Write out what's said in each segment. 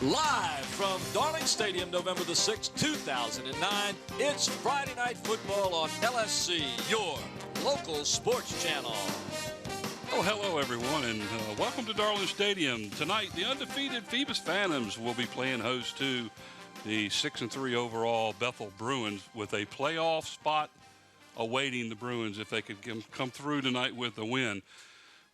Live from Darling Stadium, November the 6th, 2009, it's Friday Night Football on LSC, your local sports channel. Oh, hello, everyone, and welcome to Darling Stadium. Tonight, the undefeated Phoebus Phantoms will be playing host to the 6-3 overall Bethel Bruins, with a playoff spot awaiting the Bruins if they could come through tonight with a win.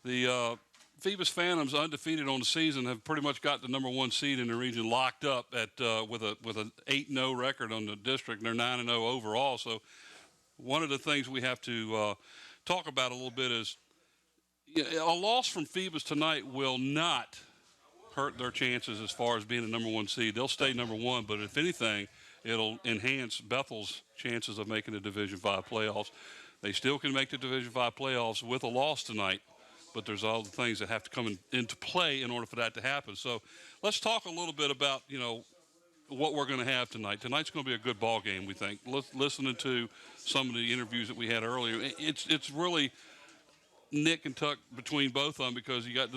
The Phoebus Phantoms, undefeated on the season, have pretty much got the #1 seed in the region locked up at with an 8-0 record on the district. And they're 9-0 overall. So one of the things we have to talk about a little bit is a loss from Phoebus tonight will not hurt their chances as far as being a #1 seed. They'll stay #1, but if anything, it'll enhance Bethel's chances of making the Division V playoffs. They still can make the Division V playoffs with a loss tonight, but there's all the things that have to come into play in order for that to happen. So let's talk a little bit about, what we're going to have tonight. Tonight's going to be a good ball game, we think. Listening to some of the interviews that we had earlier, it's really nick and tuck between both of them, because you got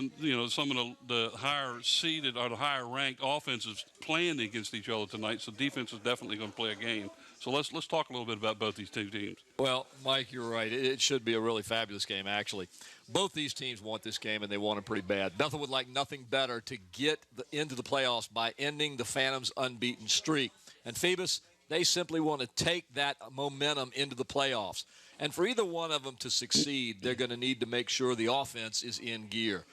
some of the higher seeded or the higher ranked offenses playing against each other tonight. So defense is definitely going to play a game. So let's talk a little bit about both these two teams. Well, Mike, you're right. It should be a really fabulous game, actually. Both these teams want this game, and they want it pretty bad. Bethel would like nothing better to get into the playoffs by ending the Phantoms' unbeaten streak. And Phoebus, they simply want to take that momentum into the playoffs. And for either one of them to succeed, they're going to need to make sure the offense is in gear.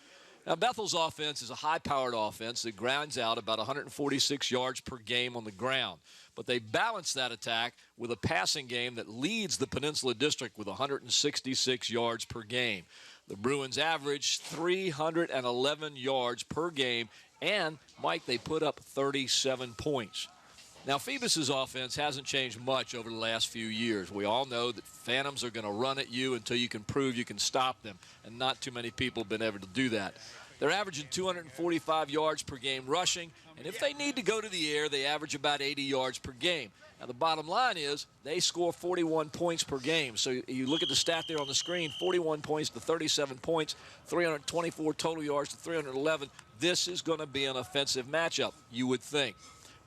Now, Bethel's offense is a high-powered offense that grounds out about 146 yards per game on the ground. But they balance that attack with a passing game that leads the Peninsula District with 166 yards per game. The Bruins average 311 yards per game, and, Mike, they put up 37 points. Now, Phoebus's offense hasn't changed much over the last few years. We all know that Phantoms are going to run at you until you can prove you can stop them, and not too many people have been able to do that. They're averaging 245 yards per game rushing, and if they need to go to the air, they average about 80 yards per game. Now, the bottom line is they score 41 points per game. So you look at the stat there on the screen, 41 points to 37 points, 324 total yards to 311. This is going to be an offensive matchup, you would think.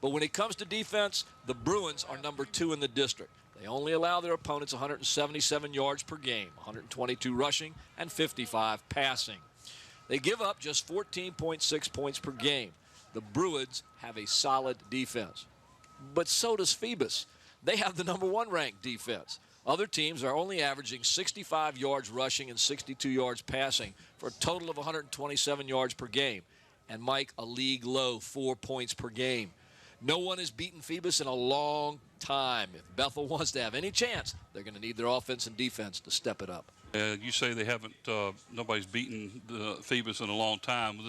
But when it comes to defense, the Bruins are #2 in the district. They only allow their opponents 177 yards per game, 122 rushing, and 55 passing. They give up just 14.6 points per game. The Bruins have a solid defense. But so does Phoebus. They have the #1 ranked defense. Other teams are only averaging 65 yards rushing and 62 yards passing for a total of 127 yards per game. And, Mike, a league low 4 points per game. No one has beaten Phoebus in a long time. If Bethel wants to have any chance, they're going to need their offense and defense to step it up. You say they haven't, nobody's beaten the Phoebus in a long time.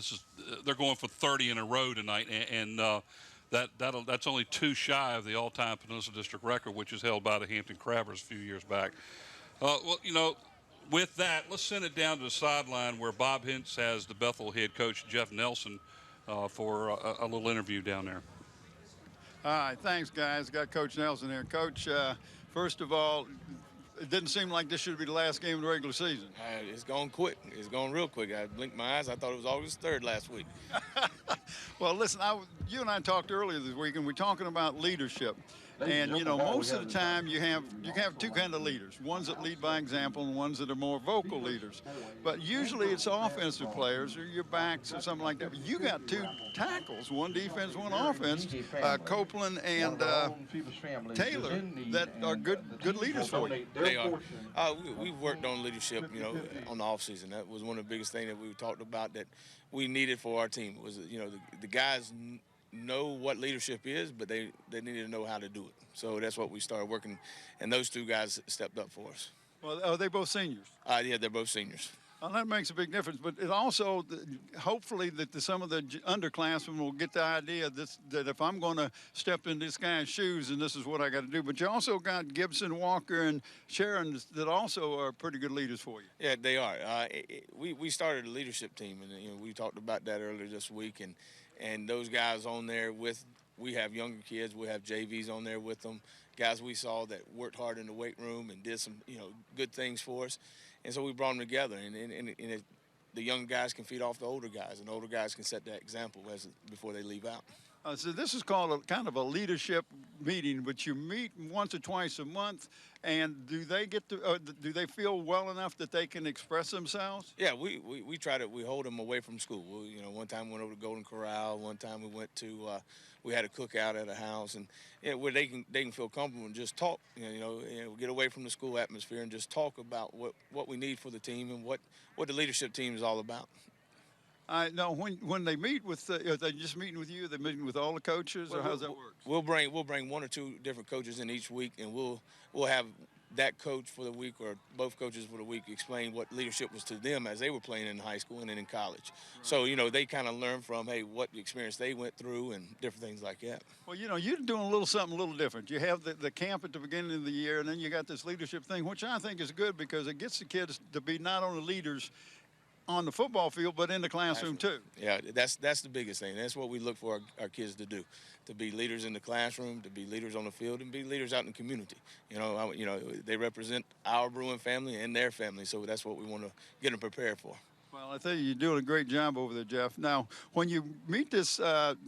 They're going for 30 in a row tonight, and that's only 2 shy of the all-time Peninsula District record, which is held by the Hampton Crabbers a few years back. With that, let's send it down to the sideline where Bob Hintz has the Bethel head coach, Jeff Nelson, for a little interview down there. All right, thanks, guys. Got Coach Nelson here. Coach, first of all, it didn't seem like this should be the last game of the regular season. It's going quick. It's going real quick. I blinked my eyes. I thought it was August 3rd last week. Well, listen, you and I talked earlier this week, and we're talking about leadership. And, most of the time you have 2 kind of leaders, ones that lead by example and ones that are more vocal leaders. But usually it's offensive players or your backs or something like that. But you got 2 tackles, one defense, one offense, Copeland and Taylor, that are good leaders for you. They are. We've worked on leadership, on the offseason. That was one of the biggest things that we talked about that we needed for our team was, the guys know what leadership is, but they needed to know how to do it. So that's what we started working, and those 2 guys stepped up for us. Well, are they both seniors? Yeah, they're both seniors. Well, that makes a big difference, but it also, hopefully, that some of the underclassmen will get the idea that if I'm going to step in this guy's shoes, and this is what I got to do. But you also got Gibson, Walker, and Sharon that also are pretty good leaders for you. Yeah, they are. We started a leadership team, and we talked about that earlier this week, and those guys on there we have younger kids, we have JVs on there with them, guys we saw that worked hard in the weight room and did some good things for us. And so we brought them together, and the young guys can feed off the older guys, and the older guys can set that example before they leave out. So this is called kind of a leadership meeting, but you meet once or twice a month. And do they get to? Do they feel well enough that they can express themselves? Yeah, we try to hold them away from school. One time we went over to Golden Corral. One time we went to we had a cookout at a house, and where they can feel comfortable and just talk. Get away from the school atmosphere and just talk about what we need for the team and what the leadership team is all about. I know when they meet with, are they just meeting with you? They're meeting with all the coaches, or how's that work? We'll bring one or two different coaches in each week, and we'll have that coach for the week or both coaches for the week explain what leadership was to them as they were playing in high school and then in college. So they kind of learn from what experience they went through and different things like that. Well, you're doing something a little different. You have the camp at the beginning of the year, and then you got this leadership thing, which I think is good because it gets the kids to be not only leaders on the football field, but in the classroom too. Yeah, that's the biggest thing. That's what we look for our kids to do, to be leaders in the classroom, to be leaders on the field, and be leaders out in the community. They represent our Bruin family and their family, so that's what we want to get them prepared for. Well, I tell you, you're doing a great job over there, Jeff. Now, when you meet this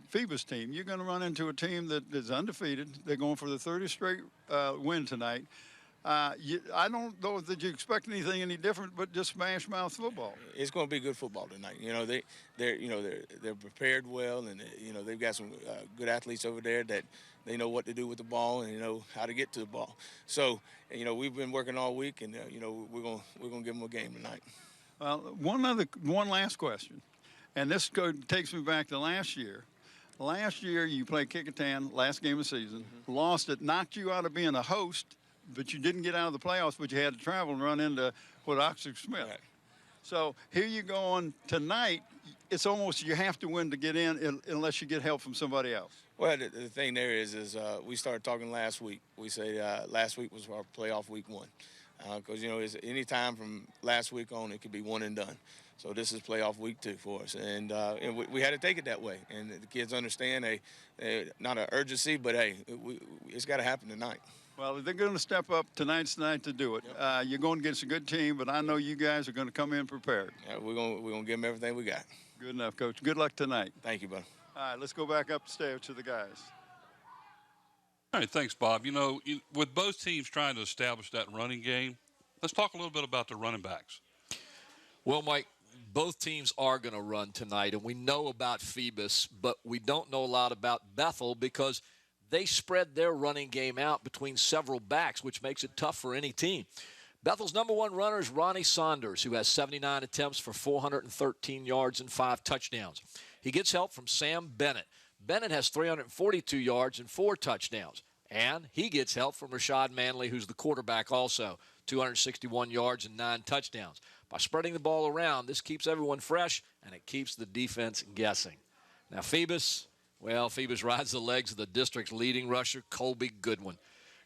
Phoebus team, you're going to run into a team that is undefeated. They're going for the 30th straight win tonight. I don't know that you expect anything any different, but just smash mouth football. It's going to be good football tonight. They're prepared well, and they've got some good athletes over there that they know what to do with the ball and how to get to the ball. So we've been working all week, and we're going to give them a game tonight. Well, one last question, and this takes me back to last year. Last year you played Kecoughtan, last game of the season, lost it, knocked you out of being a host. But you didn't get out of the playoffs, but you had to travel and run into Oxford Smith. Right. So here you go on tonight. It's almost you have to win to get in unless you get help from somebody else. Well, the thing there is we started talking last week. We say last week was our playoff week one. Because, it's any time from last week on, it could be one and done. So this is playoff week 2 for us. And we had to take it that way. And the kids understand, not an urgency, but, it's got to happen tonight. Well, they're going to step up tonight's night to do it. Yep. You're going against a good team, but I know you guys are going to come in prepared. Yeah, we're going to give them everything we got. Good enough, Coach. Good luck tonight. Thank you, buddy. All right, let's go back upstairs to the guys. All right, thanks, Bob. With both teams trying to establish that running game, let's talk a little bit about the running backs. Well, Mike, both teams are going to run tonight, and we know about Phoebus, but we don't know a lot about Bethel because they spread their running game out between several backs, which makes it tough for any team. Bethel's number one runner is Ronnie Saunders, who has 79 attempts for 413 yards and 5 touchdowns. He gets help from Sam Bennett. Bennett has 342 yards and 4 touchdowns. And he gets help from Rashad Manley, who's the quarterback also, 261 yards and 9 touchdowns. By spreading the ball around, this keeps everyone fresh, and it keeps the defense guessing. Now, Phoebus rides the legs of the district's leading rusher, Colby Goodwin.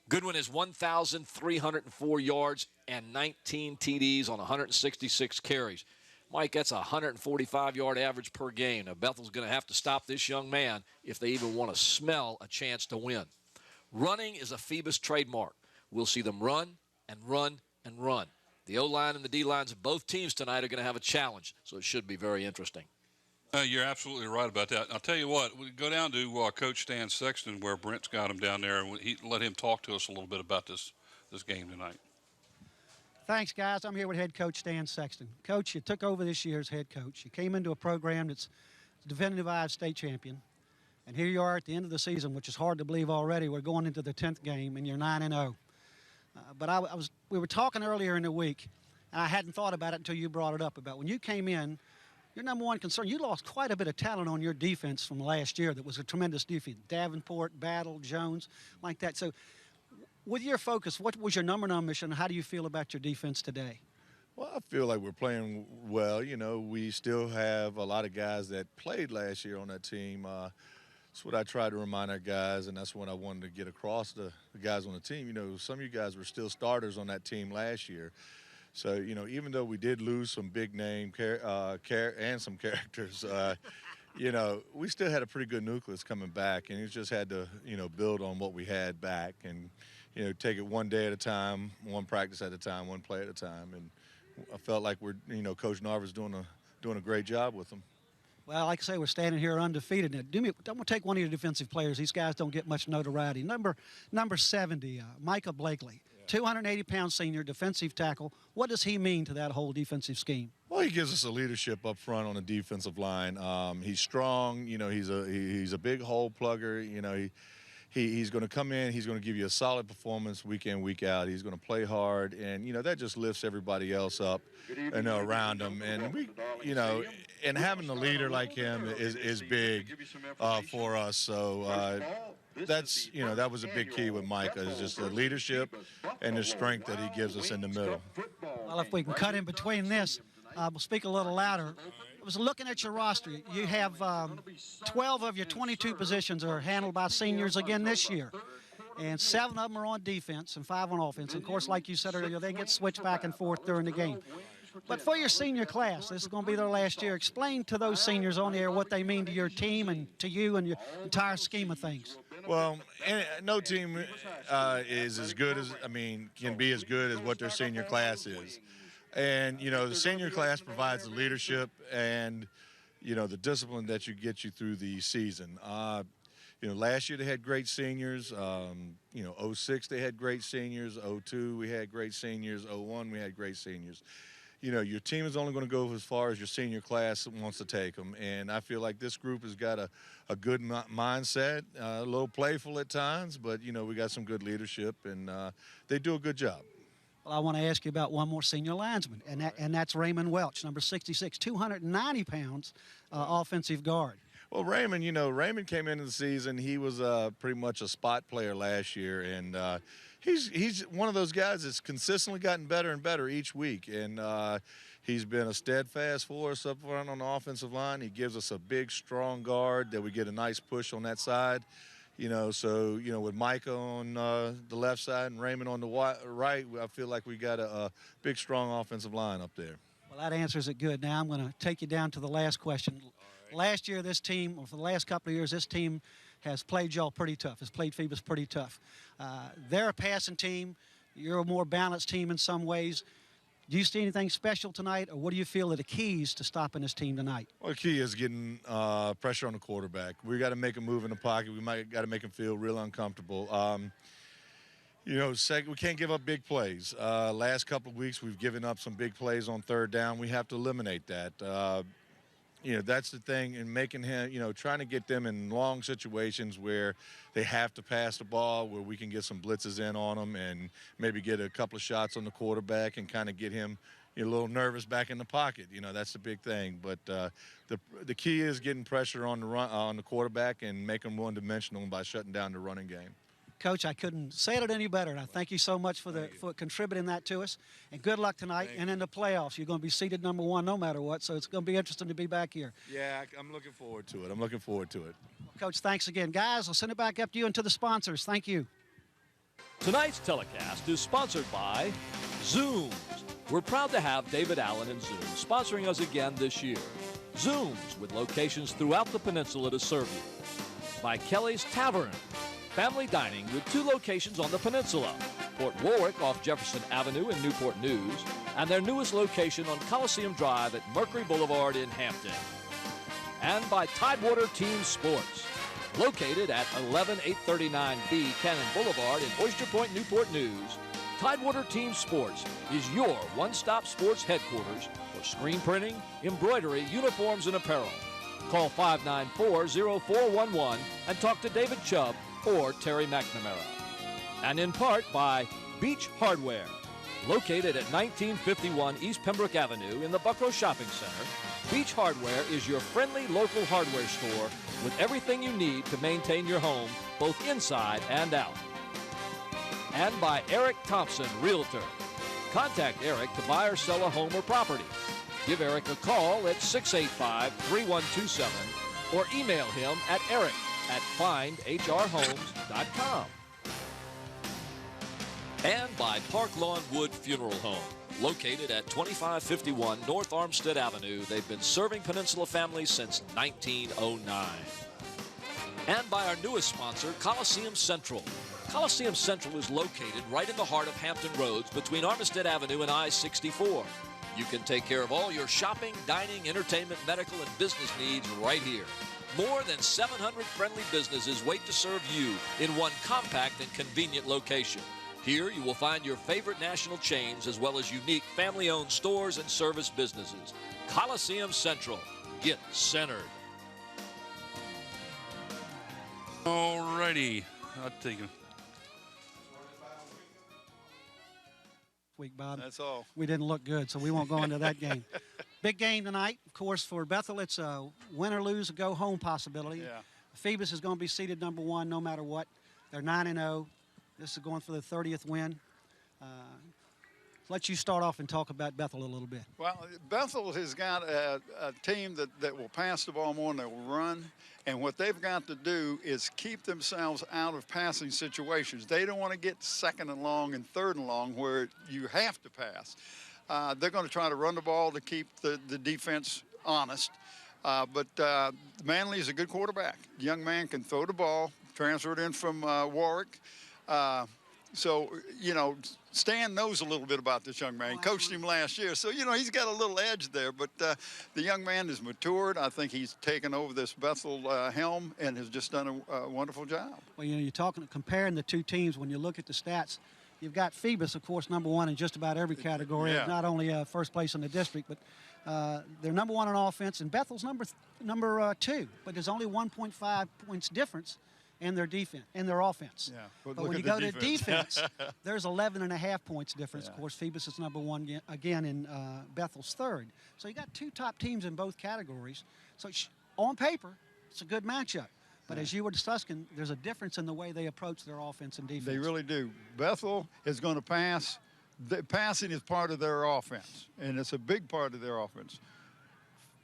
Goodwin has 1,304 yards and 19 TDs on 166 carries. Mike, that's a 145-yard average per game. Now, Bethel's going to have to stop this young man if they even want to smell a chance to win. Running is a Phoebus trademark. We'll see them run and run and run. The O-line and the D-lines of both teams tonight are going to have a challenge, so it should be very interesting. You're absolutely right about that. I'll tell you what, we go down to Coach Stan Sexton, where Brent's got him down there, and let him talk to us a little bit about this game tonight. Thanks, guys. I'm here with head coach Stan Sexton. Coach, you took over this year as head coach. You came into a program that's the definitive Iowa State champion, and here you are at the end of the season, which is hard to believe already. We're going into the 10th game, and you're 9-0. But we were talking earlier in the week, and I hadn't thought about it until you brought it up, about when you came in, your number one concern, you lost quite a bit of talent on your defense from last year. That was a tremendous defense. Davenport, Battle, Jones, like that. So with your focus, what was your number one mission? How do you feel about your defense today? Well, I feel like we're playing well. We still have a lot of guys that played last year on that team. That's what I try to remind our guys, and that's what I wanted to get across to the guys on the team. Some of you guys were still starters on that team last year. So, even though we did lose some big name and some characters, we still had a pretty good nucleus coming back, and we just had to, build on what we had back and, take it one day at a time, one practice at a time, one play at a time. And I felt like Coach Narva's doing doing a great job with them. Well, like I say, we're standing here undefeated. Now, I'm going to take one of your defensive players. These guys don't get much notoriety. Number 70, Micah Blakely, 280-pound senior, defensive tackle. What does he mean to that whole defensive scheme? Well, he gives us a leadership up front on the defensive line. He's strong. You know, he's a big hole plugger. You know, he's going to come in. He's going to give you a solid performance week in, week out. He's going to play hard, and you know that just lifts everybody else up and around him. And we, you know, and having a leader like him is big for us. So that's, you know, that was a big key with Micah, is just the leadership and the strength that he gives us in the middle. Well, if we can cut in between this, we'll speak a little louder. I was looking at your roster. You have 12 of your 22 positions are handled by seniors again this year. And 7 of them are on defense and 5 on offense. And of course, like you said earlier, they get switched back and forth during the game. But for your senior class, this is going to be their last year. Explain to those seniors on the air what they mean to your team and to you and your entire scheme of things. Well, no team is as good as, can be as good as what their senior class is. And, you know, the senior class provides the leadership and, you know, the discipline that get you through the season. You know, last year they had great seniors. You know, 06 they had great seniors. 02 we had great seniors. 01 we had great seniors. You know, your team is only going to go as far as your senior class wants to take them. And I feel like this group has got a good mindset, a little playful at times, but, you know, we got some good leadership, and they do a good job. Well, I want to ask you about one more senior linesman, and that's Raymond Welch, number 66, 290 pounds, offensive guard. Well, Raymond, you know, Raymond came into the season. He was pretty much a spot player last year, and he's one of those guys that's consistently gotten better and better each week. And he's been a steadfast force up front on the offensive line. He gives us a big, strong guard that we get a nice push on that side. You know, so, you know, with Micah on the left side and Raymond on the right, I feel like we got a big, strong offensive line up there. Well, that answers it good. Now I'm going to take you down to the last question. Last year, this team, or for the last couple of years, this team has played y'all pretty tough, has played Phoebus pretty tough. They're a passing team. You're a more balanced team in some ways. Do you see anything special tonight, or what do you feel are the keys to stopping this team tonight? Well, the key is getting pressure on the quarterback. We got to make him move in the pocket. We might got to make him feel real uncomfortable. You know, we can't give up big plays. Last couple of weeks, we've given up some big plays on third down. We have to eliminate that. You know, that's the thing in making him, you know, trying to get them in long situations where they have to pass the ball, where we can get some blitzes in on them and maybe get a couple of shots on the quarterback and kind of get him, you know, a little nervous back in the pocket. You know, that's the big thing. But the key is getting pressure on the quarterback and make them one-dimensional by shutting down the running game. Coach, I couldn't say it any better, and I thank you so much for contributing that to us. And good luck tonight and in the playoffs. You're going to be seated number 1 no matter what, so it's going to be interesting to be back here. Yeah, I'm looking forward to it. I'm looking forward to it. Coach, thanks again. Guys, I'll send it back up to you and to the sponsors. Thank you. Tonight's telecast is sponsored by Zooms. We're proud to have David Allen and Zoom sponsoring us again this year. Zooms, with locations throughout the peninsula to serve you. By Kelly's Tavern, family dining with 2 locations on the peninsula, Port Warwick off Jefferson Avenue in Newport News, and their newest location on Coliseum Drive at Mercury Boulevard in Hampton. And by Tidewater Team Sports, located at 11839B Cannon Boulevard in Oyster Point, Newport News. Tidewater Team Sports is your one-stop sports headquarters for screen printing, embroidery, uniforms, and apparel. Call 594-0411 and talk to David Chubb or Terry McNamara. And in part by Beach Hardware, located at 1951 East Pembroke Avenue in the Buckrow Shopping Center. Beach Hardware is your friendly local hardware store with everything you need to maintain your home, both inside and out. And by Eric Thompson, Realtor. Contact Eric to buy or sell a home or property. Give Eric a call at 685-3127 or email him at eric@findhrhomes.com. And by Park Lawn Wood Funeral Home, located at 2551 North Armstead Avenue. They've been serving Peninsula families since 1909. And by our newest sponsor, Coliseum Central. Coliseum Central is located right in the heart of Hampton Roads between Armistead Avenue and I-64. You can take care of all your shopping, dining, entertainment, medical, and business needs right here. More than 700 friendly businesses wait to serve you in one compact and convenient location. Here you will find your favorite national chains as well as unique family-owned stores and service businesses. Coliseum Central. Get centered. All righty. I'll take it. Week, Bob. That's all. We didn't look good, so we won't go into that game. Big game tonight, of course, for Bethel. It's a win or lose, a go-home possibility. Yeah. Phoebus is going to be seeded #1 no matter what. They're 9-0. This is going for the 30th win. Let you start off and talk about Bethel a little bit. Well, Bethel has got a team that will pass the ball more than they will run. And what they've got to do is keep themselves out of passing situations. They don't want to get 2nd and long and 3rd and long where you have to pass. They're going to try to run the ball to keep the defense honest. But Manley is a good quarterback. The young man can throw the ball, transferred in from Warwick. So, you know, Stan knows a little bit about this young man. He coached him last year. So, you know, he's got a little edge there. But the young man has matured. I think he's taken over this Bethel helm and has just done a wonderful job. Well, you know, comparing the two teams, when you look at the stats, you've got Phoebus, of course, #1 in just about every category. Yeah. Not only first place in the district, but they're #1 in offense, and Bethel's number 2. But there's only 1.5 points difference in their defense, in their offense. Yeah, but look when at you the go to defense, there's 11.5 points difference. Yeah. Of course, Phoebus is #1 again in Bethel's 3rd. So you got two top teams in both categories. So on paper, it's a good matchup. But as you were discussing, there's a difference in the way they approach their offense and defense. They really do. Bethel is going to pass. Passing is part of their offense, and it's a big part of their offense.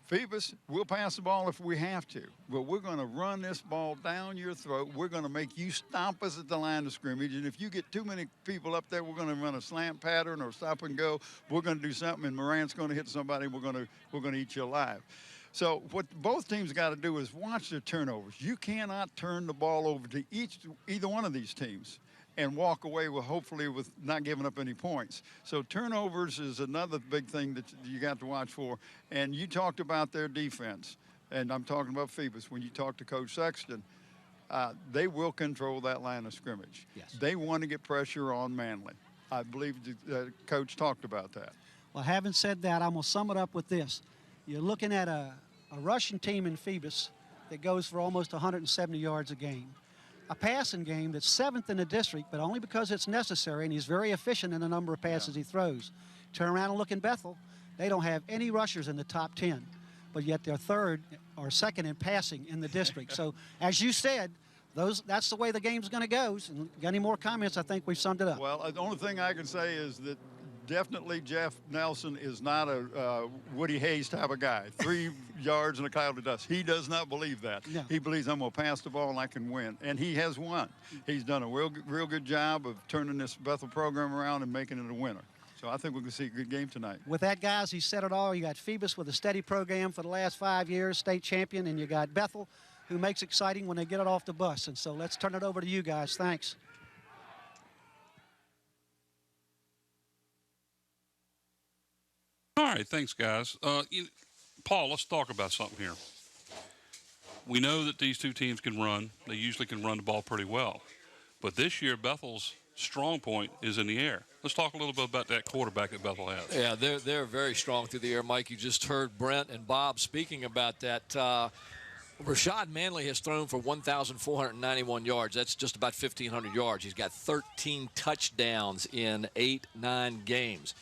Phoebus, we'll pass the ball if we have to, but we're going to run this ball down your throat. We're going to make you stomp us at the line of scrimmage, and if you get too many people up there, we're going to run a slant pattern or stop and go. We're going to do something, and Morant's going to hit somebody. We're going to eat you alive. So what both teams got to do is watch their turnovers. You cannot turn the ball over to either one of these teams and walk away with hopefully with not giving up any points. So turnovers is another big thing that you got to watch for. And you talked about their defense, and I'm talking about Phoebus. When you talk to Coach Sexton, they will control that line of scrimmage. Yes. They want to get pressure on Manley. I believe the coach talked about that. Well, having said that, I'm going to sum it up with this. You're looking at a rushing team in Phoebus that goes for almost 170 yards a game. A passing game that's 7th in the district, but only because it's necessary, and he's very efficient in the number of passes he throws. Turn around and look in Bethel. They don't have any rushers in the top 10, but yet they're 3rd or 2nd in passing in the district. So, as you said, that's the way the game's going to go. And got any more comments? I think we've summed it up. Well, the only thing I can say is that definitely Jeff Nelson is not a Woody Hayes type of guy. 3 yards and a cloud of dust. He does not believe that. No. He believes I'm going to pass the ball and I can win. And he has won. He's done a real good job of turning this Bethel program around and making it a winner. So I think we're going to see a good game tonight. With that, guys, he said it all. You got Phoebus with a steady program for the last 5 years, state champion, and you got Bethel, who makes exciting when they get it off the bus. And so let's turn it over to you guys. Thanks. All right, thanks, guys. Paul, let's talk about something here. We know that these two teams can run. They usually can run the ball pretty well. But this year, Bethel's strong point is in the air. Let's talk a little bit about that quarterback that Bethel has. Yeah, they're very strong through the air, Mike. You just heard Brent and Bob speaking about that. Rashad Manley has thrown for 1,491 yards. That's just about 1,500 yards. He's got 13 touchdowns in 8-9 games.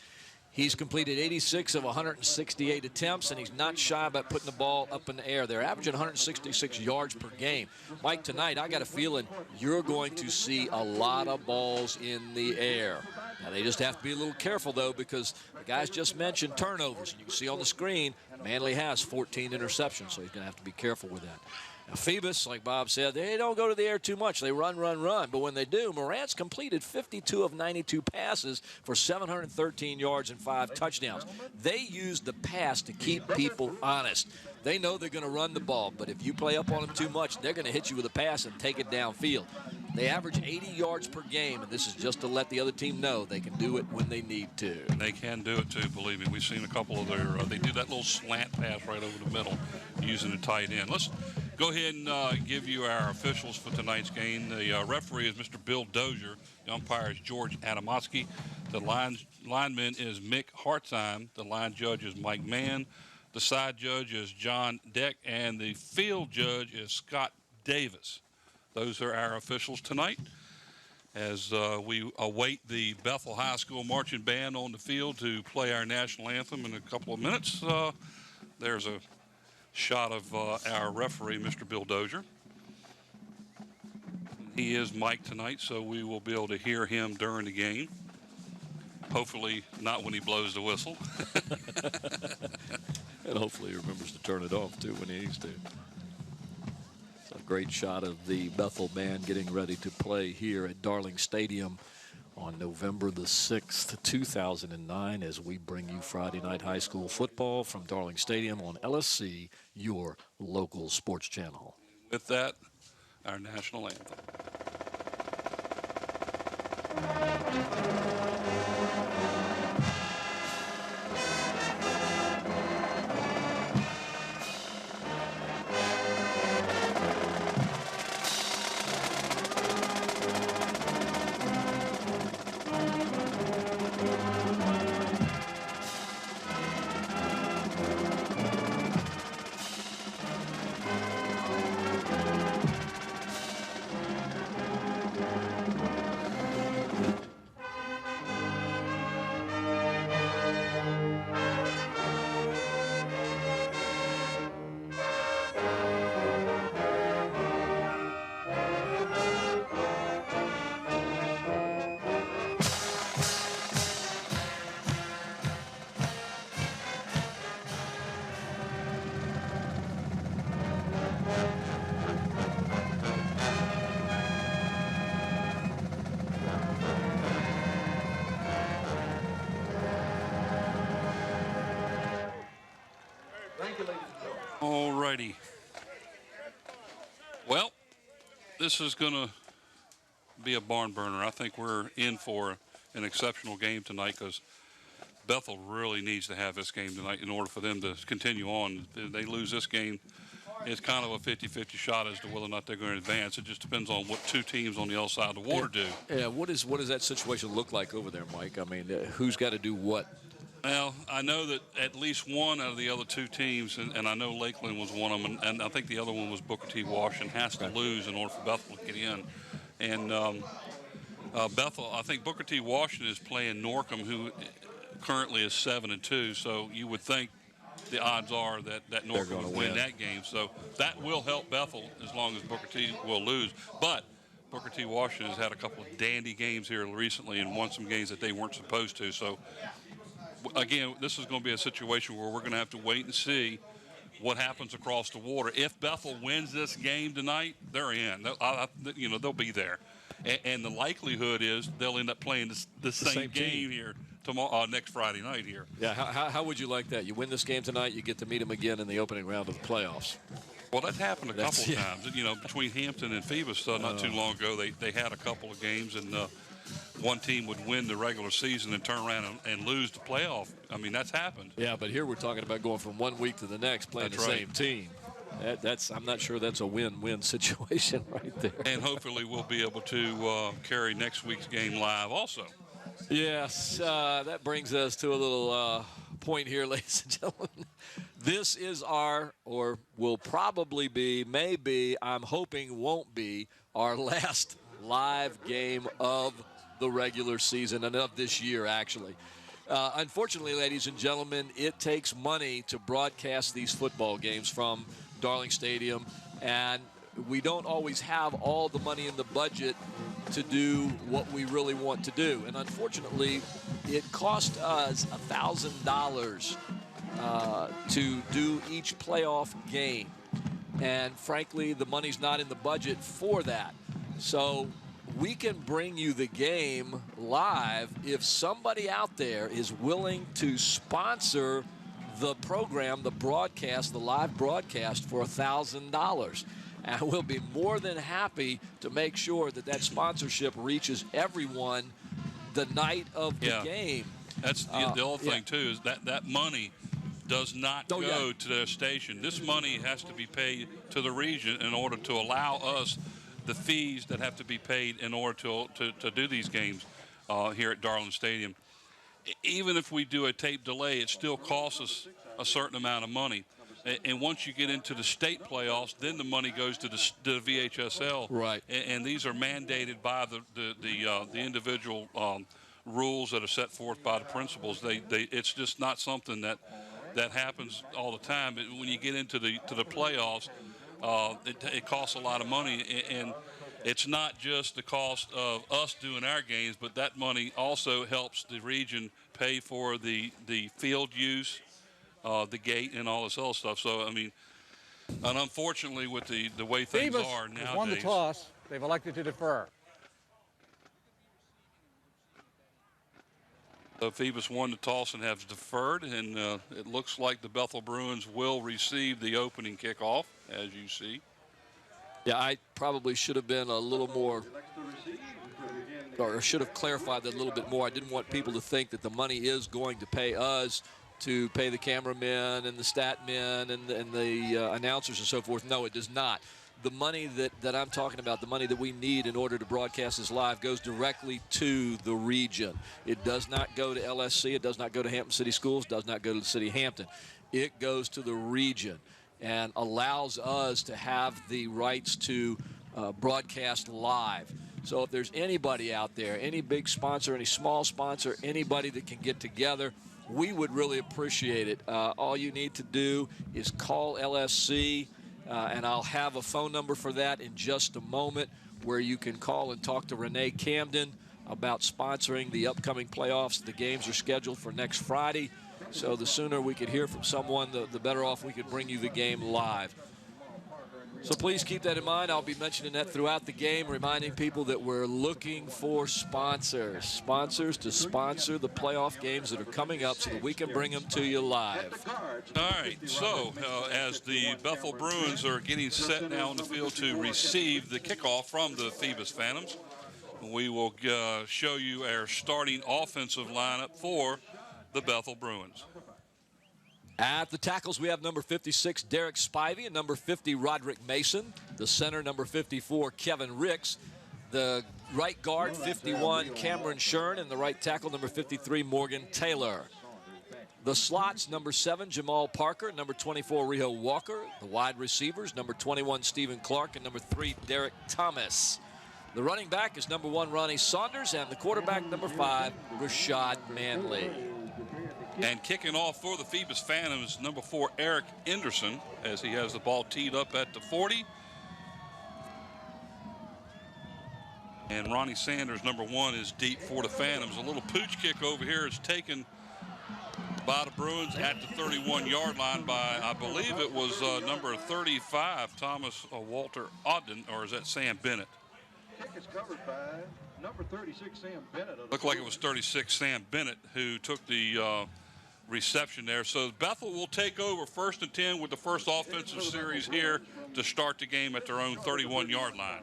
He's completed 86 of 168 attempts, and he's not shy about putting the ball up in the air. They're averaging 166 yards per game. Mike, tonight I got a feeling you're going to see a lot of balls in the air. Now, they just have to be a little careful, though, because the guys just mentioned turnovers. And you can see on the screen, Manley has 14 interceptions, so he's going to have to be careful with that. Now, Phoebus, like Bob said, they don't go to the air too much. They run. But when they do, Morant's completed 52 of 92 passes for 713 yards and 5 touchdowns. They use the pass to keep people honest. They know they're going to run the ball, but if you play up on them too much, they're going to hit you with a pass and take it downfield. They average 80 yards per game, and this is just to let the other team know they can do it when they need to. And they can do it, too, believe me. We've seen a couple of their they do that little slant pass right over the middle using the tight end. Let's go ahead and give you our officials for tonight's game. The referee is Mr. Bill Dozier. The umpire is George Adamowski. The lineman is Mick Hartzheim. The line judge is Mike Mann. The side judge is John Deck. And the field judge is Scott Davis. Those are our officials tonight as we await the Bethel High School Marching Band on the field to play our national anthem in a couple of minutes. There's a shot of our referee, Mr. Bill Dozier. He is mic'd tonight, so we will be able to hear him during the game. Hopefully not when he blows the whistle. And hopefully he remembers to turn it off, too, when he needs to. A great shot of the Bethel band getting ready to play here at Darling Stadium on November the 6th, 2009, as we bring you Friday night high school football from Darling Stadium on LSC, your local sports channel. With that, our national anthem. Alrighty. Well, this is going to be a barn burner. I think we're in for an exceptional game tonight because Bethel really needs to have this game tonight in order for them to continue on. If they lose this game, it's kind of a 50-50 shot as to whether or not they're going to advance. It just depends on what two teams on the other side of the water do. Yeah, what does that situation look like over there, Mike? I mean, who's got to do what? Well, I know that at least one out of the other two teams, and I know Lakeland was one of them, and I think the other one was Booker T. Washington, has to lose in order for Bethel to get in. And Bethel, I think Booker T. Washington is playing Norcom, who currently is 7-2, so you would think the odds are that Norcom would win that game. So that will help Bethel as long as Booker T. will lose. But Booker T. Washington has had a couple of dandy games here recently and won some games that they weren't supposed to. So again, this is going to be a situation where we're going to have to wait and see what happens across the water. If Bethel wins this game tonight, they're in. They'll be there. And the likelihood is they'll end up playing the same game here tomorrow, next Friday night here. Yeah, how would you like that? You win this game tonight, you get to meet them again in the opening round of the playoffs. Well, that's happened a couple of times. Between Hampton and Phoebus not too long ago, they had a couple of games, and one team would win the regular season and turn around and lose the playoff. I mean, that's happened. Yeah, but here we're talking about going from 1 week to the next playing the same team. I'm not sure that's a win-win situation right there. And hopefully we'll be able to carry next week's game live also. Yes, that brings us to a little point here, ladies and gentlemen. This is or will probably be, maybe, I'm hoping won't be, our last live game of the regular season and of this year, actually. Unfortunately, ladies and gentlemen, it takes money to broadcast these football games from Darling Stadium, and we don't always have all the money in the budget to do what we really want to do. And unfortunately, it cost us $1,000 to do each playoff game. and frankly, the money's not in the budget for that. So we can bring you the game live if somebody out there is willing to sponsor the program, the broadcast, the live broadcast for $1,000. And we'll be more than happy to make sure that that sponsorship reaches everyone the night of the game. That's the other thing, too, is that money does not go to the station. This money has to be paid to the region in order to allow us the fees that have to be paid in order to do these games here at Darling Stadium. Even if we do a tape delay, it still costs us a certain amount of money. And once you get into the state playoffs, then the money goes to the VHSL. Right. And these are mandated by the individual rules that are set forth by the principals. It's just not something that happens all the time. But when you get into the playoffs, it costs a lot of money, and it's not just the cost of us doing our games, but that money also helps the region pay for the field use, the gate, and all this other stuff. So, I mean, and unfortunately, with the way things are nowadays, won the toss. They've elected to defer. Phoebus won the toss and has deferred, and it looks like the Bethel Bruins will receive the opening kickoff, as you see. Yeah, I probably should have been a little more, or should have clarified that a little bit more. I didn't want people to think that the money is going to pay us to pay the cameramen and the stat men and the announcers and so forth. No, it does not. The money that I'm talking about, the money that we need in order to broadcast this live, goes directly to the region. It does not go to LSC. It does not go to Hampton City Schools. It does not go to the city of Hampton. It goes to the region and allows us to have the rights to broadcast live. So if there's anybody out there, any big sponsor, any small sponsor, anybody that can get together, we would really appreciate it. All you need to do is call LSC. And I'll have a phone number for that in just a moment, where you can call and talk to Renee Camden about sponsoring the upcoming playoffs. The games are scheduled for next Friday, so the sooner we could hear from someone, the better off we could bring you the game live. So please keep that in mind. I'll be mentioning that throughout the game, reminding people that we're looking for sponsors to sponsor the playoff games that are coming up so that we can bring them to you live. All right, so as the Bethel Bruins are getting set now on the field to receive the kickoff from the Phoebus Phantoms, we will show you our starting offensive lineup for the Bethel Bruins. At the tackles, we have number 56, Derek Spivey, and number 50, Roderick Mason. The center, number 54, Kevin Ricks. The right guard, 51, Cameron Shern, and the right tackle, number 53, Morgan Taylor. The slots, number 7, Jamal Parker, number 24, Riho Walker. The wide receivers, number 21, Stephen Clark, and number 3, Derek Thomas. The running back is number 1, Ronnie Saunders, and the quarterback, number 5, Rashad Manley. And kicking off for the Phoebus Phantoms, number 4, Eric Anderson, as he has the ball teed up at the 40. And Ronnie Sanders, number 1, is deep for the Phantoms. A little pooch kick over here is taken by the Bruins at the 31-yard line by, I believe it was number 35, Thomas Walter Ogden, or is that Sam Bennett? Kick is covered by number 36, Sam Bennett. Looked like it was 36, Sam Bennett, who took the reception there. So Bethel will take over 1st and 10 with the first offensive series here to start the game at their own 31-yard line.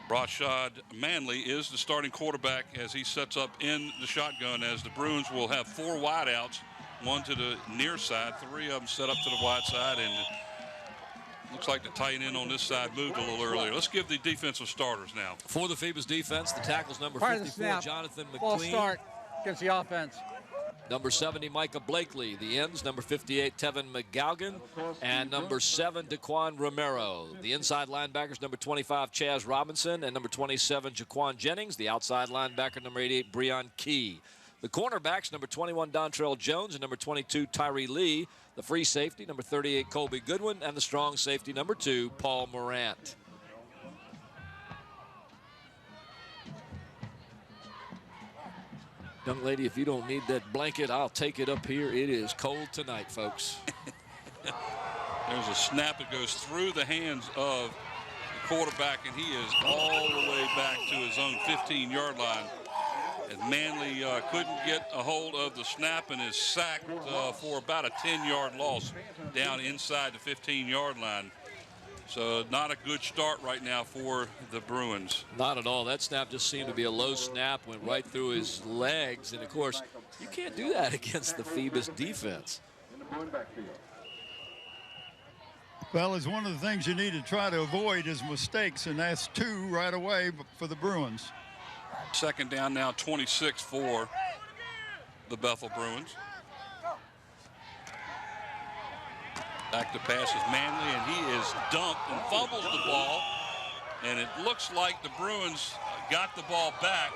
Rashad Manley is the starting quarterback as he sets up in the shotgun, as the Bruins will have 4 wideouts, 1 to the near side, 3 of them set up to the wide side, and looks like the tight end on this side moved a little earlier. Let's give the defensive starters now. For the Phoebus defense, the tackles, number Part 54, Jonathan McLean. False start against the offense. Number 70, Micah Blakely. The ends, number 58, Tevin McGaugan. And number 7, Daquan Romero. The inside linebackers, number 25, Chaz Robinson. And number 27, Jaquan Jennings. The outside linebacker, number 88, Breon Key. The cornerbacks, number 21, Dontrell Jones. And number 22, Tyree Lee. The free safety, number 38, Colby Goodwin. And the strong safety, number 2, Paul Morant. Young lady, if you don't need that blanket, I'll take it up here. It is cold tonight, folks. There's a snap that goes through the hands of the quarterback, and he is all the way back to his own 15-yard line. And Manley couldn't get a hold of the snap and is sacked for about a 10-yard loss down inside the 15-yard line. So not a good start right now for the Bruins. Not at all. That snap just seemed to be a low snap, went right through his legs. And, of course, you can't do that against the Phoebus defense. Well, it's one of the things you need to try to avoid is mistakes, and that's 2 right away for the Bruins. Second down now, 26 for the Bethel Bruins. Back to pass is Manley, and he is dumped and fumbles the ball. And it looks like the Bruins got the ball back,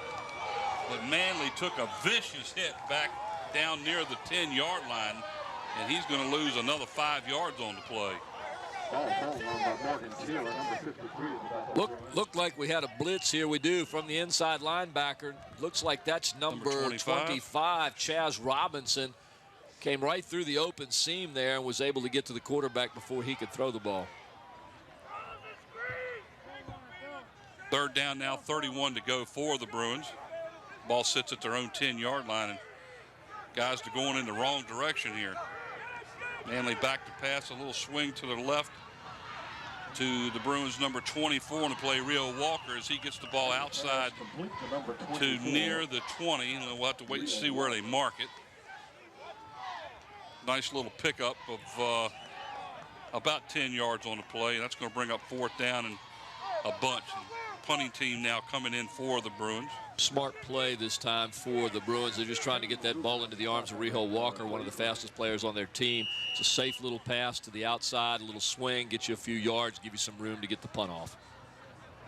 but Manley took a vicious hit back down near the 10-yard line, and he's going to lose another 5 yards on the play. Looked like we had a blitz here. We do from the inside linebacker. Looks like that's number 25, Chaz Robinson. Came right through the open seam there and was able to get to the quarterback before he could throw the ball. Third down now, 31 to go for the Bruins. Ball sits at their own 10-yard line, and guys are going in the wrong direction here. Manley back to pass, a little swing to the left to the Bruins number 24 on the play, Rio Walker, as he gets the ball outside to near the 20. And we'll have to wait and see where they mark it. Nice little pickup of about 10 yards on the play. That's going to bring up fourth down and a bunch. And punting team now coming in for the Bruins. Smart play this time for the Bruins. They're just trying to get that ball into the arms of Rio Walker, one of the fastest players on their team. It's a safe little pass to the outside, a little swing, get you a few yards, give you some room to get the punt off.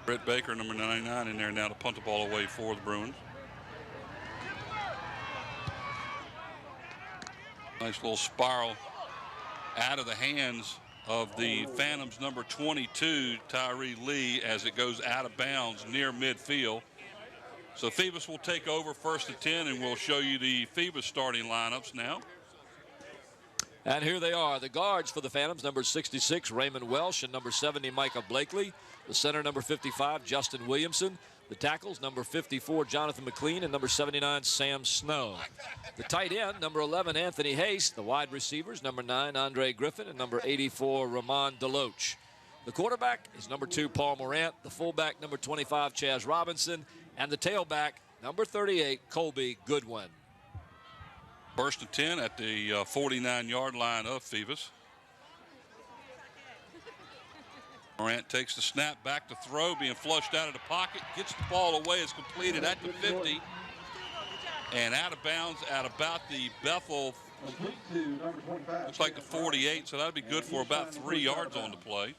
Brett Baker, number 99, in there now to punt the ball away for the Bruins. Nice little spiral out of the hands of the Phantoms number 22, Tyree Lee, as it goes out of bounds near midfield. So Phoebus will take over first and 10, and we'll show you the Phoebus starting lineups now. And here they are, the guards for the Phantoms, number 66, Raymond Welsh, and number 70, Micah Blakely. The center, number 55, Justin Williamson. The tackles, number 54, Jonathan McLean, and number 79, Sam Snow. The tight end, number 11, Anthony Hayes. The wide receivers, number 9, Andre Griffin, and number 84, Ramon DeLoach. The quarterback is number 2, Paul Morant. The fullback, number 25, Chaz Robinson. And the tailback, number 38, Colby Goodwin. First and 10 at the 49-yard line of Phoebus. Morant takes the snap, back to throw, being flushed out of the pocket, gets the ball away, it's completed at the 50, and out of bounds at about the Bethel, looks like the 48, so that'd be good for about 3 yards on the play.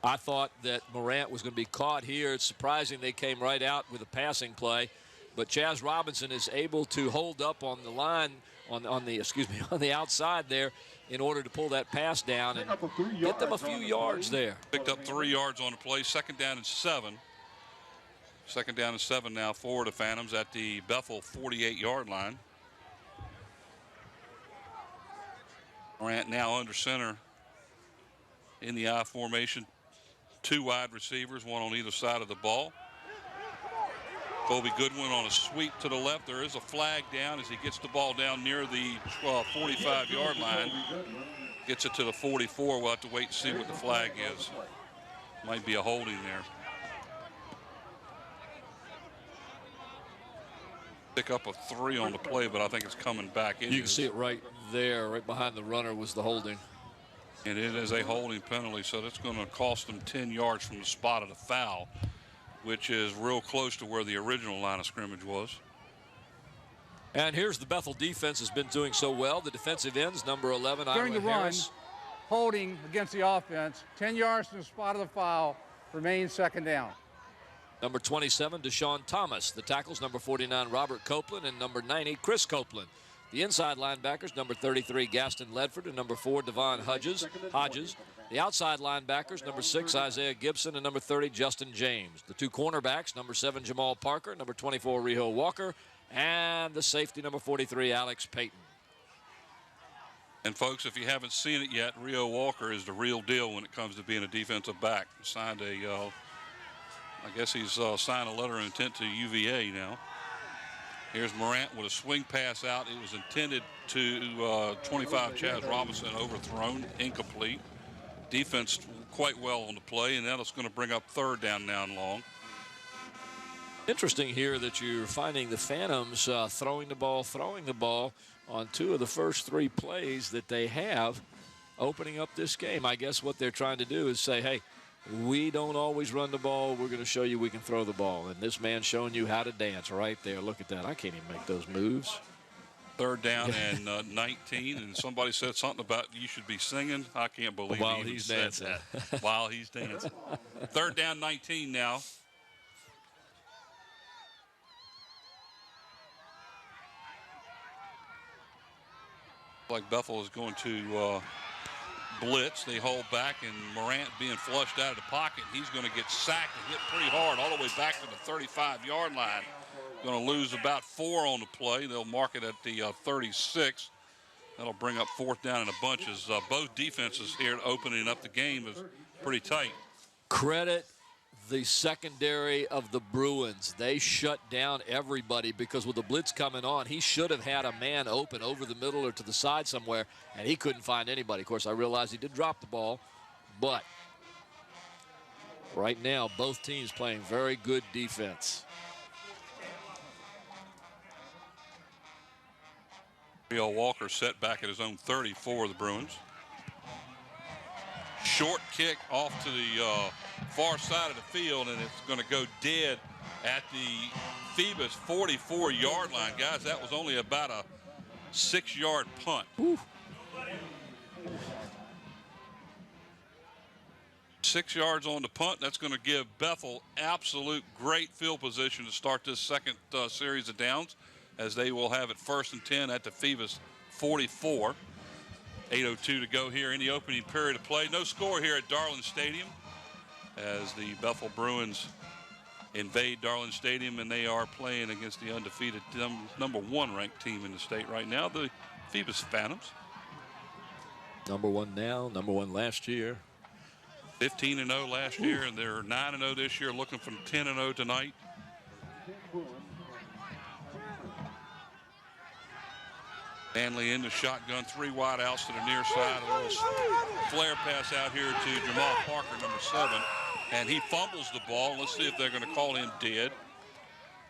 I thought that Morant was going to be caught here. It's surprising they came right out with a passing play, but Chaz Robinson is able to hold up on the line, on the outside there, in order to pull that pass down and get them a few yards there. Picked up 3 yards on the play. Second down and 7. Second down and 7 now for the Phantoms at the Bethel 48-yard line. Morant now under center in the I formation. 2 wide receivers, one on either side of the ball. Colby Goodwin on a sweep to the left. There is a flag down as he gets the ball down near the 45-yard line. Gets it to the 44. We'll have to wait and see what the flag is. Might be a holding there. Pick up a 3 on the play, but I think it's coming back in. You can see it right there, right behind the runner was the holding. And it is a holding penalty, so that's going to cost them 10 yards from the spot of the foul, which is real close to where the original line of scrimmage was. And here's the Bethel defense has been doing so well. The defensive ends, number 11, During Ira the run, Harris. holding against the offense, 10 yards from the spot of the foul, remains second down. Number 27, Deshaun Thomas. The tackles, number 49, Robert Copeland, and number 90, Chris Copeland. The inside linebackers, number 33, Gaston Ledford, and number 4, Devon Hodges. The outside linebackers, number 6, Isaiah Gibson, and number 30, Justin James. The 2 cornerbacks, number 7, Jamal Parker, number 24, Rio Walker, and the safety number 43, Alex Payton. And folks, if you haven't seen it yet, Rio Walker is the real deal when it comes to being a defensive back. Signed I guess he's signed a letter of intent to UVA now. Here's Morant with a swing pass out. It was intended to 25 Chaz Robinson, overthrown, incomplete. Defense quite well on the play, and that's going to bring up third down now and long. Interesting here that you're finding the Phantoms throwing the ball on 2 of the first 3 plays that they have opening up this game. I guess what they're trying to do is say, hey, we don't always run the ball. We're going to show you we can throw the ball. And this man's showing you how to dance right there. Look at that. I can't even make those moves. Third down and 19, and somebody said something about you should be singing. I can't believe while he he's said dancing. That. While he's dancing. Third down, 19 now. Like Bethel is going to blitz. They hold back, and Morant being flushed out of the pocket. He's going to get sacked and hit pretty hard all the way back to the 35-yard line. Going to lose about 4 on the play. They'll mark it at the 36. That'll bring up fourth down in a bunch as both defenses here opening up the game is pretty tight. Credit the secondary of the Bruins. They shut down everybody because with the blitz coming on, he should have had a man open over the middle or to the side somewhere, and he couldn't find anybody. Of course, I realize he did drop the ball, but right now, both teams playing very good defense. Rio Walker set back at his own 30 for the Bruins. Short kick off to the far side of the field, and it's going to go dead at the Phoebus 44-yard line. Guys, that was only about a 6-yard punt. Ooh. 6 yards on the punt. That's going to give Bethel absolute great field position to start this second series of downs, as they will have it 1st and 10 at the Phoebus 44. 8:02 to go here in the opening period of play. No score here at Darling Stadium as the Bethel Bruins invade Darling Stadium, and they are playing against the undefeated number 1 ranked team in the state right now, the Phoebus Phantoms. Number 1 now, number 1 last year. 15-0 last year, and they're 9-0 this year, looking for 10-0 tonight. Manley in the shotgun, 3 wide outs to the near side. A little flare pass out here to Jamal Parker, number 7. And he fumbles the ball. Let's see if they're going to call him dead.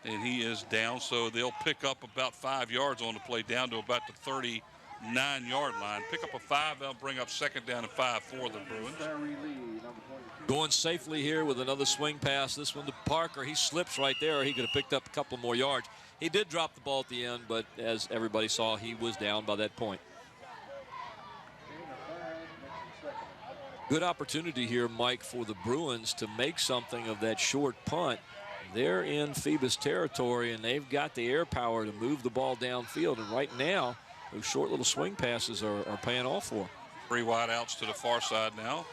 And he is down, so they'll pick up about 5 yards on the play, down to about the 39-yard line. Pick up a 5, they'll bring up 2nd down and 5 for the Bruins. Going safely here with another swing pass. This one to Parker. He slips right there. He could have picked up a couple more yards. He did drop the ball at the end, but as everybody saw, he was down by that point. Good opportunity here, Mike, for the Bruins to make something of that short punt. They're in Phoebus territory, and they've got the air power to move the ball downfield. And right now, those short little swing passes are paying off for them. 3 wide outs to the far side now.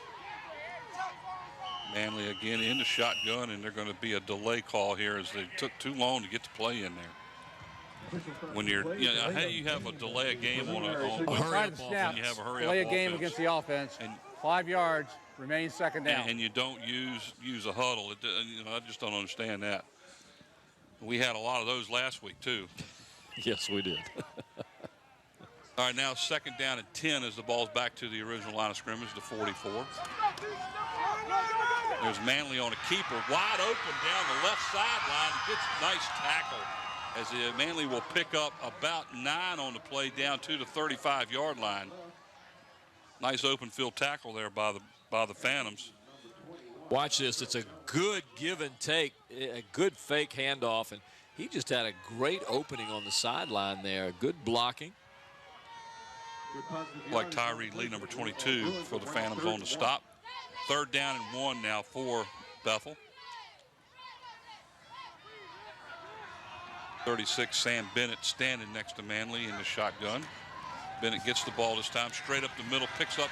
Manley again in the shotgun, and they're going to be a delay call here as they took too long to get the play in there. When you're, how do you have a delay a game on a hurry up when you have a hurry delay up a game offense? against the offense? And 5 yards, remains 2nd down. And you don't use a huddle. I just don't understand that. We had a lot of those last week too. Yes, we did. All right, now 2nd down and 10 as the ball's back to the original line of scrimmage, the 44. There's Manley on a keeper, wide open down the left sideline. Gets a nice tackle as Manley will pick up about 9 on the play down to the 35-yard line. Nice open field tackle there by the Phantoms. Watch this. It's a good give and take, a good fake handoff, and he just had a great opening on the sideline there. Good blocking. Like Tyree Lee, number 22, for the Phantoms on the stop. 3rd down and 1 now for Bethel. 36, Sam Bennett standing next to Manley in the shotgun. Bennett gets the ball this time straight up the middle, picks up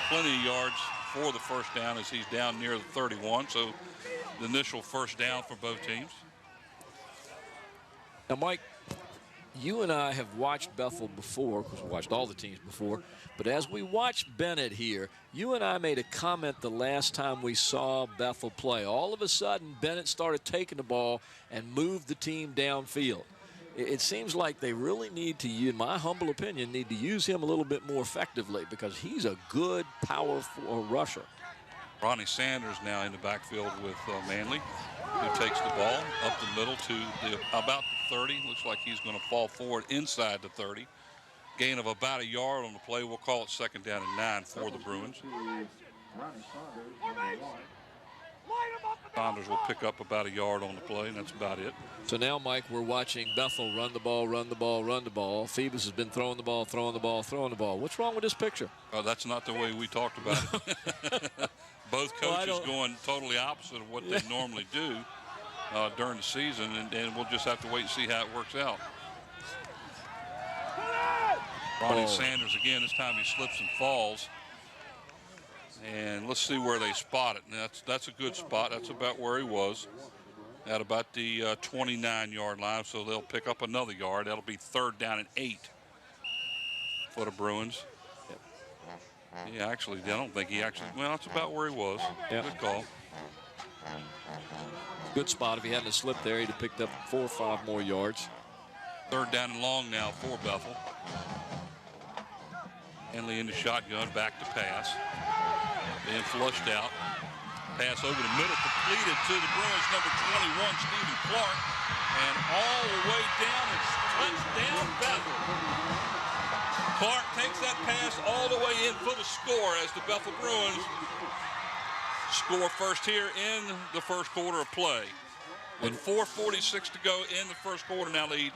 plenty of yards for the 1st down as he's down near the 31. So the initial 1st down for both teams. Now, Mike, you and I have watched Bethel before, because we watched all the teams before, but as we watched Bennett here, you and I made a comment the last time we saw Bethel play. All of a sudden, Bennett started taking the ball and moved the team downfield. It seems like they really need to, in my humble opinion, need to use him a little bit more effectively because he's a good, powerful rusher. Ronnie Sanders now in the backfield with Manley, who takes the ball up the middle to about the 30. Looks like he's going to fall forward inside the 30. Gain of about a yard on the play. We'll call it 2nd down and 9 for the Bruins. Saunders will pick up about a yard on the play, and that's about it. So now, Mike, we're watching Bethel run the ball, run the ball, run the ball. Phoebus has been throwing the ball, throwing the ball, throwing the ball. What's wrong with this picture? That's not the way we talked about it. Both coaches going totally opposite of what they normally do during the season, and we'll just have to wait and see how it works out. Ronnie Sanders again, this time he slips and falls. And let's see where they spot it. And that's a good spot. That's about where he was, at about the 29-yard line. So they'll pick up another yard. That'll be 3rd down and 8 for the Bruins. Yeah, actually, I don't think he actually, well, that's about where he was. Good call. Good spot. If he hadn't slipped there, he'd have picked up 4 or 5 more yards. 3rd down and long now for Bethel. Henley in the shotgun, back to pass. Being flushed out. Pass over the middle, completed to the Bruins, number 21, Stephen Clark. And all the way down, it's touchdown Bethel. Clark takes that pass all the way in for the score as the Bethel Bruins score first here in the first quarter of play. With 4:46 to go in the first quarter, now lead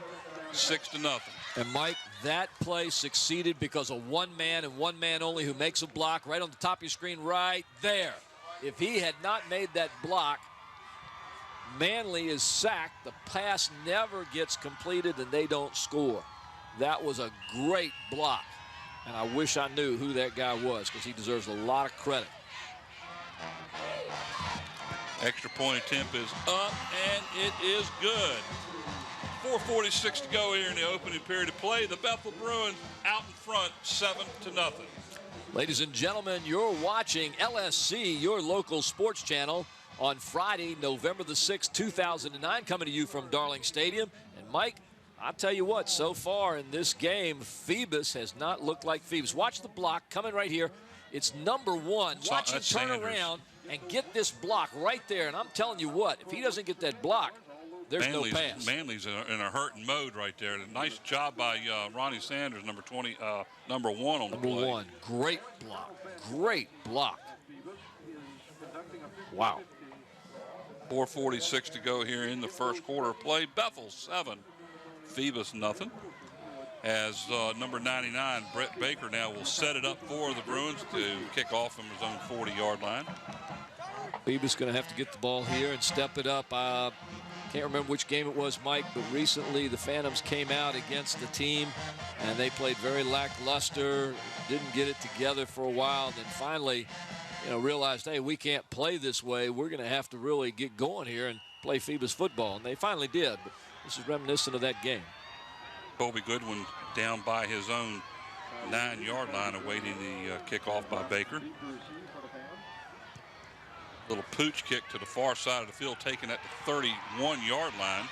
6-0. And Mike, that play succeeded because of one man and one man only who makes a block right on the top of your screen right there. If he had not made that block, Manley is sacked. The pass never gets completed and they don't score. That was a great block. And I wish I knew who that guy was because he deserves a lot of credit. Extra point attempt is up, and it is good. 4:46 to go here in the opening period of play. The Bethel Bruins out in front, 7-0. Ladies and gentlemen, you're watching LSC, your local sports channel, on Friday, November the 6th, 2009, coming to you from Darling Stadium. And Mike, I'll tell you what, so far in this game, Phoebus has not looked like Phoebus. Watch the block coming right here. It's number 1. Watch him turn around and get this block right there. And I'm telling you what, if he doesn't get that block, there's no pass. Manley's in a hurting mode right there. Nice job by Ronnie Sanders, number 1 on the play. Number 1, great block, great block. Wow. 4:46 to go here in the first quarter of play. Bethel 7, Phoebus nothing. As number 99, Brett Baker, now will set it up for the Bruins to kick off from his own 40-yard line. Phoebus going to have to get the ball here and step it up. Can't remember which game it was, Mike, but recently the Phantoms came out against the team and they played very lackluster, didn't get it together for a while, and then finally, realized, hey, we can't play this way. We're going to have to really get going here and play Phoebus football, and they finally did. But this is reminiscent of that game. Colby Goodwin down by his own 9-yard line awaiting the kickoff by Baker. Little pooch kick to the far side of the field, taken at the 31-yard line.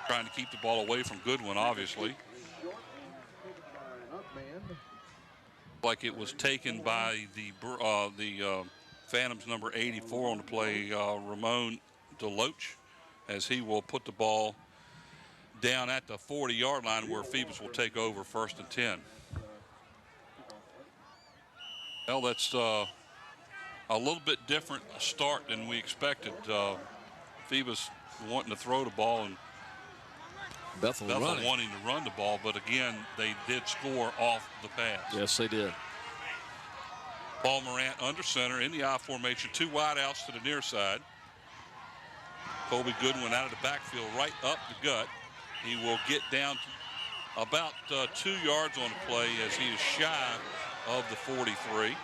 Trying to keep the ball away from Goodwin, obviously. Like it was taken by the Phantoms number 84 on the play, Ramon DeLoach, as he will put the ball down at the 40-yard line where Phoebus will take over 1st and 10. Well, that's a little bit different start than we expected. Phoebus wanting to throw the ball and Bethel wanting to run the ball, but again, they did score off the pass. Yes, they did. Paul Morant under center in the I formation, 2 wideouts to the near side. Colby Goodwin out of the backfield, right up the gut. He will get down to about 2 yards on the play as he is shy of the 43.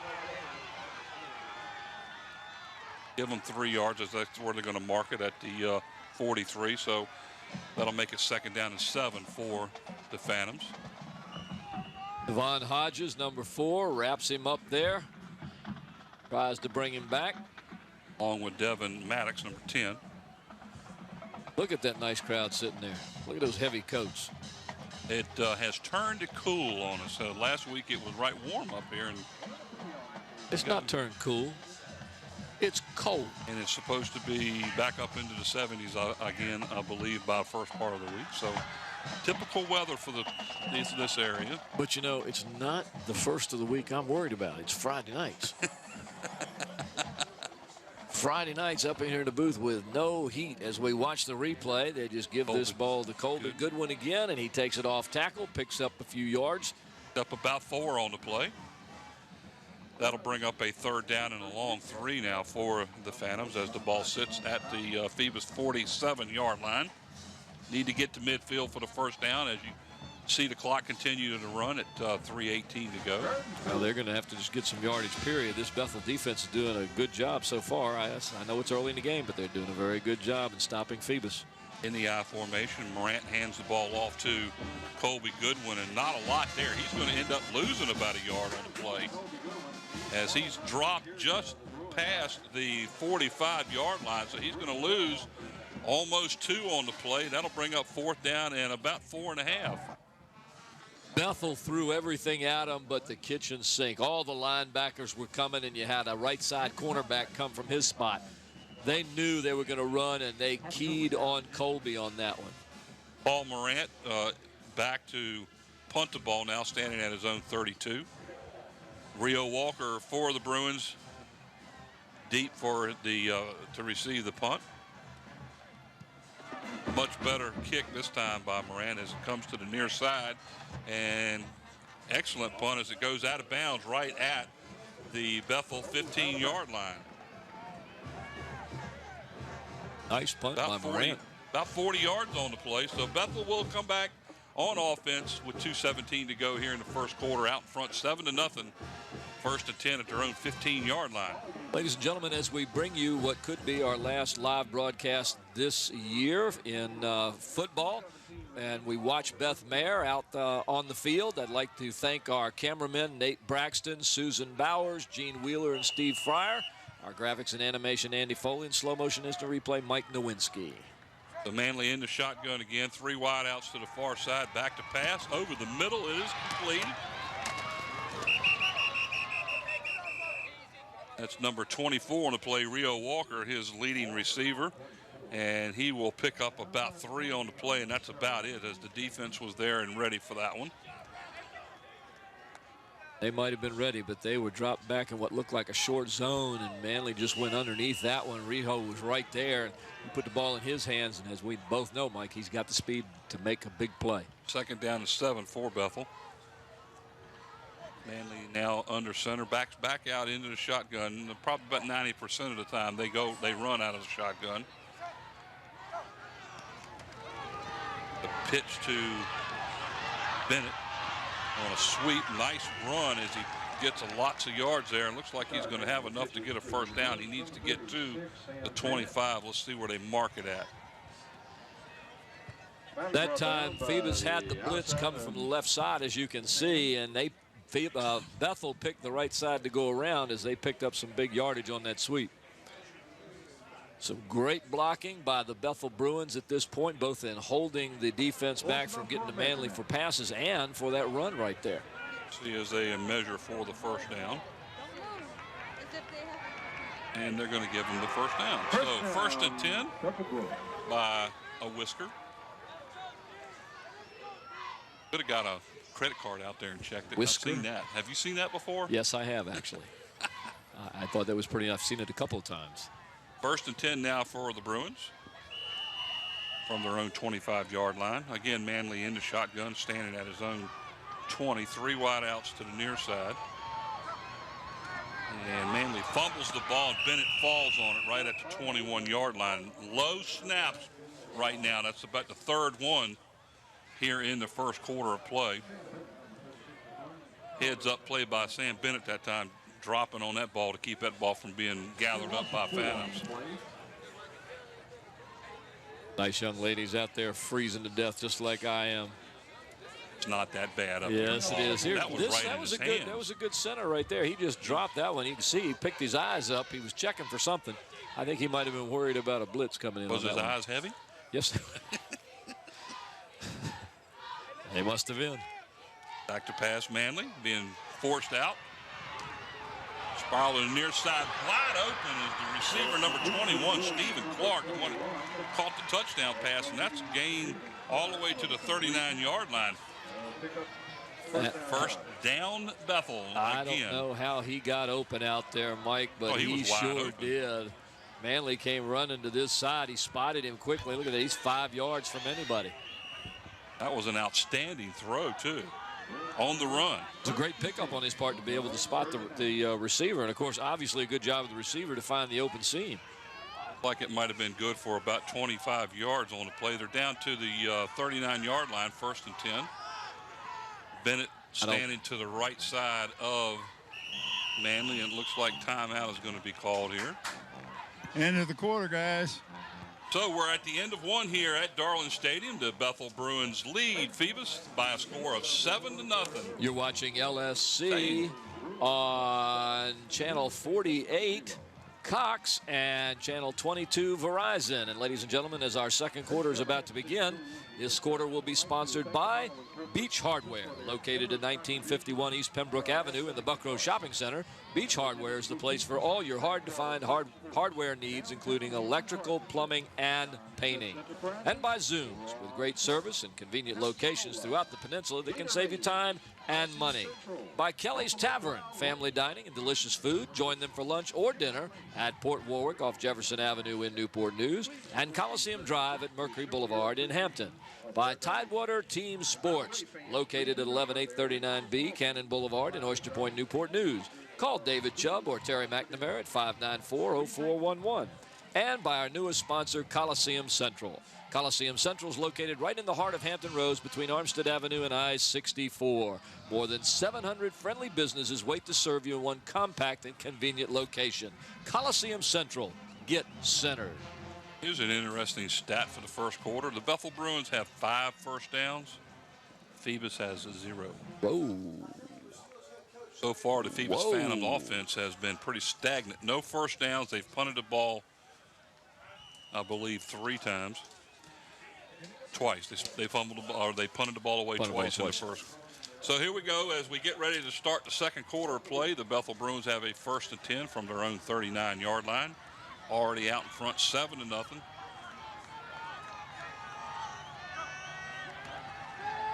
Give them 3 yards, as that's where they're going to mark it at the 43, so that'll make it 2nd down and 7 for the Phantoms. Devon Hodges, number 4, wraps him up there. Tries to bring him back. Along with Devin Maddox, number 10. Look at that nice crowd sitting there. Look at those heavy coats. It has turned to cool on us. Last week it was right warm up here. And it's not turned cool. It's cold. And it's supposed to be back up into the 70s again, I believe, by the first part of the week. So typical weather for this area. But, you know, it's not the first of the week I'm worried about. It's Friday nights. Friday nights up in here in the booth with no heat. As we watch the replay, they just give this ball to Colby Goodwin again, and he takes it off tackle, picks up a few yards. Up about 4 on the play. That'll bring up a 3rd down and a long 3 now for the Phantoms as the ball sits at the Phoebus 47-yard line. Need to get to midfield for the 1st down as you see the clock continue to run at 3:18 to go. Well, they're going to have to just get some yardage, period. This Bethel defense is doing a good job so far. I know it's early in the game, but they're doing a very good job in stopping Phoebus. In the I formation, Morant hands the ball off to Colby Goodwin, and not a lot there. He's going to end up losing about a yard on the play as he's dropped just past the 45-yard line, so he's going to lose almost 2 on the play. That'll bring up 4th down and about 4.5. Bethel threw everything at him but the kitchen sink. All the linebackers were coming, and you had a right side cornerback come from his spot. They knew they were going to run, and they keyed on Colby on that one. Paul Morant back to punt the ball now, standing at his own 32. Rio Walker for the Bruins, deep for the to receive the punt. Much better kick this time by Morant as it comes to the near side, and excellent punt as it goes out of bounds right at the Bethel 15-yard line. Nice punt by Morant. About 40 yards on the play, so Bethel will come back on offense with 2:17 to go here in the first quarter, out in front 7-0. 1st and 10 at their own 15-yard line. Ladies and gentlemen, as we bring you what could be our last live broadcast this year in football, and we watch Beth Mayer out on the field, I'd like to thank our cameramen, Nate Braxton, Susan Bowers, Gene Wheeler, and Steve Fryer. Our graphics and animation, Andy Foley, and slow motion instant replay, Mike Nowinski. The Manley in the shotgun again, 3 wide outs to the far side, back to pass, over the middle, it is completed. That's number 24 on the play, Rio Walker, his leading receiver. And he will pick up about 3 on the play, and that's about it as the defense was there and ready for that one. They might have been ready, but they were dropped back in what looked like a short zone, and Manley just went underneath that one. Rio was right there, and he put the ball in his hands, and as we both know, Mike, he's got the speed to make a big play. 2nd down and 7 for Bethel. Manley now under center, backs back out into the shotgun. Probably about 90% of the time they run out of the shotgun. The pitch to Bennett on a sweep, nice run as he gets lots of yards there, and looks like he's going to have enough to get a 1st down. He needs to get to the 25. Let's see where they mark it at. That time, Phoebus had the blitz coming from the left side, as you can see, and Bethel picked the right side to go around as they picked up some big yardage on that sweep. Some great blocking by the Bethel Bruins at this point, both in holding the defense back from getting to Manley for passes and for that run right there. See as they measure for the 1st down. And they're going to give him the 1st down. So 1st and 10 by a whisker. Could have got a credit card out there and checked it. Whisker? I've seen that. Have you seen that before? Yes, I have, actually. I thought that was pretty enough. I've seen it a couple of times. 1st and 10 now for the Bruins from their own 25-yard line. Again, Manley in the shotgun, standing at his own 20. 3 wide outs to the near side. And Manley fumbles the ball, and Bennett falls on it right at the 21-yard line. Low snaps right now. That's about the 3rd one here in the first quarter of play. Heads up play by Sam Bennett that time, dropping on that ball to keep that ball from being gathered up by Phantoms. Nice young ladies out there freezing to death just like I am. It's not that bad up Yes, there. it is. Here, That was right in his hands. That was a good center right there. He just dropped that one. You can see he picked his eyes up. He was checking for something. I think he might have been worried about a blitz coming in. Was on his that one. eyes heavy? Yes. They must have been. Back to pass, Manley being forced out. Spiral to the near side, wide open is the receiver number 21, Stephen Clark, the one that caught the touchdown pass, and that's a gain all the way to the 39-yard line. First down, Bethel again. I don't know how he got open out there, Mike, but he was wide sure open. did. Manley came running to this side. He spotted him quickly. Look at that. He's 5 yards from anybody. That was an outstanding throw, too, on the run. It's a great pickup on his part to be able to spot the receiver. And, of course, obviously a good job of the receiver to find the open seam. Like it might have been good for about 25 yards on the play. They're down to the 39-yard line, 1st and 10. Bennett standing to the right side of Manley, and it looks like timeout is going to be called here. End of the quarter, guys. So we're at the end of one here at Darling Stadium. The Bethel Bruins lead Phoebus by a score of 7-0. You're watching LSC on Channel 48, Cox, and Channel 22, Verizon. And ladies and gentlemen, as our second quarter is about to begin, this quarter will be sponsored by Beach Hardware, located at 1951 East Pembroke Avenue in the Buckrow Shopping Center. Beach Hardware is the place for all your hard-to-find hardware needs, including electrical, plumbing, and painting. And by Zooms, with great service and convenient locations throughout the peninsula that can save you time and money. By Kelly's Tavern, family dining and delicious food. Join them for lunch or dinner at Port Warwick off Jefferson Avenue in Newport News and Coliseum Drive at Mercury Boulevard in Hampton. By Tidewater Team Sports, located at 11839B Cannon Boulevard in Oyster Point, Newport News. Call David Chubb or Terry McNamara at 594-0411. And by our newest sponsor, Coliseum Central. Coliseum Central is located right in the heart of Hampton Roads between Armstead Avenue and I-64. More than 700 friendly businesses wait to serve you in one compact and convenient location. Coliseum Central. Get centered. Here's an interesting stat for the first quarter. The Bethel Bruins have 5 first downs. Phoebus has 0. Whoa. So far, the Phoebus Phantoms offense has been pretty stagnant. No first downs. They've punted the ball, I believe, 3 times. Twice. They fumbled the ball, or they punted the ball away twice in the first. So here we go as we get ready to start the second quarter of play. The Bethel Bruins have a 1st and 10 from their own 39-yard line. Already out in front, 7-0.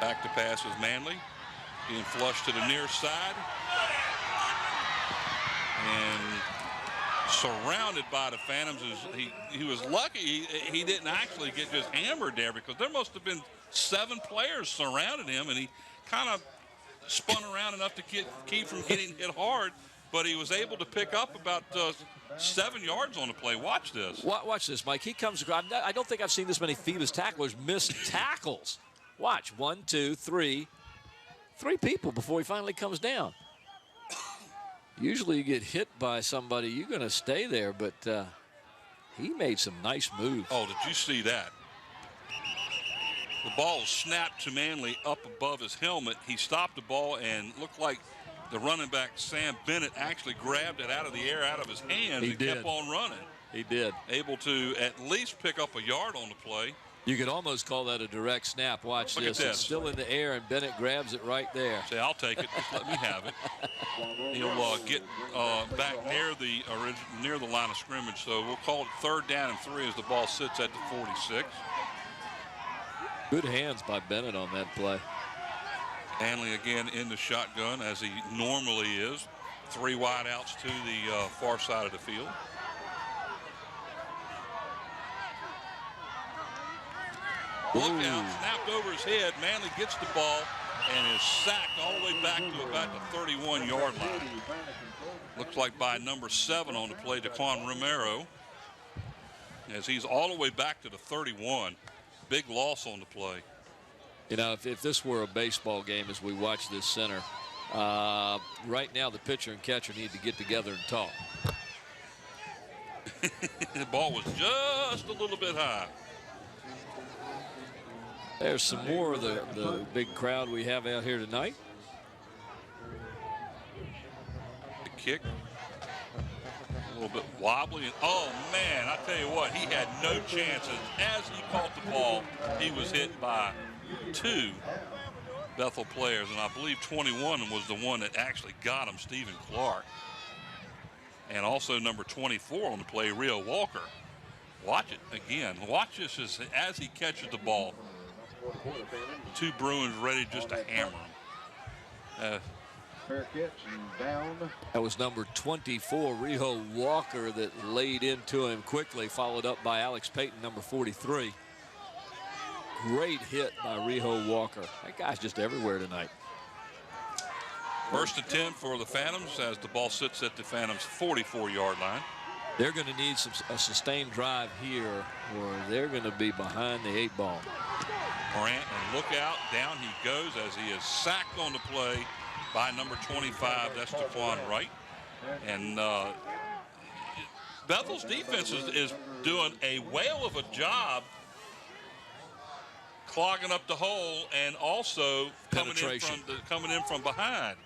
Back to pass is Manley. Being flushed to the near side. And surrounded by the Phantoms. He was lucky he didn't actually get just hammered there, because there must have been 7 players surrounding him, and he kind of spun around enough to keep from getting hit hard, but he was able to pick up about 7 yards on the play. Watch this. Watch this, Mike. He comes across. I don't think I've seen this many Phoebus tacklers miss tackles. Watch. 1, 2, 3. 3 people before he finally comes down. Usually you get hit by somebody, you're going to stay there, but he made some nice moves. Oh, did you see that? The ball snapped to Manley up above his helmet. He stopped the ball and looked like the running back, Sam Bennett, actually grabbed it out of the air, out of his hands, and kept on running. He did. Able to at least pick up a yard on the play. You could almost call that a direct snap. Watch Look this. at It's still in the air, and Bennett grabs it right there. Say, I'll take it. Just let me have it. He'll get back near the line of scrimmage. So we'll call it 3rd down and 3 as the ball sits at the 46. Good hands by Bennett on that play. Manley again in the shotgun, as he normally is. 3 wide outs to the far side of the field. Look out, snapped over his head. Manley gets the ball and is sacked all the way back to about the 31-yard line. Looks like by number 7 on the play, Daquan Romero, as he's all the way back to the 31. Big loss on the play. You know, if this were a baseball game as we watch this center, right now the pitcher and catcher need to get together and talk. The ball was just a little bit high. There's some more of the big crowd we have out here tonight. The kick. A little bit wobbly. And, oh, man, I tell you what, he had no chances. As he caught the ball, he was hit by 2 Bethel players, and I believe 21 was the one that actually got him, Stephen Clark. And also number 24 on the play, Rio Walker. Watch it again. Watch this as he catches the ball. 2 Bruins ready just to hammer him. Fair catch and down. That was number 24, Rio Walker, that laid into him quickly, followed up by Alex Payton, number 43. Great hit by Rio Walker. That guy's just everywhere tonight. 1st and 10 for the Phantoms as the ball sits at the Phantoms' 44-yard line. They're going to need a sustained drive here, or they're going to be behind the 8 ball. Morant, and look out, down he goes as he is sacked on the play by number 25, that's Daquan Wright. And Bethel's defense is doing a whale of a job clogging up the hole and also coming in from behind.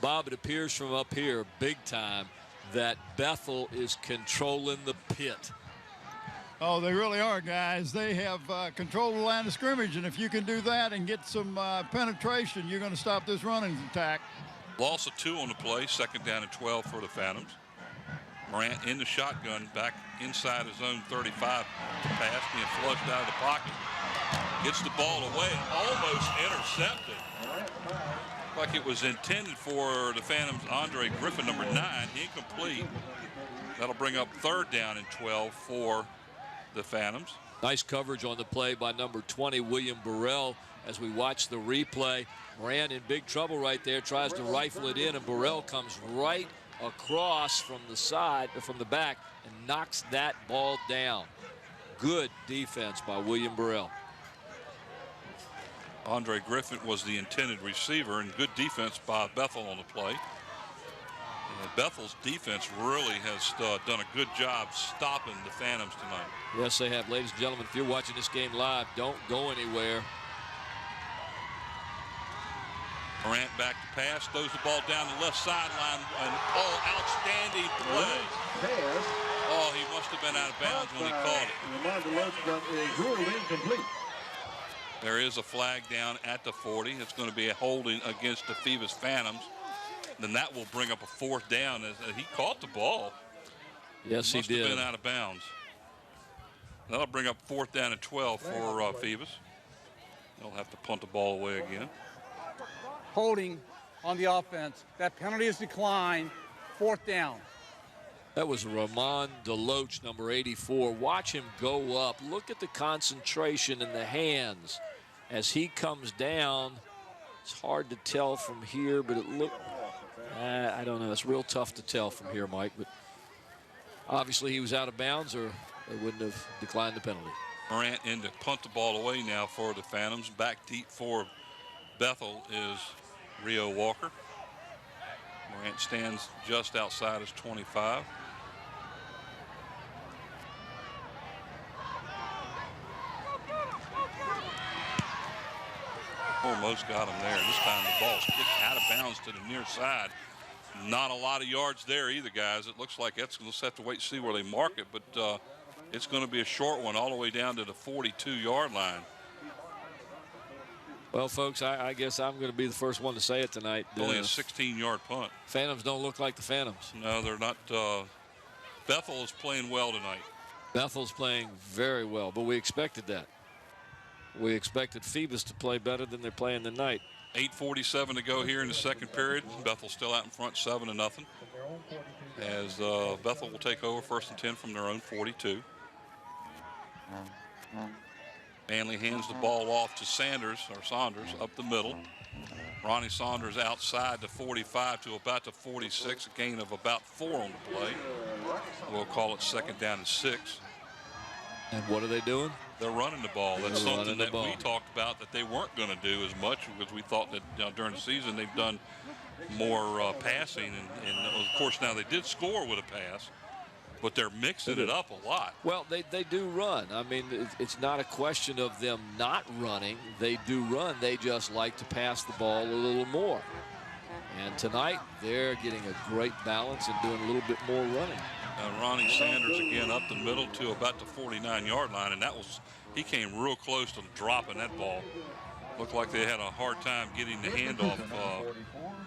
Bob, it appears from up here big time that Bethel is controlling the pit. Oh, they really are, guys. They have control of the line of scrimmage, and if you can do that and get some penetration, you're going to stop this running attack. Loss of 2 on the play, 2nd down and 12 for the Phantoms. Morant in the shotgun, back inside his own 35 to pass, being flushed out of the pocket. Gets the ball away, almost intercepted. Like it was intended for the Phantoms' Andre Griffin, number 9, incomplete. That'll bring up 3rd down and 12 for the Phantoms. Nice coverage on the play by number 20, William Burrell. As we watch the replay, Morant in big trouble right there, tries to rifle it in, and Burrell comes right across from the side, from the back, and knocks that ball down. Good defense by William Burrell. Andre Griffin was the intended receiver, and good defense by Bethel on the play. Bethel's defense really has done a good job stopping the Phantoms tonight. Yes, they have. Ladies and gentlemen, if you're watching this game live, don't go anywhere. Morant back to pass, throws the ball down the left sideline, and outstanding play. Oh, he must have been out of bounds when he caught it. Is ruled incomplete. There is a flag down at the 40. It's going to be a holding against the Phoebus Phantoms. Then that will bring up a 4th down as he caught the ball. Yes, he did. Must have been out of bounds. That'll bring up 4th down and 12 for Phoebus. They'll have to punt the ball away again. Holding on the offense. That penalty is declined. 4th down. That was Ramon DeLoach, number 84. Watch him go up. Look at the concentration in the hands as he comes down. It's hard to tell from here, but it looked, I don't know. It's real tough to tell from here, Mike. But obviously he was out of bounds, or they wouldn't have declined the penalty. Morant in to punt the ball away now for the Phantoms. Back deep for Bethel is Rio Walker. Morant stands just outside his 25. Almost got him there. This time the ball's kicked out of bounds to the near side. Not a lot of yards there either, guys. It looks like that's going to have to wait and see where they mark it, but it's going to be a short one all the way down to the 42-yard line. Well, folks, I guess I'm going to be the first one to say it tonight. Only a 16-yard punt. Phantoms don't look like the Phantoms. No, they're not. Bethel is playing well tonight. Bethel's playing very well, but we expected that. We expected Phoebus to play better than they're playing tonight. 8:47 to go here in the 2nd period. Bethel still out in front, 7-0. As Bethel will take over 1st and 10 from their own 42. Manley hands the ball off to Saunders up the middle. Ronnie Saunders outside the 45 to about the 46, a gain of about 4 on the play. We'll call it 2nd down and 6. And what are they doing? They're running the ball. That's something that we talked about that they weren't going to do as much, because we thought that during the season they've done more passing. And of course now they did score with a pass. but they're mixing it up a lot. Well, they do run. I mean, it's not a question of them not running. They do run. They just like to pass the ball a little more. And tonight, they're getting a great balance and doing a little bit more running. Ronnie Sanders again up the middle to about the 49-yard line, and he came real close to dropping that ball. Looked like they had a hard time getting the handoff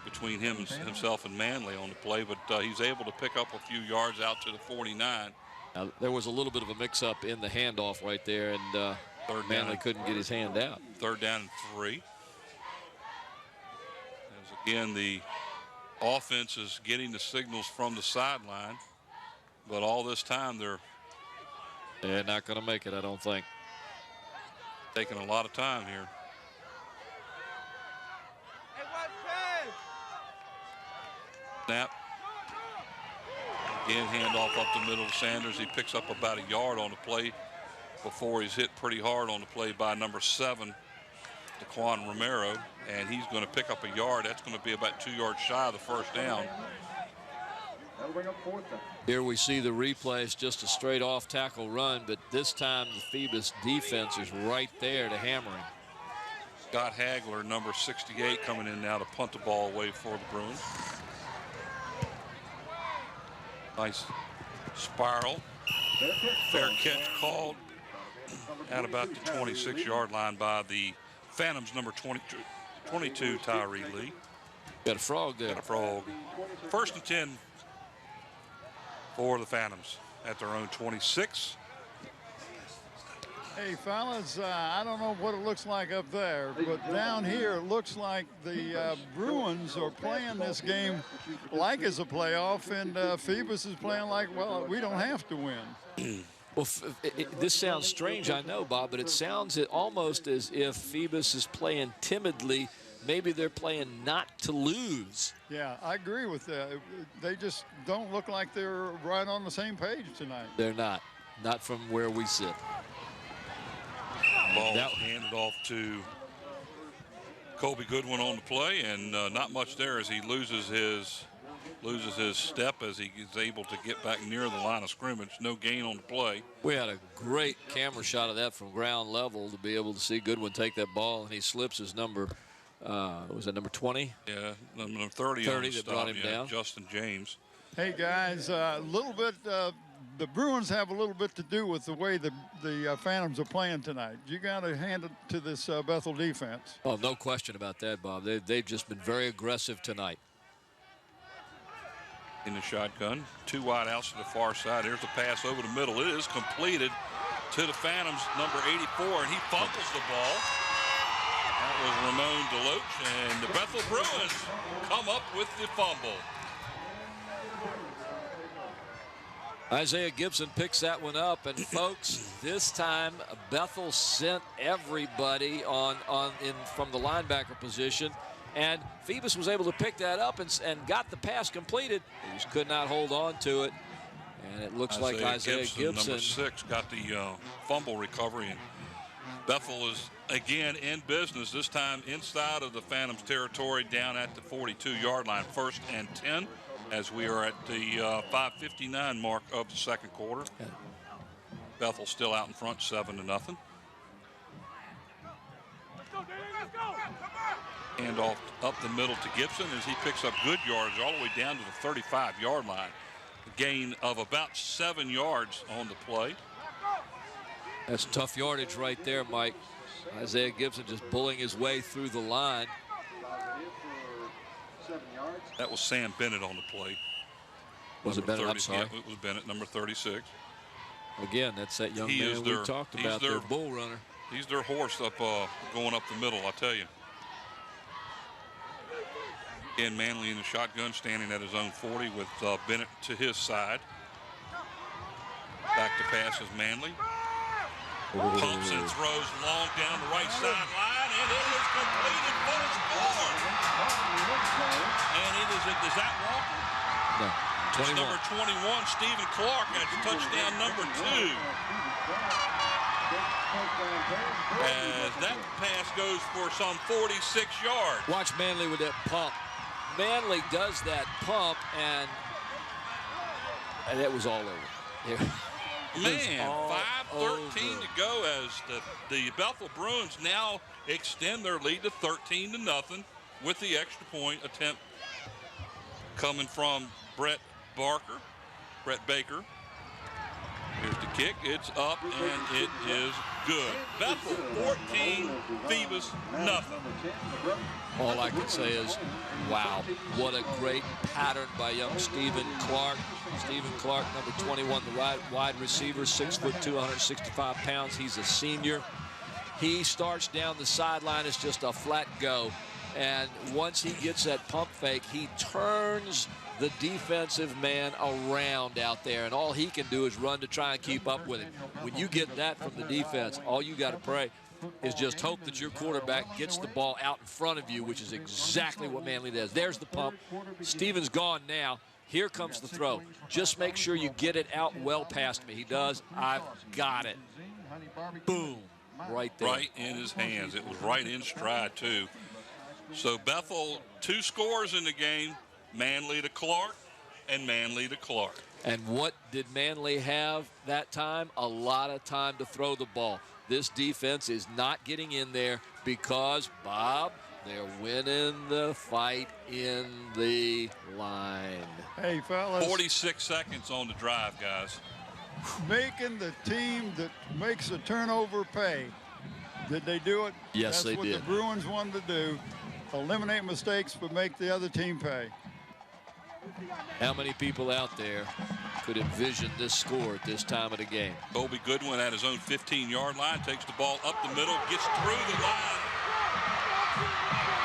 between himself and Manley on the play, but he's able to pick up a few yards out to the 49. Now, there was a little bit of a mix-up in the handoff right there, and Manley couldn't get his hand out. 3rd down and 3. As again, the offense is getting the signals from the sideline, but all this time they're not going to make it, I don't think. Taking a lot of time here. Snap. Again, handoff up the middle to Sanders. He picks up about a yard on the play before he's hit pretty hard on the play by number 7, Daquan Romero, and he's going to pick up a yard. That's going to be about 2 yards shy of the first down. That'll bring up 4th down. Here we see the replay. It's just a straight off tackle run, but this time the Phoebus defense is right there to hammer him. Scott Hagler, number 68, coming in now to punt the ball away for the Bruins. Nice spiral. Fair catch called at about the 26-yard line by the Phantoms, number 22, Tyree Lee. Got a frog there. Got a frog. 1st and 10 for the Phantoms at their own 26. Hey, fellas, I don't know what it looks like up there, but down here it looks like the Bruins are playing this game like it's a playoff, and Phoebus is playing like, well, we don't have to win. Well, this sounds strange, I know, Bob, but it sounds almost as if Phoebus is playing timidly. Maybe they're playing not to lose. Yeah, I agree with that. They just don't look like they're right on the same page tonight. They're not from where we sit. Ball handed off to Kobe Goodwin on the play, and not much there as he loses his step as he is able to get back near the line of scrimmage. No gain on the play. We had a great camera shot of that from ground level to be able to see Goodwin take that ball, and he slips his number. Was that number 20? Yeah, number 30 that brought him down. Justin James. Hey, guys, a little bit, the Bruins have a little bit to do with the way the Phantoms are playing tonight. You got to hand it to this Bethel defense. Oh, no question about that, Bob. They've just been very aggressive tonight. In the shotgun, 2 wide outs to the far side. Here's the pass over the middle. It is completed to the Phantoms, number 84, and he fumbles the ball. That was Ramon Deloach, and the Bethel Bruins come up with the fumble. Isaiah Gibson picks that one up, and folks, this time Bethel sent everybody from the linebacker position, and Phoebus was able to pick that up and got the pass completed. He just could not hold on to it, and it looks like Isaiah Gibson, number 6, got the fumble recovery, and Bethel is again in business, this time inside of the Phantoms territory down at the 42-yard line. 1st and 10 as we are at the 5:59 mark of the second quarter. Bethel still out in front, 7-0. Hand off up the middle to Gibson as he picks up good yards all the way down to the 35-yard line. A gain of about 7 yards on the play. That's tough yardage right there, Mike. Isaiah Gibson just bullying his way through the line. That was Sam Bennett on the play. Was it Bennett? I'm sorry. Yeah, it was Bennett, number 36. Again, that's that young man we talked about, their bull runner. He's their horse up going up the middle, I tell you. Again, Manley in the shotgun, standing at his own 40 with Bennett to his side. Back to pass is Manley. Pumps and throws long down the right sideline, and it is completed for the score. And it is, is that Walker? No, 21. Number 21, Stephen Clark, that's touchdown number 2. As that pass goes for some 46 yards. Watch Manley with that pump. Manley does that pump, and it was all over. Man, 5:13 to go as the Bethel Bruins now extend their lead to 13-0 with the extra point attempt coming from Brett Baker. Here's the kick. It's up, and it is good. Bethel 14, Phoebus nothing. All I can say is, wow, what a great pattern by young Stephen Clark. Stephen Clark, number 21, the wide receiver, 6'2", 165 pounds. He's a senior. He starts down the sideline. It's just a flat go. And once he gets that pump fake, he turns the defensive man around out there, and all he can do is run to try and keep up with him. When you get that from the defense, all you got to pray is just hope that your quarterback gets the ball out in front of you, which is exactly what Manley does. There's the pump. Stephen's gone now. Here comes the throw. Just make sure you get it out well past me. He does. I've got it. Boom. Right there. Right in his hands. It was right in stride, too. So Bethel, 2 scores in the game. Manley to Clark and Manley to Clark. And what did Manley have that time? A lot of time to throw the ball. This defense is not getting in there because, Bob, they're winning the fight in the line. Hey, fellas. 46 seconds on the drive, guys. Making the team that makes a turnover pay. Did they do it? Yes, they did. That's what the Bruins wanted to do. Eliminate mistakes, but make the other team pay. How many people out there could envision this score at this time of the game? Colby Goodwin at his own 15-yard line, takes the ball up the middle, gets through the line.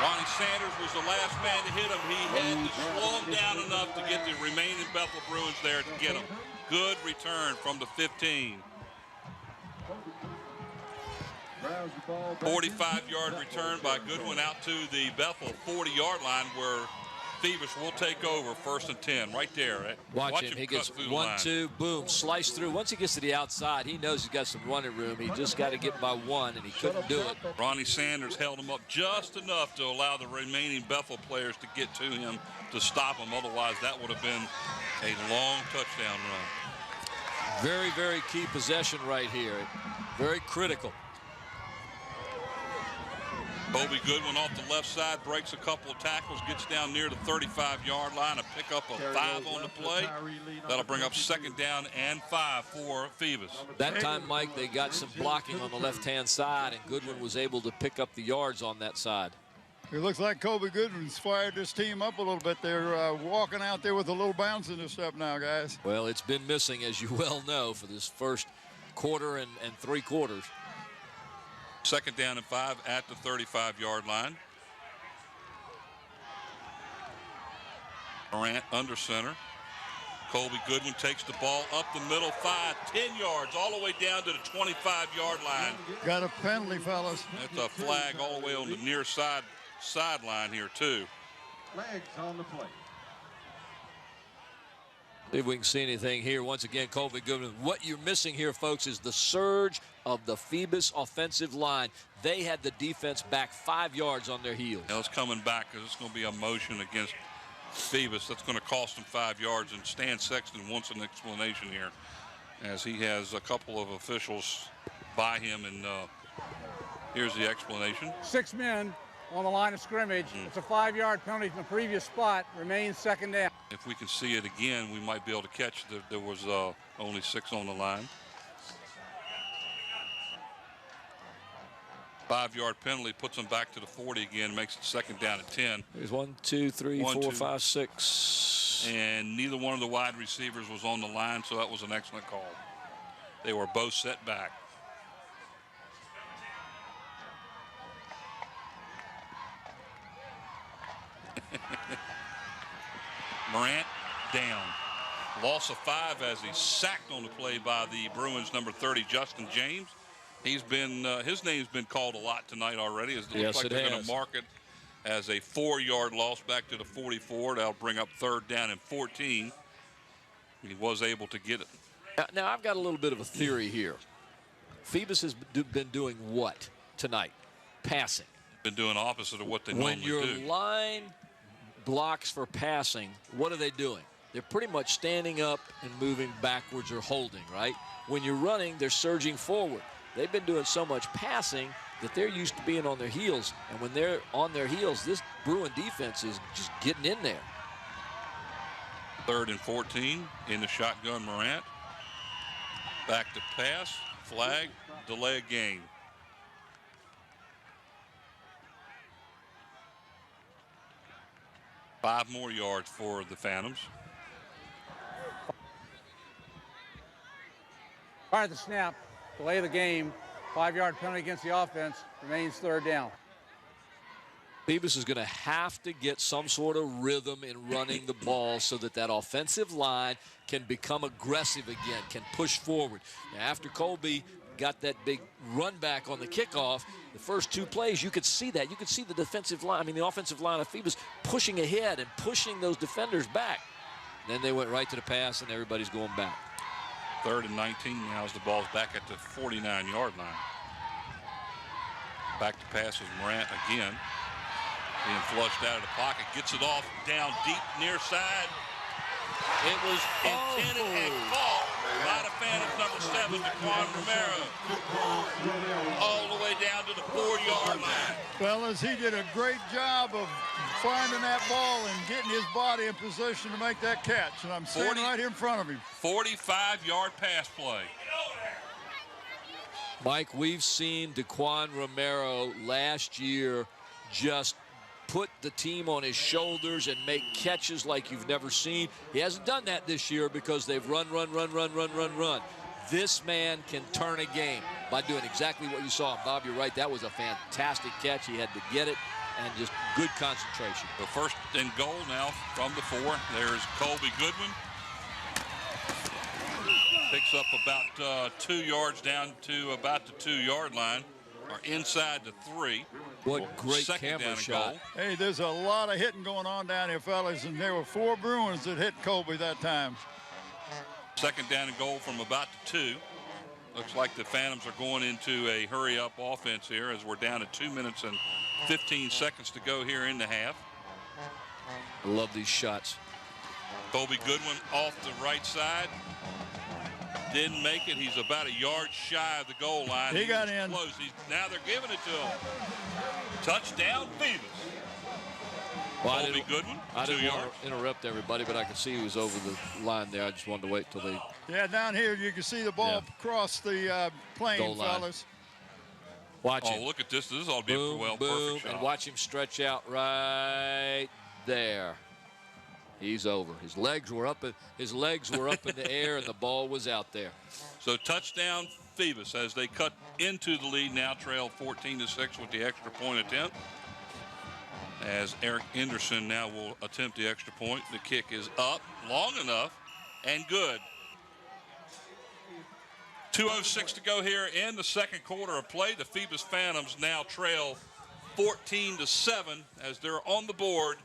Ronnie Sanders was the last man to hit him. He had to slow him down enough to get the remaining Bethel Bruins there to get him. Good return from the 15. 45-yard return by Goodwin out to the Bethel 40-yard line where Phoebus will take over 1st and 10 right there. Watch him. He gets 1-2, boom, slice through. Once he gets to the outside, he knows he's got some running room. He just got to get by one, and he couldn't do it. Ronnie Sanders held him up just enough to allow the remaining Bethel players to get to him to stop him. Otherwise, that would have been a long touchdown run. Very, very key possession right here. Very critical. Colby Goodwin off the left side, breaks a couple of tackles, gets down near the 35-yard line, a pickup of 5 on the play. That'll bring up 2nd down and 5 for Phoebus. That time, Mike, they got some blocking on the left-hand side, and Goodwin was able to pick up the yards on that side. It looks like Colby Goodwin's fired this team up a little bit. They're walking out there with a little bounce in their step now, guys. Well, it's been missing, as you well know, for this first quarter and 3 quarters. 2nd down and 5 at the 35-yard line. Morant under center. Colby Goodwin takes the ball up the middle, 10 yards, all the way down to the 25-yard line. Got a penalty, fellas. That's a flag all the way on the near sideline here, too. Flags on the play. See if we can see anything here. Once again, Colby Goodwin. What you're missing here, folks, is the surge of the Phoebus offensive line. They had the defense back 5 yards on their heels. Now it's coming back because it's going to be a motion against Phoebus. That's going to cost them 5 yards, and Stan Sexton wants an explanation here as he has a couple of officials by him, and here's the explanation. 6 men on the line of scrimmage. It's a 5-yard penalty from the previous spot. Remains 2nd down. If we can see it again, we might be able to catch that there was only 6 on the line. 5-yard penalty puts them back to the 40 again, makes it 2nd down and 10. There's 1, 2, 3, 4, 5, 6. And neither one of the wide receivers was on the line, so that was an excellent call. They were both set back. Morant down. Loss of 5 as he's sacked on the play by the Bruins number 30, Justin James. He's been his name's been called a lot tonight already. It looks like they're going to mark it as a 4-yard loss back to the 44. That'll bring up 3rd down and 14. He was able to get it. Now I've got a little bit of a theory here. Phoebus has been doing what tonight? Passing. Been doing opposite of what they normally do. When your line blocks for passing, what are they doing? they're pretty much standing up and moving backwards or holding, right? When you're running, they're surging forward. They've been doing so much passing that they're used to being on their heels. And when they're on their heels, this Bruin defense is just getting in there. 3rd and 14 in the shotgun. Morant. Back to pass. Flag. Delay of game. Five more yards for the Phantoms. Prior to the snap, delay of the game, 5-yard penalty against the offense, remains 3rd down. Phoebus is going to have to get some sort of rhythm in running the ball so that that offensive line can become aggressive again, can push forward. Now, after Colby got that big run back on the kickoff, the first 2 plays, you could see that. You could see the defensive line, I mean, the offensive line of Phoebus pushing ahead and pushing those defenders back. Then they went right to the pass, and everybody's going back. 3rd and 19 now as the ball's back at the 49-yard line. Back to pass is Morant again. Being flushed out of the pocket, gets it off down deep near side. It was intended and caught by the Phantoms number 7, Daquan Romero. All the way down to the 4-yard line. Fellas, he did a great job of finding that ball and getting his body in position to make that catch. And I'm standing right here in front of him. 45-yard pass play. Mike, we've seen Daquan Romero last year just put the team on his shoulders and make catches like you've never seen. He hasn't done that this year because they've run. This man can turn a game by doing exactly what you saw. Bob, you're right. That was a fantastic catch. He had to get it and just good concentration. The 1st and goal now from the 4. There's Colby Goodwin. Picks up about 2 yards down to about the 2-yard line, or inside the 3. What great camera shot. Hey, there's a lot of hitting going on down here, fellas, and there were 4 Bruins that hit Colby that time. 2nd down and goal from about the 2. Looks like the Phantoms are going into a hurry-up offense here as we're down to 2 minutes and 15 seconds to go here in the half. I love these shots. Colby Goodwin off the right side. Didn't make it. He's about a yard shy of the goal line. He got in. Close. Now they're giving it to him. Touchdown, Phoebus. Well, Colby Goodwin, I 2 didn't yards. want to interrupt everybody, but I could see he was over the line there. I just wanted to wait till they... Yeah, down here you can see the ball cross the plane, fellas. Watch Oh, him. Look at this. This ought to be Boom, a boom, perfect shot. and watch him stretch out right there. He's over. His legs were up in the air, and the ball was out there. So touchdown, Phoebus, as they cut into the lead, now trail 14-6 with the extra point attempt. As Eric Anderson now will attempt the extra point. The kick is up long enough and good. 2:06 to go here in the 2nd quarter of play. The Phoebus Phantoms now trail 14-7 as they're on the board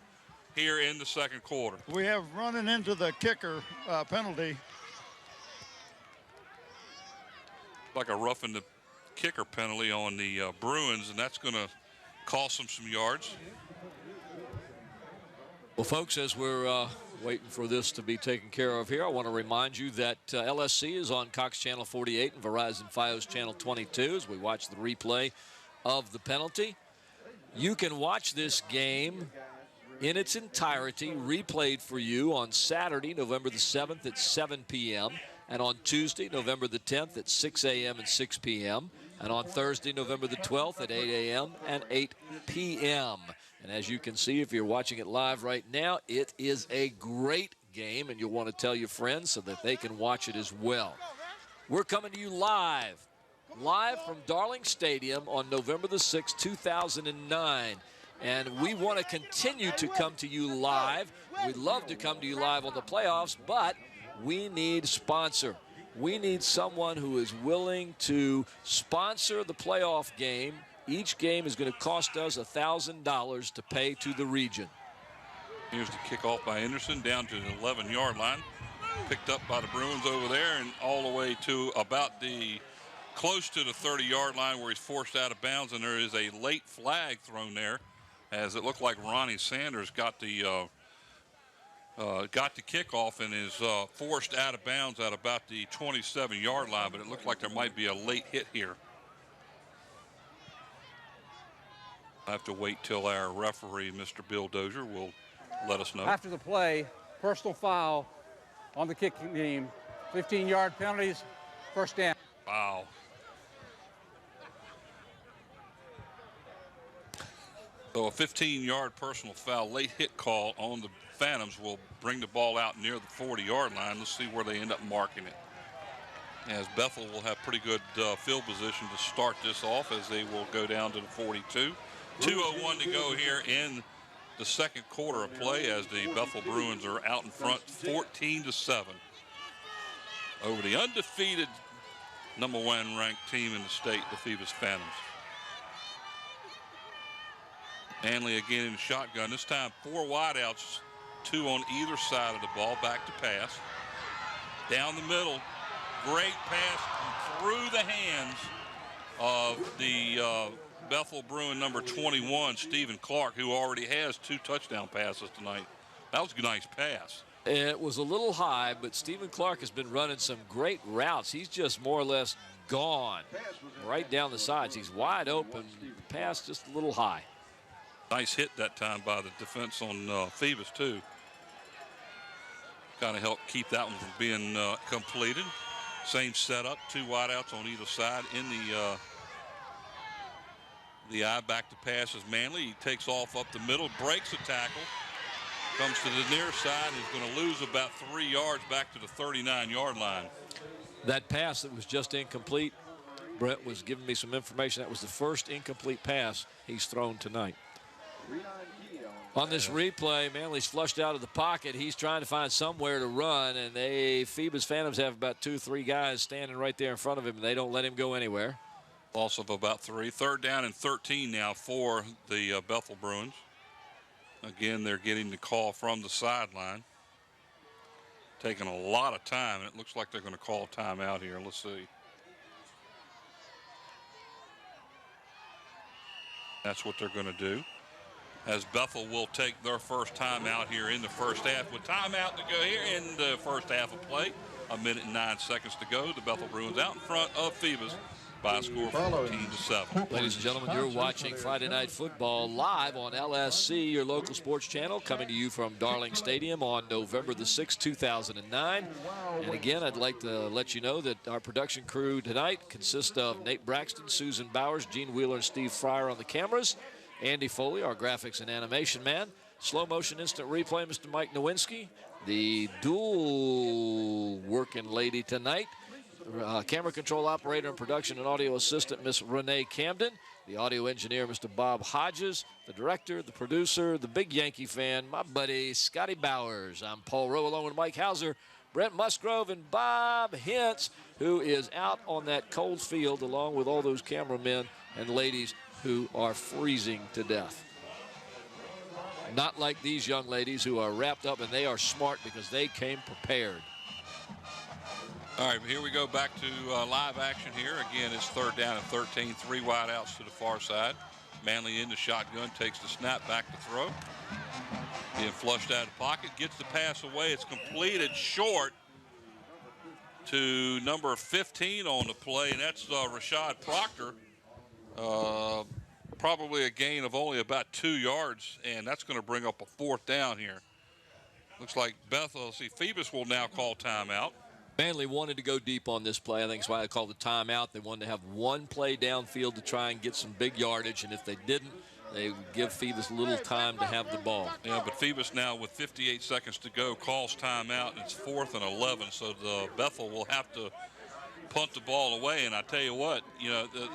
here in the 2nd quarter. We have running into the kicker penalty. Like a roughing the kicker penalty on the Bruins, and that's going to cost them some yards. Well, folks, as we're waiting for this to be taken care of here, I want to remind you that LSC is on Cox Channel 48 and Verizon Fios Channel 22 as we watch the replay of the penalty. You can watch this game in its entirety, replayed for you on Saturday, November the 7th at 7 p.m., and on Tuesday, November the 10th at 6 a.m. and 6 p.m., and on Thursday, November the 12th at 8 a.m. and 8 p.m. And as you can see, if you're watching it live right now, it is a great game, and you'll want to tell your friends so that they can watch it as well. We're coming to you live from Darling Stadium on November the 6th, 2009. And we want to continue to come to you live. We'd love to come to you live on the playoffs, but we need sponsor. We need someone who is willing to sponsor the playoff game. Each game is going to cost us $1,000 to pay to the region. Here's the kickoff by Anderson down to the 11-yard line. Picked up by the Bruins over there and all the way to about close to the 30-yard line where he's forced out of bounds, and there is a late flag thrown there as it looked like Ronnie Sanders got the got the kickoff and is forced out of bounds at about the 27-yard line, but it looked like there might be a late hit here. I have to wait till our referee, Mr. Bill Dozier, will let us know. After the play, personal foul on the kicking team, 15-yard penalties, first down. Wow. So a 15-yard personal foul, late hit call on the Phantoms will bring the ball out near the 40-yard line. Let's see where they end up marking it. As Bethel will have pretty good field position to start this off, as they will go down to the 42. 2:01 to go here in the second quarter of play, as the Bethel Bruins are out in front 14-7 over the undefeated #1 ranked team in the state, the Phoebus Phantoms. Manley again in shotgun. This time 4 wideouts, 2 on either side of the ball. Back to pass. Down the middle. Great pass through the hands of the Bethel Bruin number 21, Stephen Clark, who already has 2 touchdown passes tonight. That was a nice pass. It was a little high, but Stephen Clark has been running some great routes. He's just more or less gone right down the sides. He's wide open. Pass just a little high. Nice hit that time by the defense on Phoebus, too. Kind of helped keep that one from being completed. Same setup, 2 wideouts on either side in the eye. Back to pass is Manley. He takes off up the middle, breaks a tackle, comes to the near side, and he's going to lose about 3 yards back to the 39-yard line. That pass that was just incomplete, Brett was giving me some information. That was the first incomplete pass he's thrown tonight. On this replay, Manley's flushed out of the pocket. He's trying to find somewhere to run, and Phoebus Phantoms have about 2-3 guys standing right there in front of him, and they don't let him go anywhere. Loss of about 3. 3rd down and 13 now for the Bethel Bruins. Again, they're getting the call from the sideline. Taking a lot of time, and it looks like they're going to call a timeout here. Let's see. That's what they're going to do, as Bethel will take their first timeout here in the first half. With timeout to go here in the first half of play, 1 minute and 9 seconds to go. The Bethel Bruins out in front of Phoebus by a score of 14-7. Ladies and gentlemen, you're watching Friday Night Football live on LSC, your local sports channel, coming to you from Darling Stadium on November the 6th, 2009. And again, I'd like to let you know that our production crew tonight consists of Nate Braxton, Susan Bowers, Gene Wheeler, and Steve Fryer on the cameras. Andy Foley, our graphics and animation man. Slow motion instant replay, Mr. Mike Nowinski. The dual working lady tonight. Camera control operator and production and audio assistant, Miss Renee Camden. The audio engineer, Mr. Bob Hodges. The director, the producer, the big Yankee fan, my buddy, Scotty Bowers. I'm Paul Rowe, along with Mike Hauser, Brent Musgrove, and Bob Hintz, who is out on that cold field along with all those cameramen and ladies who are freezing to death. Not like these young ladies who are wrapped up, and they are smart because they came prepared. All right, here we go back to live action here. Again, it's 3rd down and 13, 3 wideouts to the far side. Manley in the shotgun, takes the snap, back to throw. Being flushed out of the pocket, gets the pass away. It's completed short to number 15 on the play, and that's Rashad Proctor. Probably a gain of only about 2 yards, and that's going to bring up a 4th down here. Looks like Phoebus will now call timeout. Manley wanted to go deep on this play. I think that's why they called the timeout. They wanted to have one play downfield to try and get some big yardage, and if they didn't, they would give Phoebus a little time to have the ball. Yeah, but Phoebus now with 58 seconds to go calls timeout, and it's 4th and 11, so the Bethel will have to punt the ball away. And I tell you what,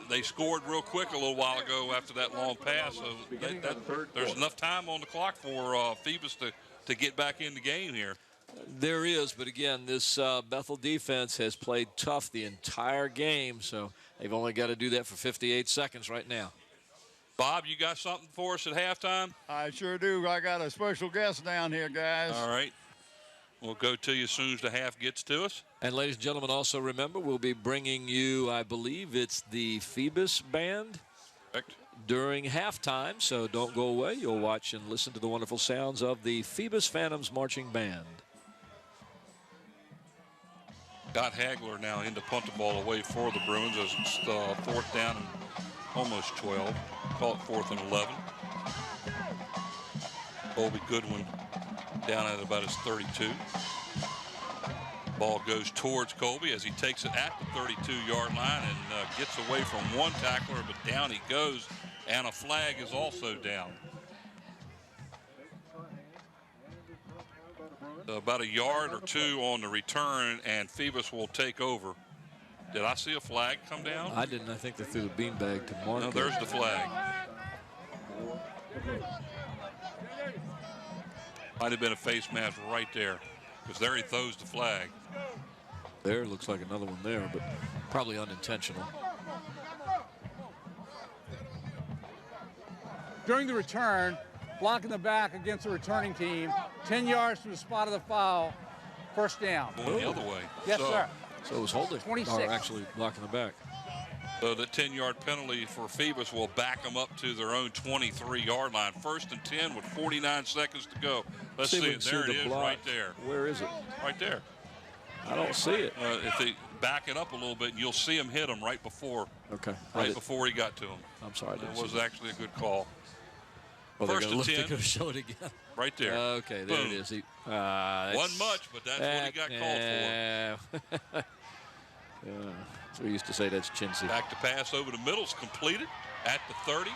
they scored real quick a little while ago after that long pass, so there's enough time on the clock for Phoebus to get back in the game here. There is, but again, this Bethel defense has played tough the entire game, so they've only got to do that for 58 seconds right now. Bob, you got something for us at halftime? I sure do. I got a special guest down here, guys. All right. We'll go to you as soon as the half gets to us. And ladies and gentlemen, also remember, we'll be bringing you, I believe it's the Phoebus Band. Correct. during halftime, so don't go away. You'll watch and listen to the wonderful sounds of the Phoebus Phantoms Marching Band. Scott Hagler now in to punt the ball away for the Bruins as it's 4th down and almost 12. Call it 4th and 11. Colby Goodwin down at about his 32. Ball goes towards Colby as he takes it at the 32-yard line and gets away from one tackler, but down he goes, and a flag is also down. About a yard or two on the return, and Phoebus will take over. Did I see a flag come down? I didn't. I think they threw the beanbag to Mark. No, there's the flag. Might have been a face mask right there, because there he throws the flag. There looks like another one there, but probably unintentional. During the return, blocking the back against the returning team, 10 yards from the spot of the foul, 1st down. Going the other way. Yes, sir. So it was holding. 26. Or actually blocking the back. So the 10-yard penalty for Phoebus will back them up to their own 23-yard line. 1st and 10 with 49 seconds to go. Let's see it. There it is right there. Where is it? Right there. I don't see it. If they back it up a little bit, you'll see him hit him right before. Okay. Right before he got to him. I'm sorry. It was actually a good call. Well, 1st and 10. They're going to show it again. Right there. Okay, there Boom. it is. Wasn't much, but that's what he got called for. So we used to say that's chintzy. Back to pass over the middle is completed at the 30.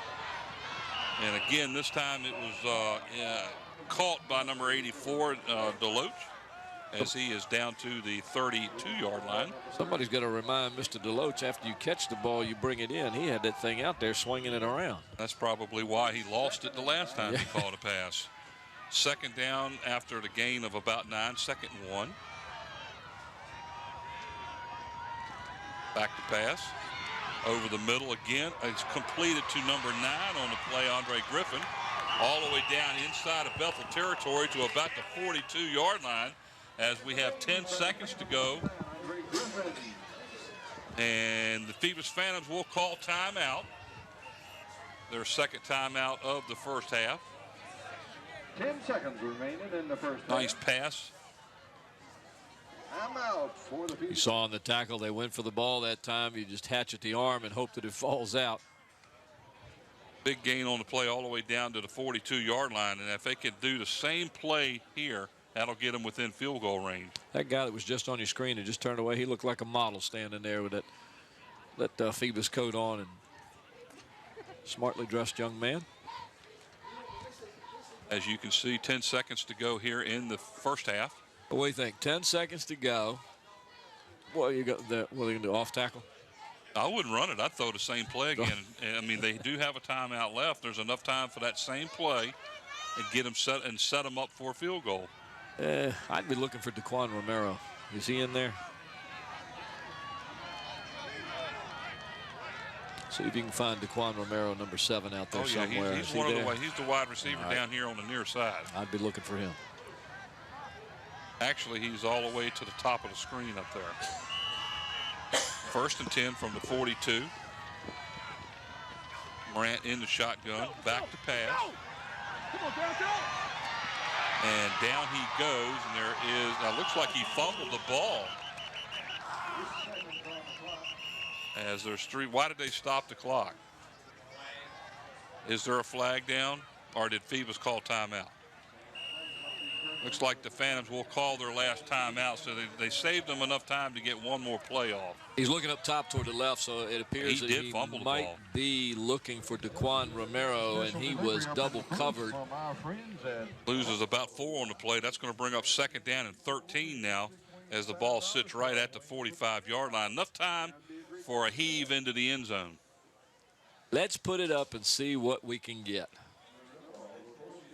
And again, this time it was caught by number 84, Deloach, as he is down to the 32-yard line. Somebody's got to remind Mr. Deloach, after you catch the ball, you bring it in. He had that thing out there swinging it around. That's probably why he lost it the last time he called a pass. 2nd down after the gain of about 9, 2nd and 1. Back to pass. Over the middle again. It's completed to number 9 on the play, Andre Griffin. All the way down inside of Bethel territory to about the 42-yard line as we have 10 seconds to go. And the Phoebus Phantoms will call timeout. Their 2nd timeout of the 1st half. 10 seconds remaining in the 1st half. Nice pass. I'm out for the You saw on the tackle, they went for the ball that time. You just hatch at the arm and hope that it falls out. Big gain on the play all the way down to the 42-yard line. And if they could do the same play here, that'll get them within field goal range. That guy that was just on your screen and just turned away, he looked like a model standing there with that Phoebus coat on, and smartly dressed young man. As you can see, 10 seconds to go here in the 1st half. What do you think? 10 seconds to go. What are you going to do, off tackle? I wouldn't run it. I'd throw the same play again. I mean, they do have a timeout left. There's enough time for that same play and get them set them up for a field goal. I'd be looking for Daquan Romero. Is he in there? See if you can find Daquan Romero, number 7, out there somewhere. He's one of the way. He's the wide receiver down here on the near side. I'd be looking for him. Actually, he's all the way to the top of the screen up there. 1st and 10 from the 42. Morant in the shotgun. Back to pass. And down he goes, and there is, now looks like he fumbled the ball. As there's 3, why did they stop the clock? Is there a flag down, or did Phoebus call timeout? Looks like the Phantoms will call their last timeout, so they saved them enough time to get one more play off. He's looking up top toward the left, so it appears that he might be looking for Daquan Romero, and he was double covered. Loses about 4 on the play. That's going to bring up 2nd down and 13 now as the ball sits right at the 45-yard line. Enough time for a heave into the end zone. Let's put it up and see what we can get.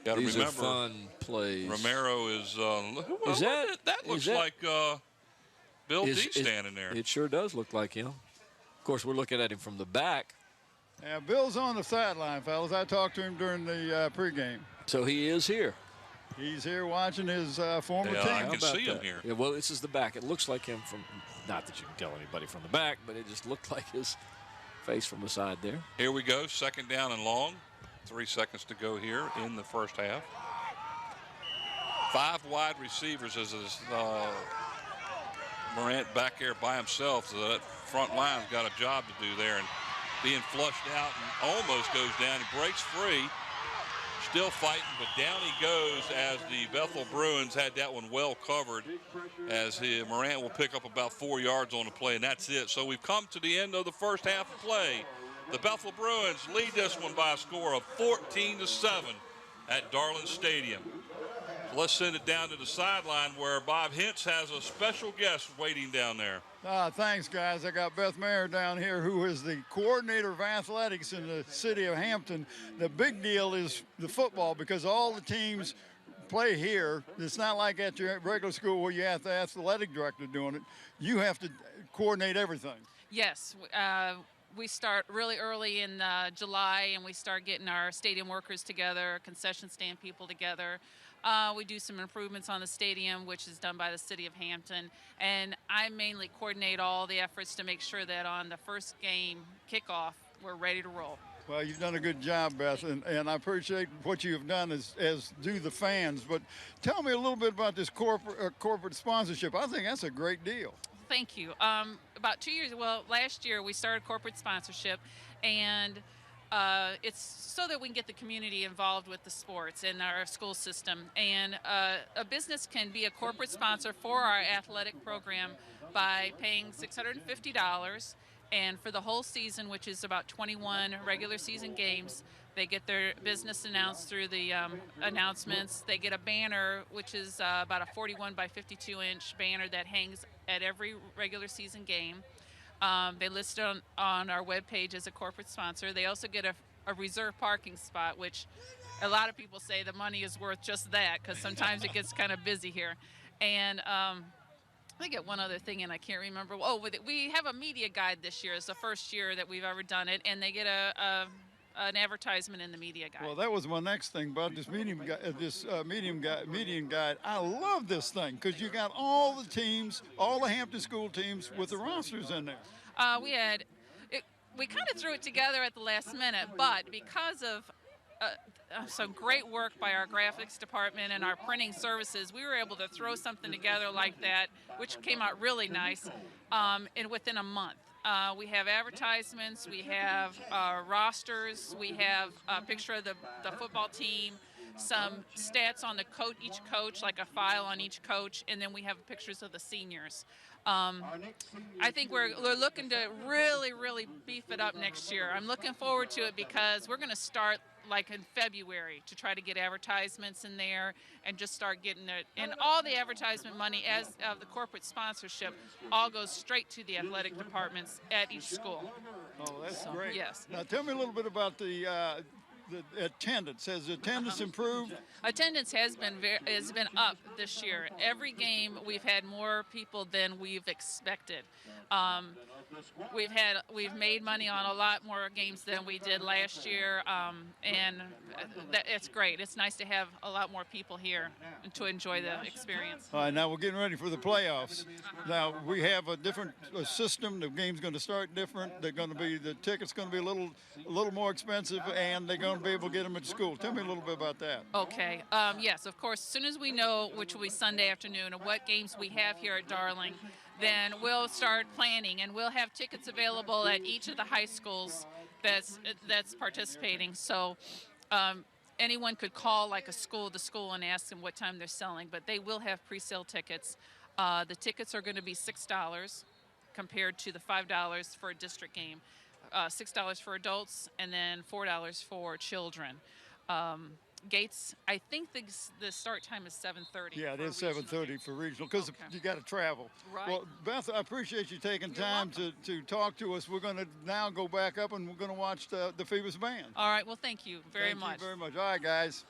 These are fun plays. Romero is that looks like Bill D standing there. It sure does look like him. Of course, we're looking at him from the back. Yeah, Bill's on the sideline, fellas. I talked to him during the pregame. So he is here. He's here watching his former team. I can see him here. Yeah, well, this is the back. It looks like him from, not that you can tell anybody from the back, but it just looked like his face from the side there. Here we go, 2nd down and long. 3 seconds to go here in the first half. 5 wide receivers as Morant back there by himself, so that front line's got a job to do there, and being flushed out and almost goes down. He breaks free, still fighting, but down he goes as the Bethel Bruins had that one well covered, as Morant will pick up about 4 yards on the play, and that's it. So we've come to the end of the first half of play. The Bethel Bruins lead this one by a score of 14-7 at Darling Stadium. Let's send it down to the sideline where Bob Hintz has a special guest waiting down there. Thanks, guys. I got Beth Mayer down here, who is the coordinator of athletics in the city of Hampton. The big deal is the football, because all the teams play here. It's not like at your regular school where you have the athletic director doing it. You have to coordinate everything. Yes. We start really early in July, and we start getting our stadium workers together, concession stand people together. We do some improvements on the stadium, which is done by the city of Hampton. And I mainly coordinate all the efforts to make sure that on the first game kickoff, we're ready to roll. Well, you've done a good job, Beth, and I appreciate what you've done as do the fans. But tell me a little bit about this corporate sponsorship. I think that's a great deal. Thank you. About 2 years, last year we started corporate sponsorship, and it's so that we can get the community involved with the sports in our school system. And a business can be a corporate sponsor for our athletic program by paying $650. And for the whole season, which is about 21 regular season games, they get their business announced through the announcements. They get a banner, which is about a 41 by 52 inch banner that hangs at every regular season game. They list it on our webpage as a corporate sponsor. They also get a reserve parking spot, which a lot of people say the money is worth just that, because sometimes it gets kind of busy here. And I get one other thing, and I can't remember. Oh, we have a media guide this year. It's the first year that we've ever done it, and they get an advertisement in the media guide. Well, that was my next thing about this medium guide. I love this thing because you got all the teams, all the Hampton school teams with the rosters in there. We kind of threw it together at the last minute, but because of some great work by our graphics department and our printing services, we were able to throw something together like that, which came out really nice, within a month. We have advertisements, we have rosters, we have a picture of the football team, some stats on each coach, like a file on each coach, and then we have pictures of the seniors. I think we're looking to really, really beef it up next year. I'm looking forward to it because we're going to start like in February to try to get advertisements in there and just start getting it. And all the advertisement money as of the corporate sponsorship all goes straight to the athletic departments at each school. Oh, that's great. Yes. Now tell me a little bit about the attendance. Has attendance improved? Attendance has been up this year. Every game we've had more people than we've expected. We've made money on a lot more games than we did last year, and it's great. It's nice to have a lot more people here to enjoy the experience. All right, now we're getting ready for the playoffs. Now we have a different system. The game's going to start different. The tickets going to be a little more expensive, and they're going to be able to get them at school. Tell me a little bit about that. Okay. Yes, of course. As soon as we know, which will be Sunday afternoon, and what games we have here at Darling, then we'll start planning, and we'll have tickets available at each of the high schools that's participating. So anyone could call like to school and ask them what time they're selling, but they will have pre-sale tickets. The tickets are going to be $6 compared to the $5 for a district game. $6 for adults, and then $4 for children. Gates, I think the start time is 7:30. Yeah, it is 7:30 for regional because you got to travel. Right. Well, Beth, I appreciate you taking time to talk to us. We're going to now go back up and we're going to watch the Phoebus band. All right. Well, thank you very much. Thank you very much. All right, guys.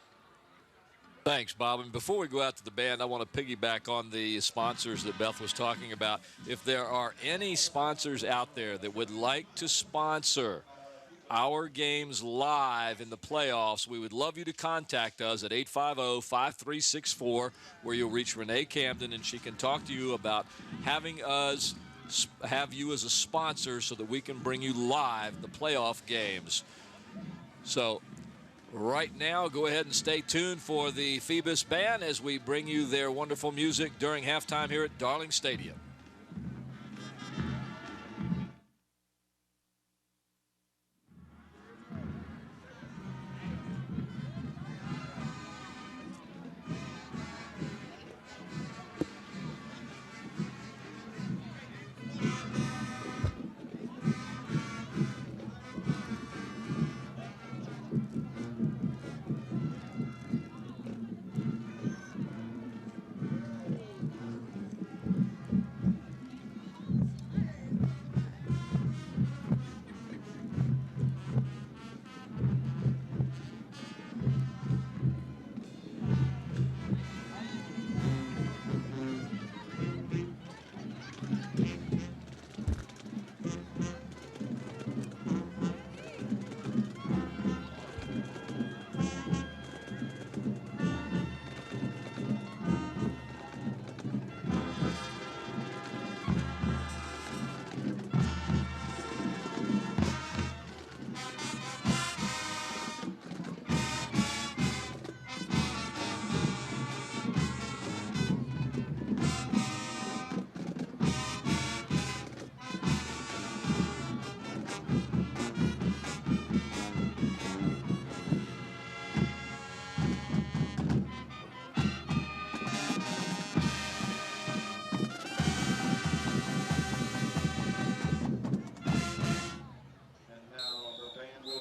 Thanks, Bob. And before we go out to the band, I want to piggyback on the sponsors that Beth was talking about. If there are any sponsors out there that would like to sponsor our games live in the playoffs, we would love you to contact us at 850-5364, where you'll reach Renee Camden, and she can talk to you about having us have you as a sponsor so that we can bring you live the playoff games. So right now, go ahead and stay tuned for the Phoebus Band as we bring you their wonderful music during halftime here at Darling Stadium.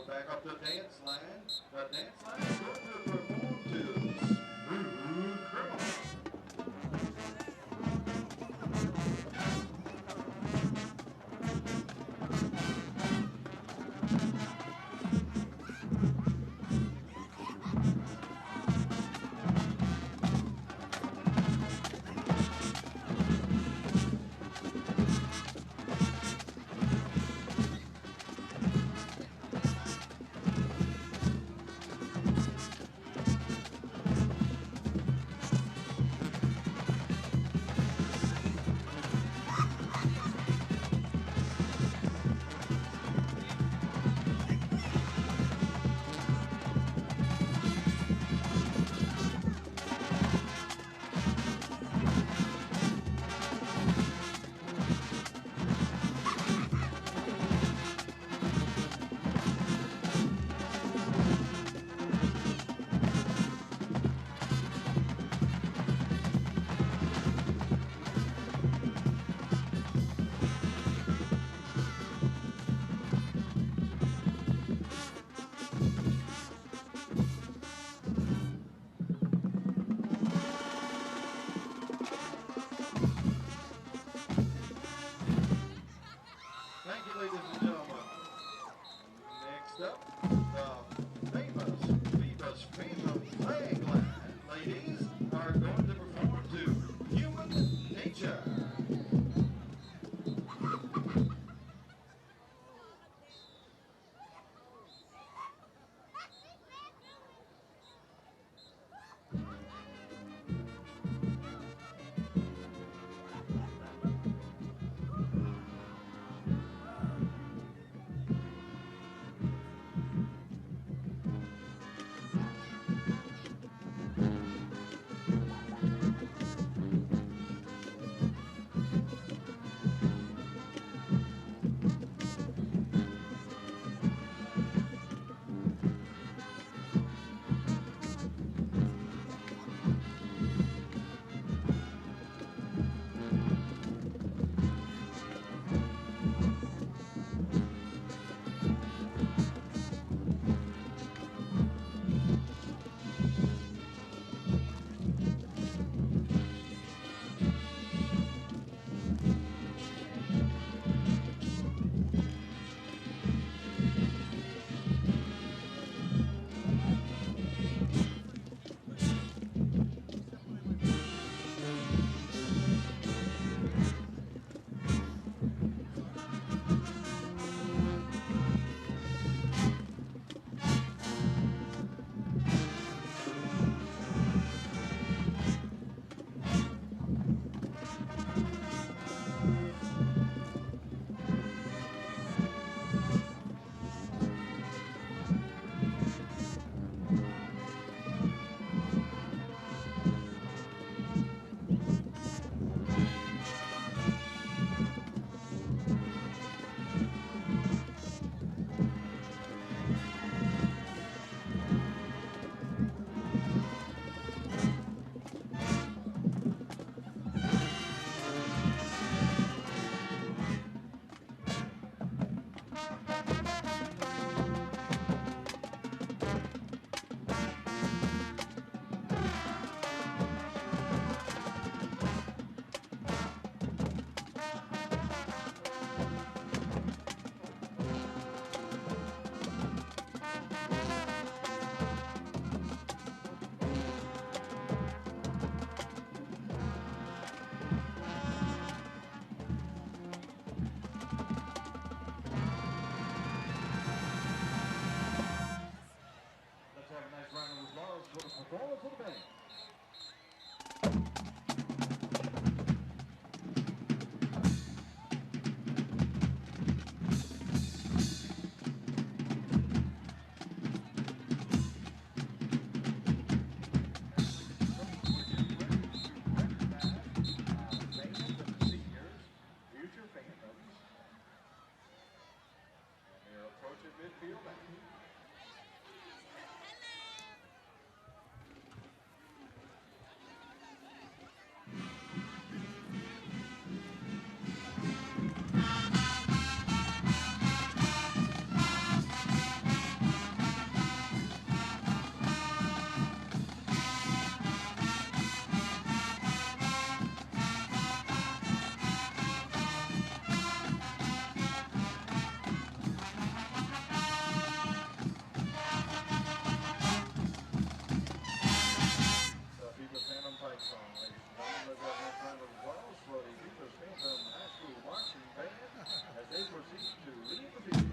Back up the dance line. The dance line is going to perform to Smooth Criminal. for the band. Future Phantoms. And they're approaching midfield now. The Phoebus Phantom Pipe Song, ladies and gentlemen. Let's have one round of applause for the Phoebus Phantom High School Marching Band as they proceed to leave the field.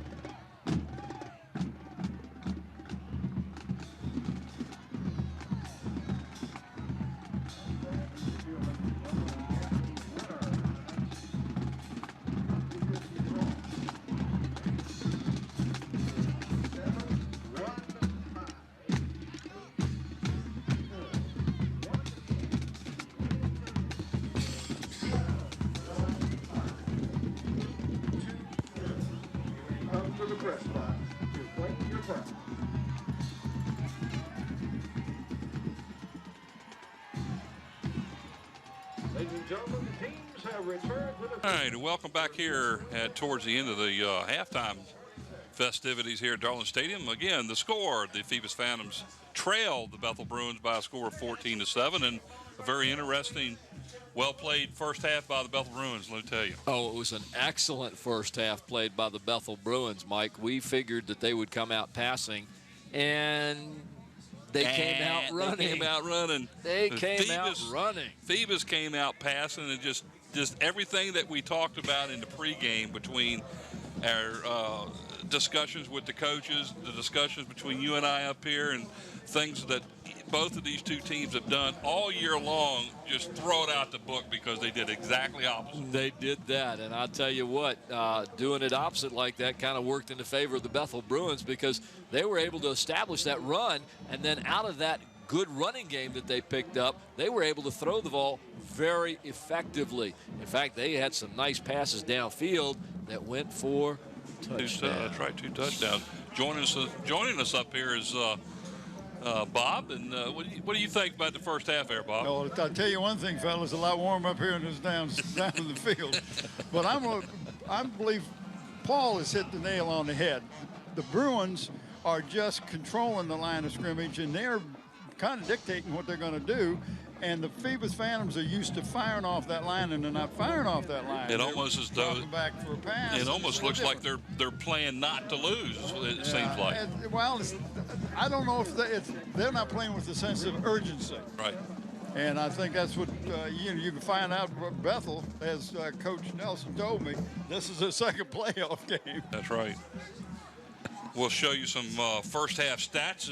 Come to the press box to claim your prize. Ladies and gentlemen, the teams have returned with a All right, welcome back here towards the end of the halftime festivities here at Darling Stadium. Again, the score, the Phoebus Phantoms trailed the Bethel Bruins by a score of 14-7, and a very interesting, well-played first half by the Bethel Bruins, let me tell you. Oh, it was an excellent first half played by the Bethel Bruins, Mike. We figured that they would come out passing, and they came out running. They came out running. They came out running. Phoebus came out passing, and just everything that we talked about in the pregame between our discussions with the coaches, the discussions between you and I up here, and things that both of these two teams have done all year long, just throw it out the book because they did exactly opposite. They did that, and I'll tell you what, doing it opposite like that kind of worked in the favor of the Bethel Bruins because they were able to establish that run, and then out of that good running game that they picked up, they were able to throw the ball very effectively. In fact, they had some nice passes downfield that went for touchdowns. That's right, 2 touchdowns. Joining us up here is Bob, and what do you think about the first half there, Bob? No, I'll tell you one thing, fellas, a lot warm up here than it's down in the field. But I believe Paul has hit the nail on the head. The Bruins are just controlling the line of scrimmage, and they're kind of dictating what they're going to do. And the Phoebus Phantoms are used to firing off that line, and they're not firing off that line. It almost as though back for a pass. It almost looks like they're playing not to lose. It seems like. Well, I don't know if they're not playing with a sense of urgency. Right. And I think that's what you can find out. Bethel, as Coach Nelson told me, this is their second playoff game. That's right. We'll show you some first half stats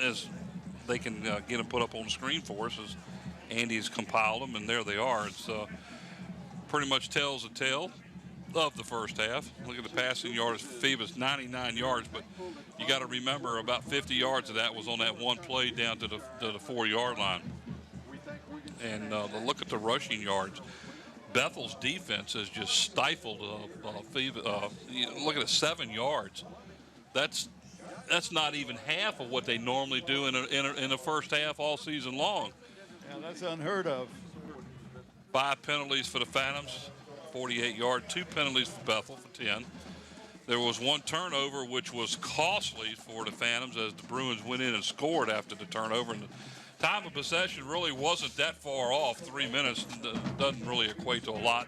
as they can get them put up on the screen for us as Andy's compiled them, and there they are. It's pretty much tells a tale of the first half. Look at the passing yards. Phoebus 99 yards, but you got to remember about 50 yards of that was on that one play down to the 4-yard line. And look at the rushing yards. Bethel's defense has just stifled Phoebus. Look at it, 7 yards. That's not even half of what they normally do in a first half all season long. Yeah, that's unheard of. 5 penalties for the Phantoms, 48 yards. 2 penalties for Bethel for 10. There was 1 turnover, which was costly for the Phantoms as the Bruins went in and scored after the turnover. And the time of possession really wasn't that far off. 3 minutes doesn't really equate to a lot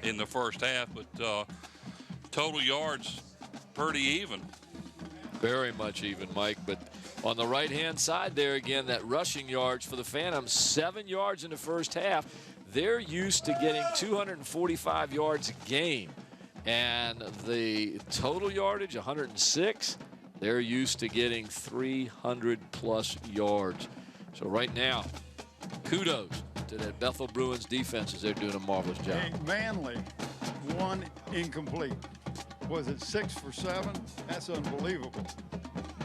in the first half, but total yards pretty even. Very much even, Mike. But on the right-hand side there again, that rushing yards for the Phantoms, 7 yards in the first half. They're used to getting 245 yards a game. And the total yardage, 106. They're used to getting 300-plus yards. So right now, kudos to that Bethel Bruins defense as they're doing a marvelous job. Hey, Manley, 1 incomplete. Was it 6 for 7? That's unbelievable.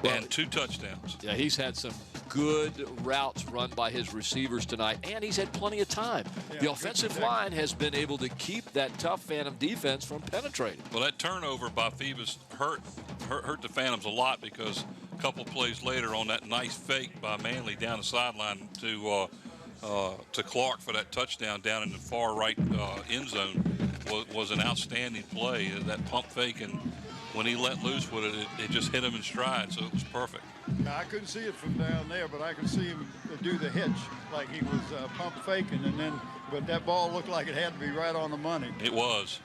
And 2 touchdowns. Yeah, he's had some good routes run by his receivers tonight, and he's had plenty of time. Yeah, the offensive line has been able to keep that tough Phantom defense from penetrating. Well, that turnover by Phoebus hurt the Phantoms a lot, because a couple plays later on that nice fake by Manley down the sideline to Clark for that touchdown down in the far right end zone was an outstanding play. That pump fake, and when he let loose with it, it just hit him in stride, so it was perfect. Now, I couldn't see it from down there, but I could see him do the hitch like he was pump faking, but that ball looked like it had to be right on the money. It was.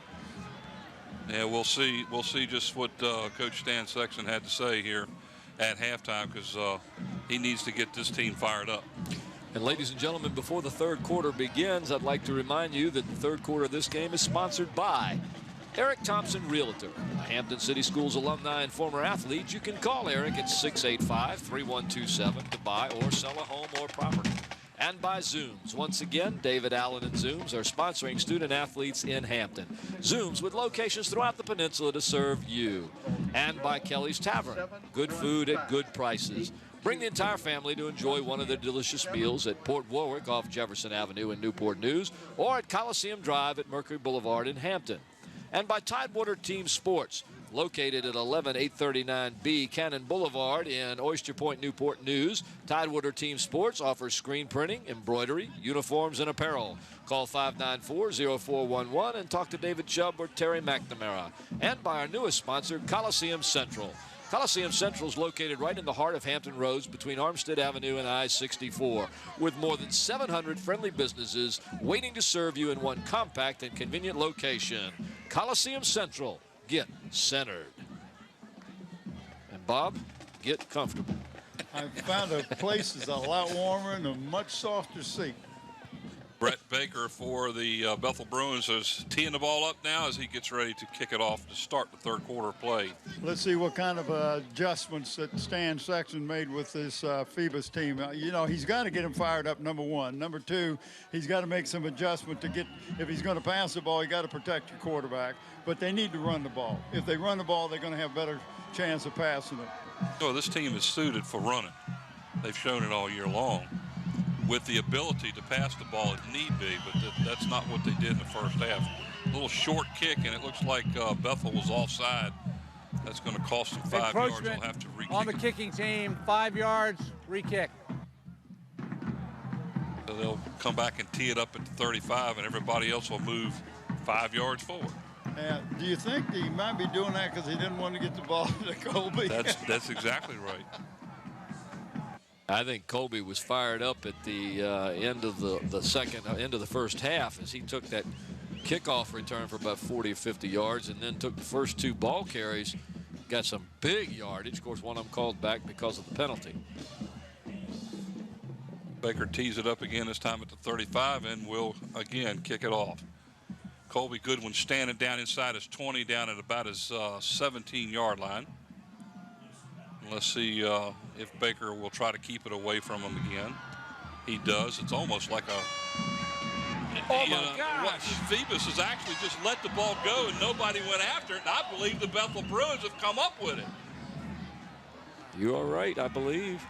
Yeah, we'll see just what Coach Stan Sexton had to say here at halftime, because he needs to get this team fired up. And ladies and gentlemen, before the third quarter begins, I'd like to remind you that the third quarter of this game is sponsored by Eric Thompson Realtor, a Hampton City Schools alumni and former athlete. You can call Eric at 685-3127 to buy or sell a home or property. And by Zooms. Once again, David Allen and Zooms are sponsoring student athletes in Hampton. Zooms with locations throughout the peninsula to serve you. And by Kelly's Tavern. Good food at good prices. Bring the entire family to enjoy one of their delicious meals at Port Warwick off Jefferson Avenue in Newport News, or at Coliseum Drive at Mercury Boulevard in Hampton. And by Tidewater Team Sports, located at 11839B Cannon Boulevard in Oyster Point, Newport News. Tidewater Team Sports offers screen printing, embroidery, uniforms, and apparel. Call 594-0411 and talk to David Chubb or Terry McNamara. And by our newest sponsor, Coliseum Central. Coliseum Central is located right in the heart of Hampton Roads between Armstead Avenue and I-64, with more than 700 friendly businesses waiting to serve you in one compact and convenient location. Coliseum Central. Get centered. And Bob, get comfortable. I found a place that's a lot warmer and a much softer seat. Brett Baker for the Bethel Bruins is teeing the ball up now as he gets ready to kick it off to start the third quarter play. Let's see what kind of adjustments that Stan Sexton made with this Phoebus team. You know, he's got to get him fired up, number one. Number two, he's got to make some adjustment to get, if he's going to pass the ball, you got to protect your quarterback. But they need to run the ball. If they run the ball, they're going to have better chance of passing it. So this team is suited for running. They've shown it all year long, with the ability to pass the ball if need be, but that's not what they did in the first half. A little short kick, and it looks like Bethel was offside. That's going to cost them 5 yards. They'll have to re-kick on the kicking team, 5 yards, re-kick. So they'll come back and tee it up at the 35, and everybody else will move 5 yards forward. Do you think he might be doing that because he didn't want to get the ball to Colby? That's exactly right. I think Colby was fired up at the end of the first half as he took that kickoff return for about 40 or 50 yards and then took the first 2 ball carries, got some big yardage. Of course, one of them called back because of the penalty. Baker tees it up again, this time at the 35, and will again kick it off. Colby Goodwin standing down inside his 20, down at about his 17-yard line. Let's see if Baker will try to keep it away from him again. He does. It's almost like a... Oh, my gosh. Phoebus has actually just let the ball go, and nobody went after it. And I believe the Bethel Bruins have come up with it. You are right, I believe.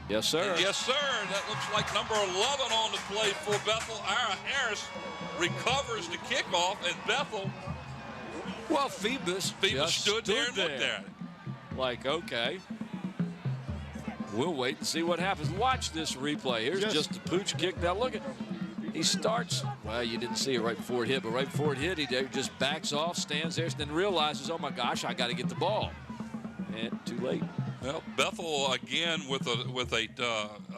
Yes, sir. Yes, sir. That looks like number 11 on the play for Bethel. Ira Harris recovers the kickoff, and Bethel... Well, Phoebus stood there and looked at it. Like, okay, we'll wait and see what happens. Watch this replay. Here's just a pooch kick. Now look at, he starts, well, you didn't see it right before it hit, but right before it hit, he just backs off, stands there, and then realizes, oh my gosh, I got to get the ball. And too late. Well, Bethel again with a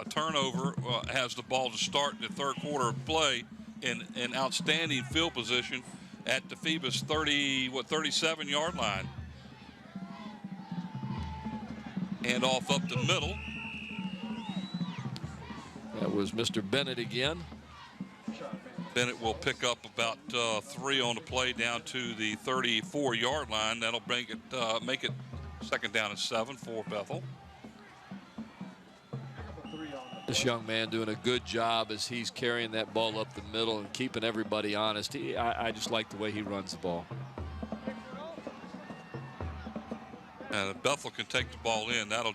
turnover has the ball to start the third quarter of play in an outstanding field position at the Phoebus 37-yard line. Hand off up the middle. That was Mr. Bennett again. Bennett will pick up about 3 on the play down to the 34-yard line. That'll make it Second down and 7 for Bethel. This young man doing a good job as he's carrying that ball up the middle and keeping everybody honest. I just like the way he runs the ball. And if Bethel can take the ball in, that'll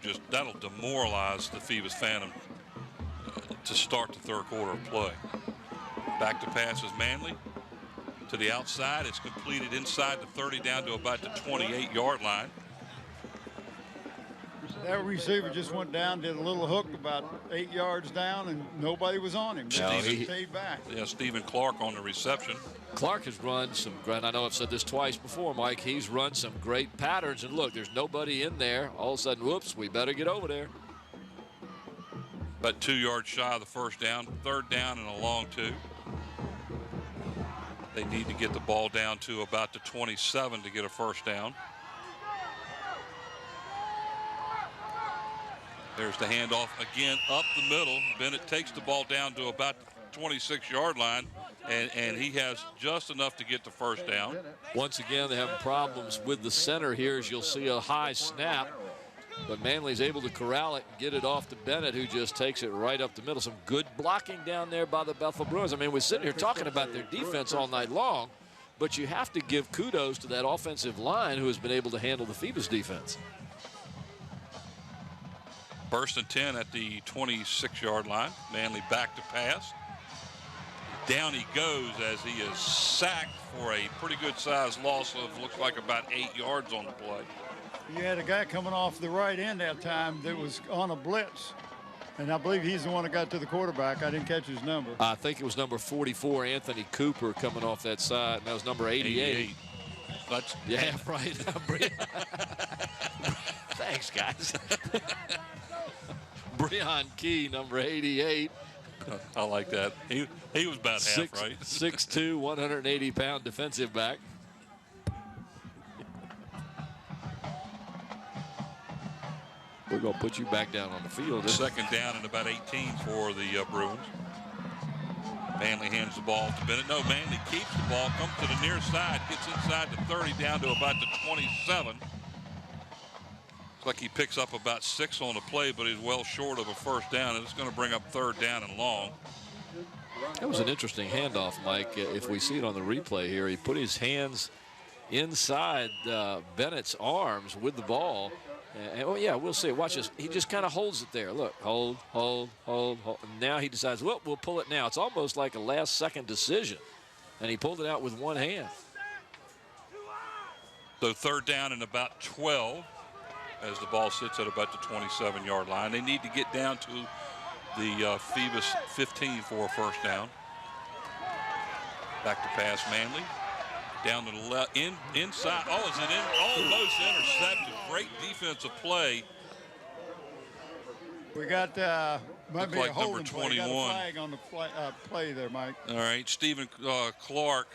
demoralize the Phoebus Phantom to start the third quarter of play. Back to pass is Manley. To the outside, it's completed inside the 30 down to about the 28-yard line. That receiver just went down, did a little hook about 8 yards down, and nobody was on him. No, he stayed back. Yeah, Stephen Clark on the reception. Clark has run some great, I know I've said this twice before, Mike, he's run some great patterns, and look, there's nobody in there. All of a sudden, whoops, we better get over there. About 2 yards shy of the first down, third down and a long 2. They need to get the ball down to about the 27 to get a first down. There's the handoff again up the middle. Bennett takes the ball down to about the 26-yard line, and he has just enough to get the first down. Once again, they're having problems with the center here, as you'll see a high snap. But Manley's able to corral it and get it off to Bennett, who just takes it right up the middle. Some good blocking down there by the Bethel Bruins. I mean, we're sitting here talking about their defense all night long, but you have to give kudos to that offensive line who has been able to handle the Phoebus defense. First and 10 at the 26-yard line. Manley back to pass. Down he goes as he is sacked for a pretty good sized loss of looks like about 8 yards on the play. You had a guy coming off the right end that time that was on a blitz, and I believe he's the one that got to the quarterback. I didn't catch his number. I think it was number 44, Anthony Cooper, coming off that side, and that was number 88. That's, yeah, right. Thanks, guys. Breon Key, number 88. I like that. He was about half, right? 6'2", 180-pound defensive back. We're going to put you back down on the field. Second down and about 18 for the Bruins. Manley hands the ball to Bennett. No, Manley keeps the ball, comes to the near side, gets inside the 30 down to about the 27. Looks like he picks up about 6 on the play, but he's well short of a first down, and it's going to bring up third down and long. That was an interesting handoff, Mike. If we see it on the replay here, he put his hands inside Bennett's arms with the ball. And, oh, yeah, we'll see. Watch this. He just kind of holds it there. Look, hold. And now he decides, well, we'll pull it now. It's almost like a last-second decision. And he pulled it out with one hand. So third down and about 12 as the ball sits at about the 27-yard line. They need to get down to the Phoebus 15 for a first down. Back to pass Manley. Down to the left, inside. Oh, is it in? Almost intercepted. Great defensive play. We got might be like a holding number 21. Play. Got a flag on the play there, Mike. All right, Stephen Clark,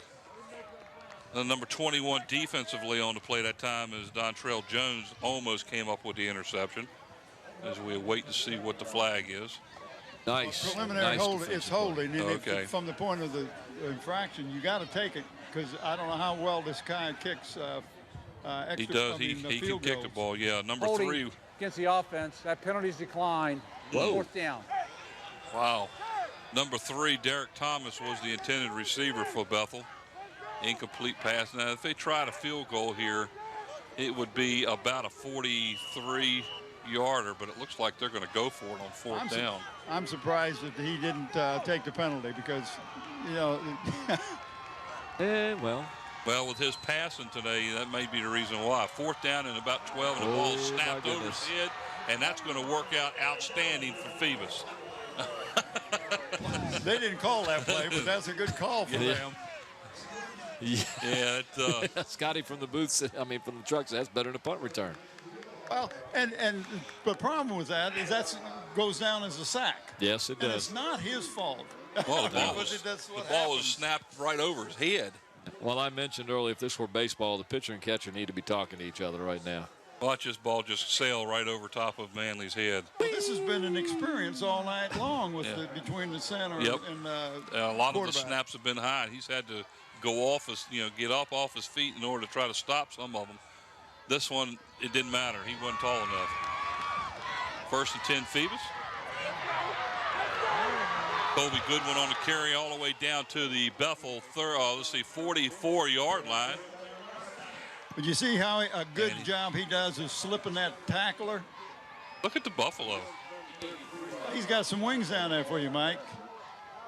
the number 21 defensively on the play that time as Dontrell Jones almost came up with the interception. As we wait to see what the flag is. Nice. Preliminary holding. It's holding. And okay. From the point of the infraction, you got to take it. Because I don't know how well this guy kicks extra. He does. He can kick the ball. Yeah, number holding 3 against the offense. That penalty's declined. Fourth down. Wow. Number 3, Derek Thomas was the intended receiver for Bethel. Incomplete pass. Now, if they tried a field goal here, it would be about a 43-yarder, but it looks like they're going to go for it on fourth down. I'm surprised that he didn't take the penalty because, you know. Well, with his passing today, that may be the reason why. Fourth down and about 12, and the ball snapped over his head, and that's going to work out outstanding for Phoebus. They didn't call that play, but that's a good call for them. Yeah, Scotty from the booth, from the truck said that's better than a punt return. Well, and the problem with that is that goes down as a sack. Yes, it does. And it's not his fault. Well, the ball was snapped right over his head. Well, I mentioned earlier, if this were baseball, the pitcher and catcher need to be talking to each other right now. Watch this ball just sail right over top of Manley's head. Well, this has been an experience all night long with between the center and a lot of the snaps have been high. He's had to go off get up off his feet in order to try to stop some of them. This one, it didn't matter. He wasn't tall enough. 1st and 10 Phoebus. Colby Goodwin on the carry all the way down to the Bethel 44-yard line. But you see how a good job he does of slipping that tackler? Look at the Buffalo. He's got some wings down there for you, Mike.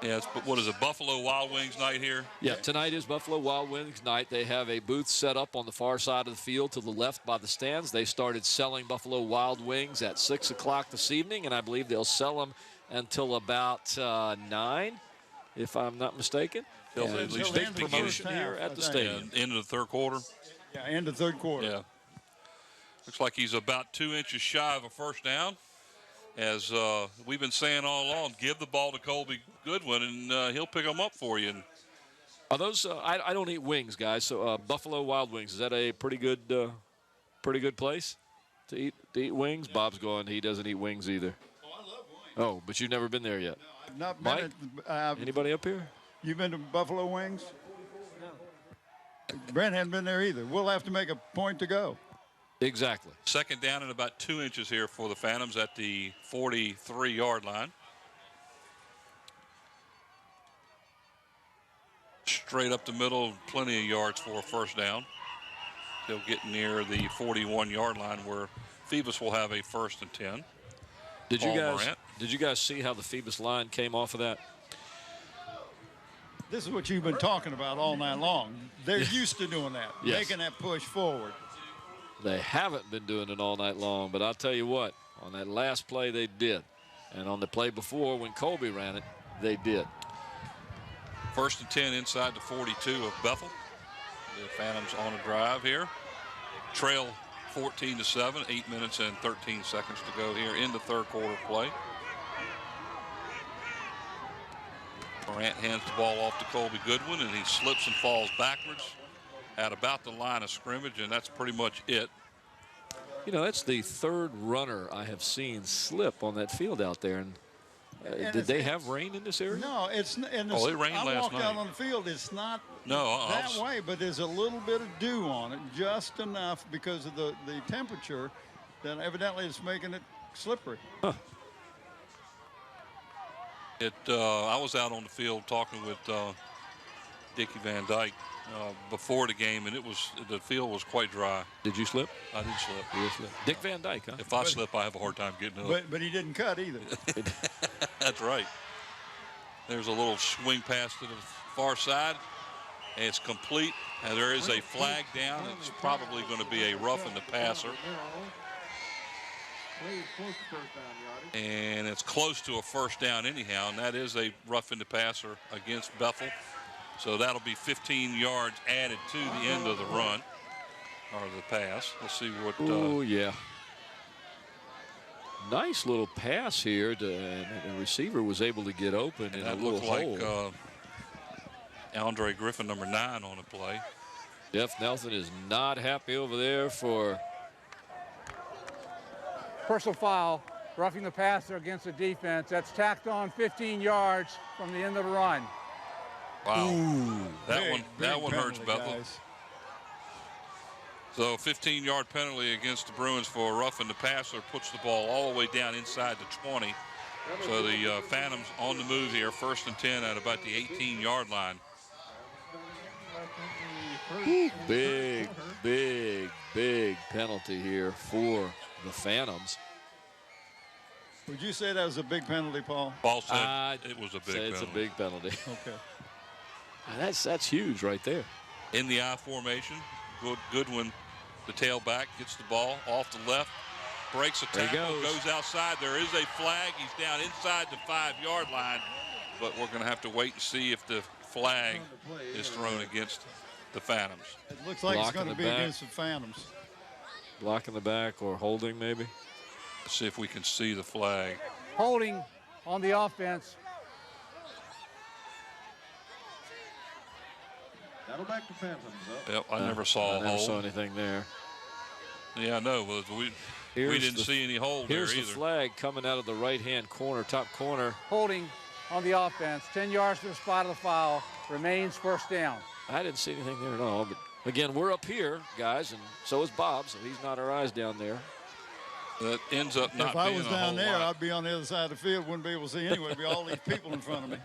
Yeah, what is it, Buffalo Wild Wings night here? Yeah, tonight is Buffalo Wild Wings night. They have a booth set up on the far side of the field to the left by the stands. They started selling Buffalo Wild Wings at 6 o'clock this evening, and I believe they'll sell them until about 9, if I'm not mistaken. They'll at least big promotion here at the stadium. End of the 3rd quarter. Yeah, end of 3rd quarter. Yeah. Looks like he's about 2 inches shy of a first down. As we've been saying all along, give the ball to Colby Goodwin, and he'll pick them up for you. And are those? I don't eat wings, guys. So Buffalo Wild Wings, is that a pretty good place to eat wings? Bob's going. He doesn't eat wings either. Oh, I love wings. Oh, but you've never been there yet. No, I've not been Mike? Anybody up here? You've been to Buffalo Wings? No. Brent hadn't been there either. We'll have to make a point to go. Exactly. 2nd down and about 2 inches here for the Phantoms at the 43-yard line. Straight up the middle, plenty of yards for a first down. They'll get near the 41-yard line where Phoebus will have a 1st and 10. Did you guys see how the Phoebus line came off of that? This is what you've been talking about all night long. They're used to doing that, Yes. making that push forward. They haven't been doing it all night long, but I'll tell you what, on that last play they did. And on the play before when Colby ran it, they did. 1st and 10 inside the 42 of Bethel. The Phantoms on a drive here. Trail 14-7, 8 minutes and 13 seconds to go here in the 3rd quarter play. Morant hands the ball off to Colby Goodwin, and he slips and falls backwards at about the line of scrimmage, and that's pretty much it. You know, that's the 3rd runner I have seen slip on that field out there. And did they have rain in this area? No, it's it rained last night. I walked out on the field. It's not that way, but there's a little bit of dew on it, just enough because of the temperature that evidently it's making it slippery. Huh. I was out on the field talking with Dickie Van Dyke before the game, and the field was quite dry. Did you slip? I did slip. You slip. Dick Van Dyke, huh? If I slip, I have a hard time getting up. But he didn't cut either. That's right. There's a little swing pass to the far side, and it's complete. And there is a flag down. It's probably going to be a roughing the passer. And it's close to a first down anyhow, and that is a roughing the passer against Bethel. So that'll be 15 yards added to the end of the run, or the pass. Let's see what. Oh, yeah. Nice little pass here, and the receiver was able to get open in a little hole. Like Andre Griffin, number 9, on the play. Jeff Nelson is not happy over there for Personal foul, roughing the passer against the defense. That's tacked on 15 yards from the end of the run. Wow. Ooh, that one hurts Bethel. Guys. So 15-yard penalty against the Bruins for roughing the passer, puts the ball all the way down inside the 20. So the Phantoms on the move here, 1st and 10 at about the 18-yard line. big penalty here for the Phantoms. Would you say that was a big penalty, Paul? Paul said it was a big penalty. It's a big penalty. Okay. That's huge right there. In the I formation, Goodwin, the tailback, gets the ball off the left, breaks a tackle, goes outside. There is a flag. He's down inside the 5-yard line, but we're going to have to wait and see if the flag is thrown against the Phantoms. It looks like it's going to be against the Phantoms. Block in the back or holding maybe. Let's see if we can see the flag. Holding on the offense. That'll back the Phantoms up. Yep, I never saw a hold. I never saw anything there. Yeah, I know. We didn't see any hold there either. Here's the flag coming out of the right-hand corner, top corner. Holding on the offense. 10 yards to the spot of the foul. Remains first down. I didn't see anything there at all, but Again, we're up here, guys, and so is Bob, so he's not our eyes down there. That ends up not If I being was a down whole there, lot. I'd be on the other side of the field. Wouldn't be able to see anyway. It'd be all these people in front of me.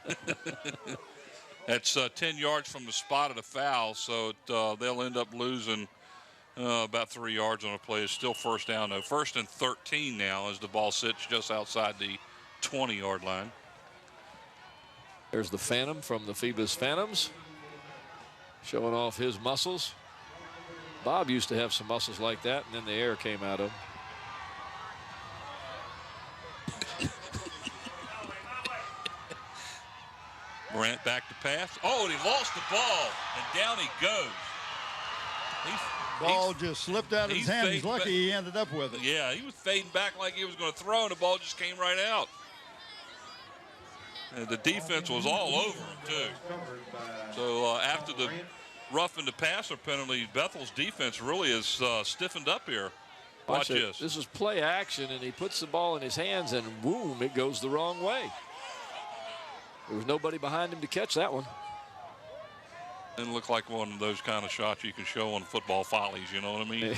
That's 10 yards from the spot of the foul, so they'll end up losing about 3 yards on a play. It's still first down, though. 1st and 13 now as the ball sits just outside the 20-yard line. There's the Phantom from the Phoebus Phantoms, showing off his muscles. Bob used to have some muscles like that, and then the air came out of him. Morant back to pass. Oh, and he lost the ball, and down he goes. Ball just slipped out of his hand. He's fading lucky back. he ended up with it. Yeah, he was fading back like he was going to throw, and the ball just came right out. And the defense was all over him, too. So after the roughing the passer penalty, Bethel's defense really is stiffened up here. Watch this. This is play action, and he puts the ball in his hands, and boom, it goes the wrong way. There was nobody behind him to catch that one. Didn't look like one of those kind of shots you can show on Football Follies, you know what I mean?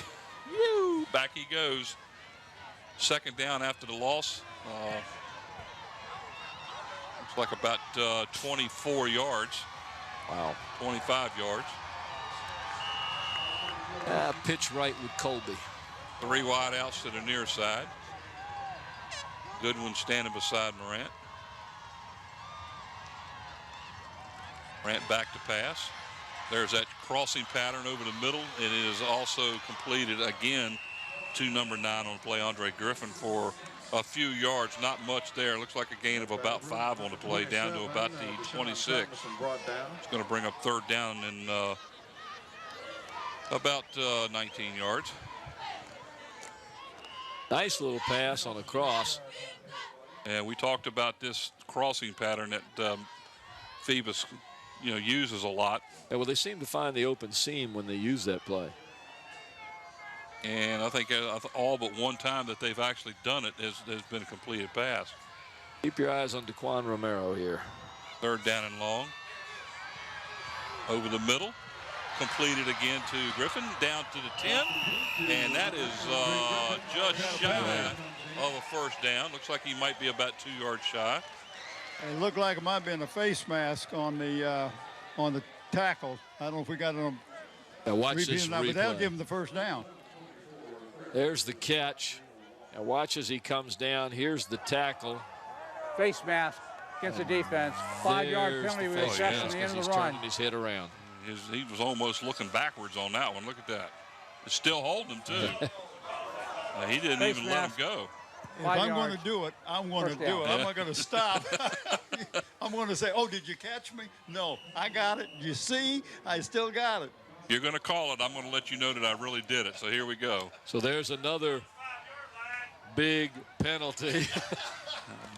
Back he goes. 2nd down after the loss. Looks like about 24 yards. Wow. 25 yards. Pitch right with Colby. 3 wide outs to the near side. Goodwin standing beside Morant. Morant back to pass. There's that crossing pattern over the middle. It is also completed again to number 9 on the play, Andre Griffin, for a few yards. Not much there. Looks like a gain of about 5 on the play, down to about the 26. It's going to bring up 3rd down and about 19 yards. Nice little pass on the cross. And we talked about this crossing pattern that Phoebus uses a lot. Yeah, well, they seem to find the open seam when they use that play. And I think all but one time that they've actually done it has been a completed pass. Keep your eyes on Daquan Romero here. 3rd down and long. Over the middle. Completed again to Griffin. Down to the 10. And that is just shy of a 1st down. Looks like he might be about 2 yards shy. It looked like it might have been a face mask on the tackle. I don't know if we got it on. Now watch this But replay. they'll give him the 1st down. There's the catch. Now watch as he comes down. Here's the tackle. Face mask against the defense. 5-yard There's penalty the with face a mask on the end as of he's the run. turning his head around. He was almost looking backwards on that one. Look at that. It's still holding him, too. He didn't Face even let him mask. go. If 5 I'm going yards. to do it, I'm going to 1st do down. it. I'm not going to stop. I'm going to say, oh, did you catch me? No, I got it. You see, I still got it. You're going to call it. I'm going to let you know that I really did it. So here we go. So there's another big penalty.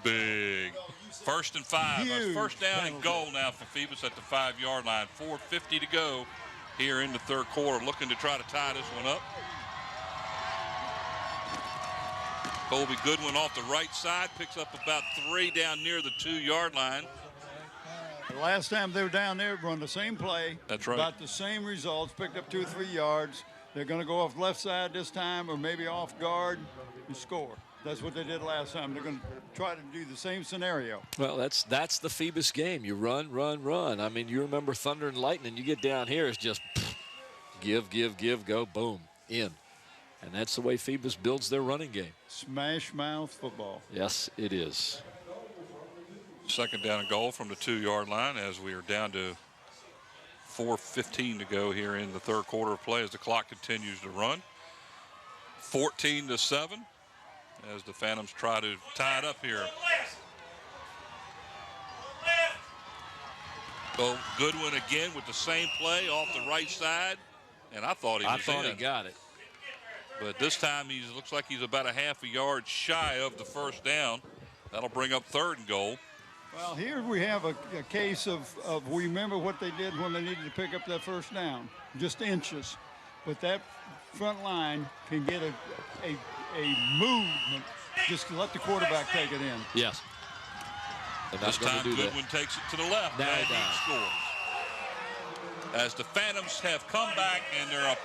Big. 1st and 5. Huge 1st down penalty. and goal now for Phoebus at the 5-yard line. 4:50 to go here in the 3rd quarter. Looking to try to tie this one up. Colby Goodwin off the right side. Picks up about 3 down near the 2-yard line. The last time they were down there, run the same play. That's right. About the same results, picked up 2 or 3 yards. They're going to go off left side this time or maybe off guard and score. That's what they did last time. They're going to try to do the same scenario. Well, that's the Phoebus game. You run, run, run. I mean, you remember Thunder and Lightning. You get down here, it's just give, go, boom, in. And that's the way Phoebus builds their running game. Smash mouth football. Yes, it is. 2nd down and goal from the 2-yard line as we are down to 4:15 to go here in the 3rd quarter of play as the clock continues to run. 14-7 as the Phantoms try to tie it up here. So Goodwin again with the same play off the right side, and I thought he was he got it. But this time he looks like he's about a half a yard shy of the 1st down. That'll bring up 3rd and goal. Well, here we have a case of we remember what they did when they needed to pick up that 1st down, just inches. But that front line can get a movement just to let the quarterback take it in. Yes. They're not This going time to do Goodwin that. takes it to the left. Now and he he does. scores. as the Phantoms have come back, and they're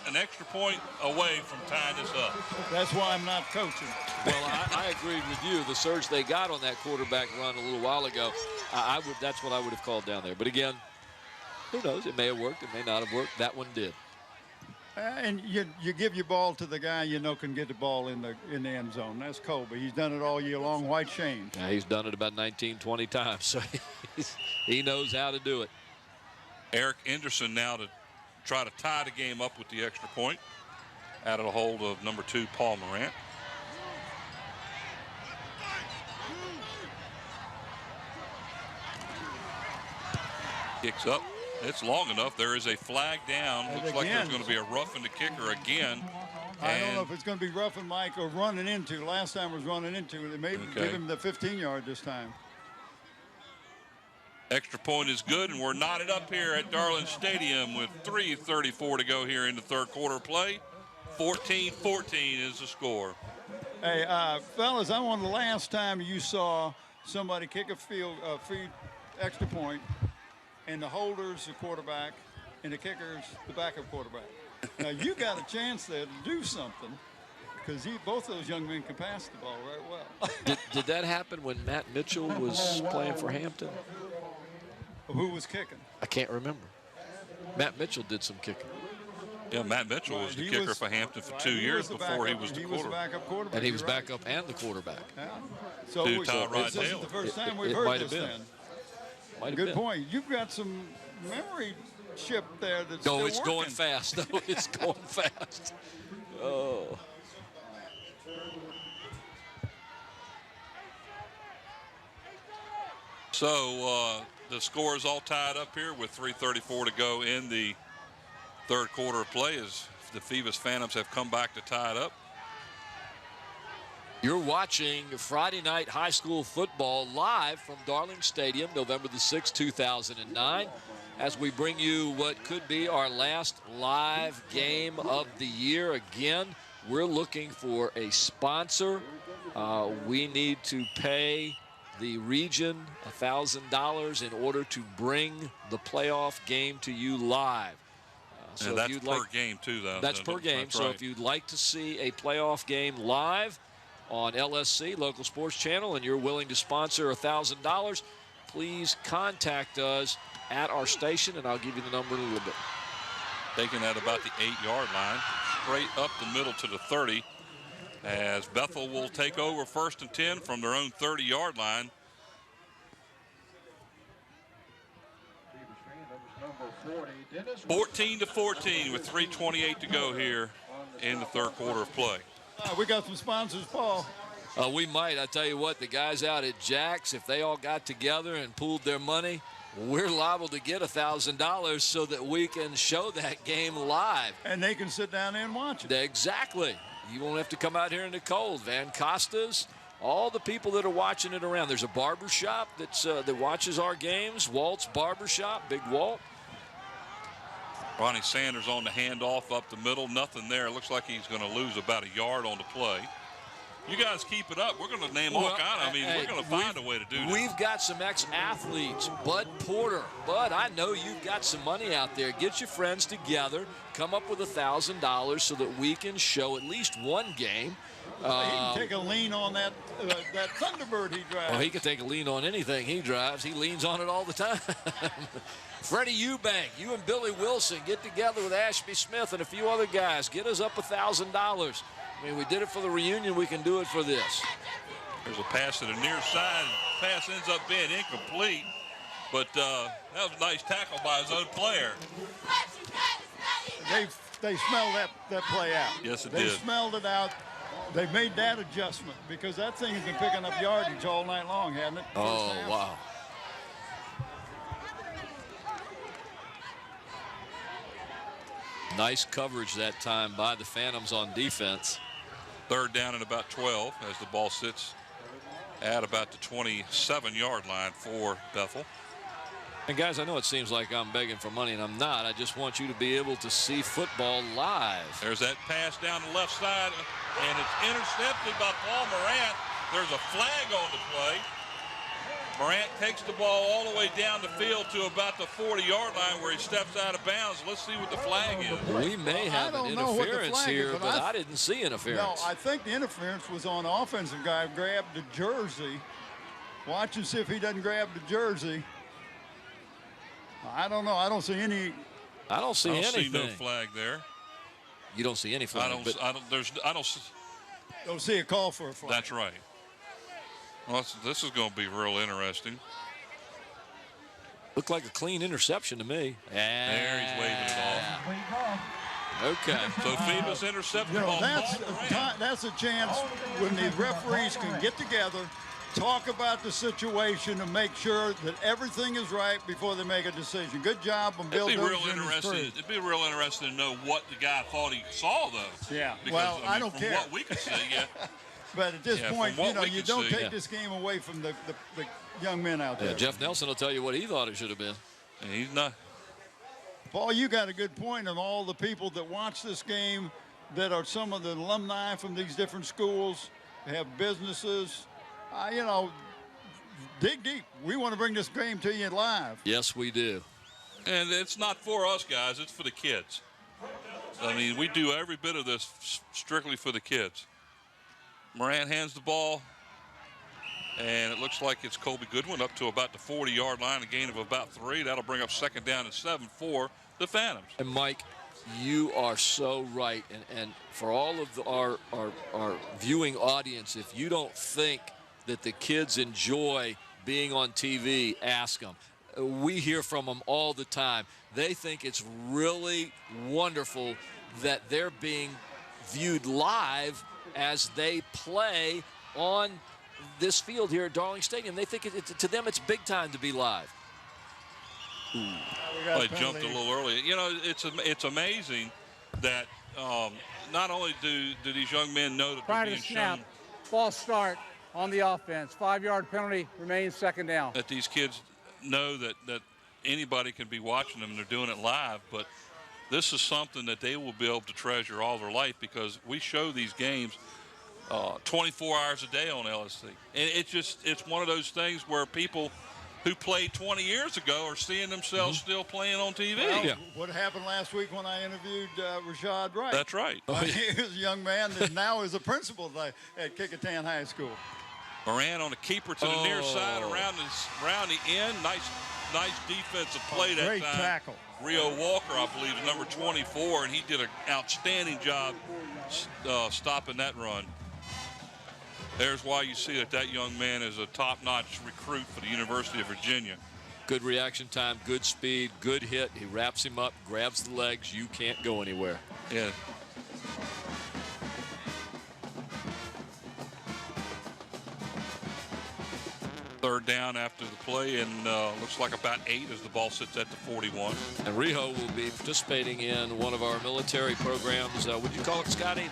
an extra point away from tying this up. That's why I'm not coaching. Well, I agreed with you. The surge they got on that quarterback run a little while ago, that's what I would have called down there. But again, who knows? It may have worked. It may not have worked. That one did. And you give your ball to the guy you know can get the ball in the end zone. That's Colby. He's done it all year long. White Shane. Yeah, he's done it about 19, 20 times, so he knows how to do it. Eric Anderson now to try to tie the game up with the extra point out of the hold of number 2, Paul Morant. Kicks up. It's long enough. There is a flag down. And Looks like there's going to be a roughing the kicker again. I don't know if it's going to be roughing Mike or running into. Last time was running into. They may give him the 15-yard this time. Extra point is good, and we're knotted up here at Darling Stadium with 3:34 to go here in the third quarter play. 14-14 is the score. Hey, fellas, I wonder the last time you saw somebody kick a free extra point, and the holder's the quarterback, and the kicker's the backup quarterback. Now, you got a chance there to do something, because both those young men can pass the ball very well. Did that happen when Matt Mitchell was playing for Hampton? Who was kicking? I can't remember. Matt Mitchell did some kicking. Yeah, Matt Mitchell was the kicker for Hampton for 2 years before he was the quarterback. And he was backup and the quarterback. Yeah. So this is the first time we've heard this then. Good point. You've got some memory chip there that's still it's working. going fast. No, it's going fast. Oh. So the score is all tied up here with 3:34 to go in the third quarter of play as the Phoebus Phantoms have come back to tie it up. You're watching Friday night high school football live from Darling Stadium, November the 6th, 2009, as we bring you what could be our last live game of the year. Again, we're looking for a sponsor. We need to pay the region $1,000 in order to bring the playoff game to you live. So that's per game, too, though. That's per game. That's so right. if you'd like to see a playoff game live on LSC, Local Sports Channel, and you're willing to sponsor $1,000, please contact us at our station, and I'll give you the number in a little bit. Taken at about the 8-yard line, straight up the middle to the 30, as Bethel will take over 1st and 10 from their own 30-yard line. 14-14 with 3:28 to go here in the third quarter of play. We got some sponsors, Paul. We might. I tell you what, the guys out at Jack's, if they all got together and pooled their money, we're liable to get $1,000 so that we can show that game live. And they can sit down there and watch it. Exactly. You won't have to come out here in the cold. Van Costas, all the people that are watching it around. There's a barber shop that watches our games, Walt's Barber Shop, Big Walt. Ronnie Sanders on the handoff up the middle. Nothing there. It looks like he's going to lose about a yard on the play. You guys keep it up. We're going to name all kind of. We're going to find a way to do that. We've got some ex-athletes. Bud Porter. Bud, I know you've got some money out there. Get your friends together. Come up with $1,000 so that we can show at least one game. He can take a lean on that Thunderbird he drives. Well, he can take a lean on anything he drives. He leans on it all the time. Freddie Eubank, you and Billy Wilson get together with Ashby Smith and a few other guys. Get us up $1,000. I mean, we did it for the reunion. We can do it for this. There's a pass to the near side. Pass ends up being incomplete, but that was a nice tackle by his own player. They smelled that play out. Yes, it did. They smelled it out. They made that adjustment because that thing has been picking up yardage all night long, hasn't it? Oh, wow. Nice coverage that time by the Phantoms on defense. Third down and about 12 as the ball sits at about the 27-yard line for Bethel. And guys, I know it seems like I'm begging for money, and I'm not. I just want you to be able to see football live. There's that pass down the left side, and it's intercepted by Paul Morant. There's a flag on the play. Morant takes the ball all the way down the field to about the 40-yard line where he steps out of bounds. Let's see what the flag is. We may have an interference here, but I didn't see interference. No, I think the interference was on the offensive guy who grabbed the jersey. Watch and see if he doesn't grab the jersey. I don't know. I don't see any. I don't see anything. See no flag there. You don't see any flag. I don't see a call for a flag. That's right. Well, this is going to be real interesting. Looked like a clean interception to me. There he's waving it off. Okay. So Phoebus intercepted the ball. That's a chance when the referees can get together, talk about the situation, and make sure that everything is right before they make a decision. Good job on Bill Dozier and his crew. It'd be real interesting to know what the guy thought he saw, though. Yeah. Because, well, I don't from care. What we can see, yeah. But at this point, you don't take this game away from the young men out there. Jeff Nelson will tell you what he thought it should have been. And he's not. Paul, you got a good point on all the people that watch this game that are some of the alumni from these different schools, have businesses. Dig deep. We want to bring this game to you live. Yes, we do. And it's not for us guys, it's for the kids. I mean, we do every bit of this strictly for the kids. Morant hands the ball, and it looks like it's Colby Goodwin up to about the 40-yard line, a gain of about 3. That'll bring up 2nd down and 7 for the Phantoms. And Mike, you are so right. And for all of our viewing audience, if you don't think that the kids enjoy being on TV, ask them. We hear from them all the time. They think it's really wonderful that they're being viewed live as they play on this field here at Darling Stadium. They think to them it's big time to be live. Well, they jumped a little early. You know, it's amazing that not only do these young men know that they're being shown. False start on the offense. 5-yard penalty, remains 2nd down. That these kids know that anybody can be watching them and they're doing it live, but this is something that they will be able to treasure all their life because we show these games 24 hours a day on LSC. And it's one of those things where people who played 20 years ago are seeing themselves still playing on TV. Well, what happened last week when I interviewed Rashad Wright? That's right. He was a young man that now is a principal at Kecoughtan High School. Moran on a keeper to the near side around the end. Nice defensive play that Great time. tackle. Rio Walker, I believe, is number 24, and he did an outstanding job stopping that run. There's why you see that young man is a top-notch recruit for the University of Virginia. Good reaction time, good speed, good hit. He wraps him up, grabs the legs. You can't go anywhere. Yeah. Third down after the play, and looks like about 8 as the ball sits at the 41. And Riho will be participating in one of our military programs. Would you call it, Scotty?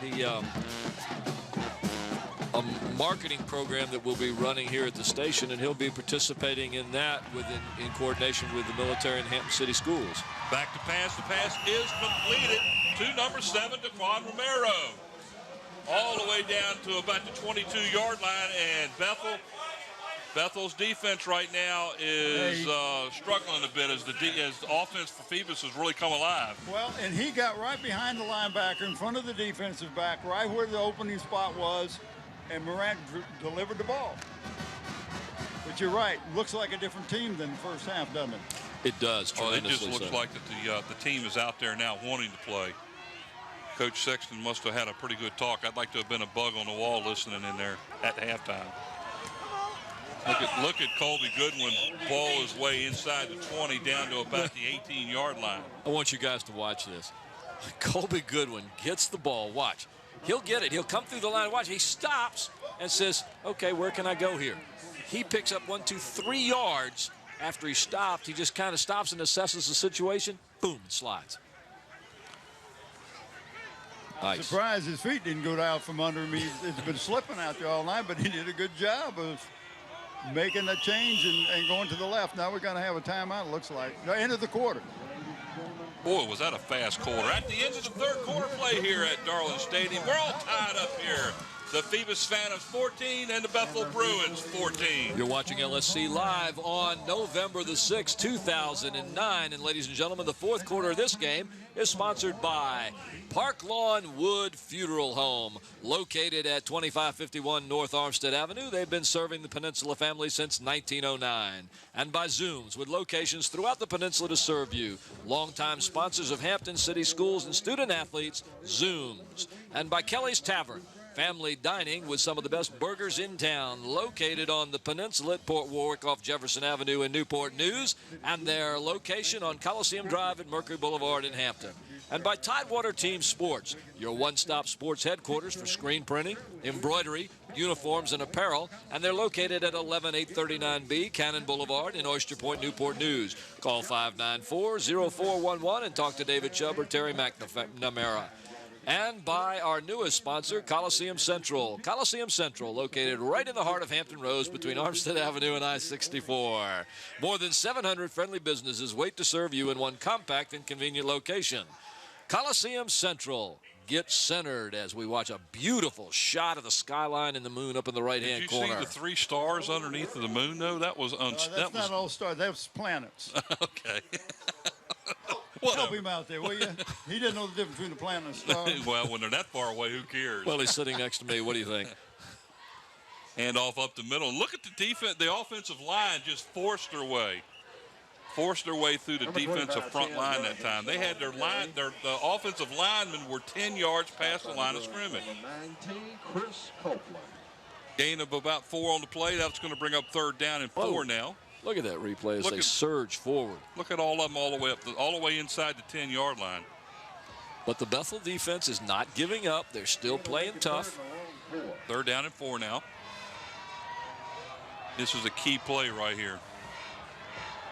A marketing program that we'll be running here at the station, and he'll be participating in that in coordination with the military and Hampton City Schools. Back to pass. The pass is completed to number 7, Daquan Romero. All the way down to about the 22-yard line, and Bethel's defense right now is struggling a bit as the offense for Phoebus has really come alive. Well, and he got right behind the linebacker in front of the defensive back, right where the opening spot was, and Morant delivered the ball. But you're right, looks like a different team than the first half, doesn't it? It does. It just looks like that the team is out there now wanting to play. Coach Sexton must have had a pretty good talk. I'd like to have been a bug on the wall listening in there at halftime. Look at Colby Goodwin ball his way inside the 20 down to about the 18-yard line. I want you guys to watch this. Colby Goodwin gets the ball. Watch. He'll get it. He'll come through the line. Watch. He stops and says, okay, where can I go here? He picks up 1, 2, 3 yards after he stopped. He just kind of stops and assesses the situation. Boom, slides. Nice. Surprised his feet didn't go down from under him. It's been slipping out there all night, but he did a good job of making a change and going to the left. Now we're going to have a timeout, it looks like. The end of the quarter. Boy, was that a fast quarter. At the end of the third quarter play here at Darling Stadium, we're all tied up here. the Phoebus Phantoms 14 and the Bethel Bruins 14. You're watching LSC Live on November the 6th, 2009. And ladies and gentlemen, the fourth quarter of this game is sponsored by Park Lawn Wood Funeral Home, located at 2551 North Armstead Avenue. They've been serving the Peninsula family since 1909. And by Zooms, with locations throughout the peninsula to serve you. Longtime sponsors of Hampton City Schools and student athletes, Zooms. And by Kelly's Tavern, family dining with some of the best burgers in town, located on the peninsula at Port Warwick off Jefferson Avenue in Newport News, and their location on Coliseum Drive at Mercury Boulevard in Hampton. And by Tidewater Team Sports, your one-stop sports headquarters for screen printing, embroidery, uniforms, and apparel, and they're located at 11839B Cannon Boulevard in Oyster Point, Newport News. Call 594-0411 and talk to David Chubb or Terry McNamara. And by our newest sponsor, Coliseum Central. Coliseum Central, located right in the heart of Hampton Roads between Armstead Avenue and I-64. More than 700 friendly businesses wait to serve you in one compact and convenient location. Coliseum Central. Get centered as we watch a beautiful shot of the skyline and the moon up in the right-hand corner. Did you see the 3 stars underneath of the moon, though? That was That's not all stars. That was planets. Okay. Help him out there, will you? He didn't know the difference between the planet and a star. Well, when they're that far away, who cares? Well, he's sitting next to me. What do you think? Hand off up the middle. Look at the defense. The offensive line just forced their way through the defensive front line that time. They had the offensive linemen were 10 yards past the line of scrimmage. 19, Chris Copeland. Gain of about 4 on the play. That's going to bring up 3rd down and 4 now. Look at that replay as they surge forward. Look at all of them all the way up, all the way inside the 10-yard line. But the Bethel defense is not giving up. They're still playing tough. 3rd down and 4 now. This is a key play right here.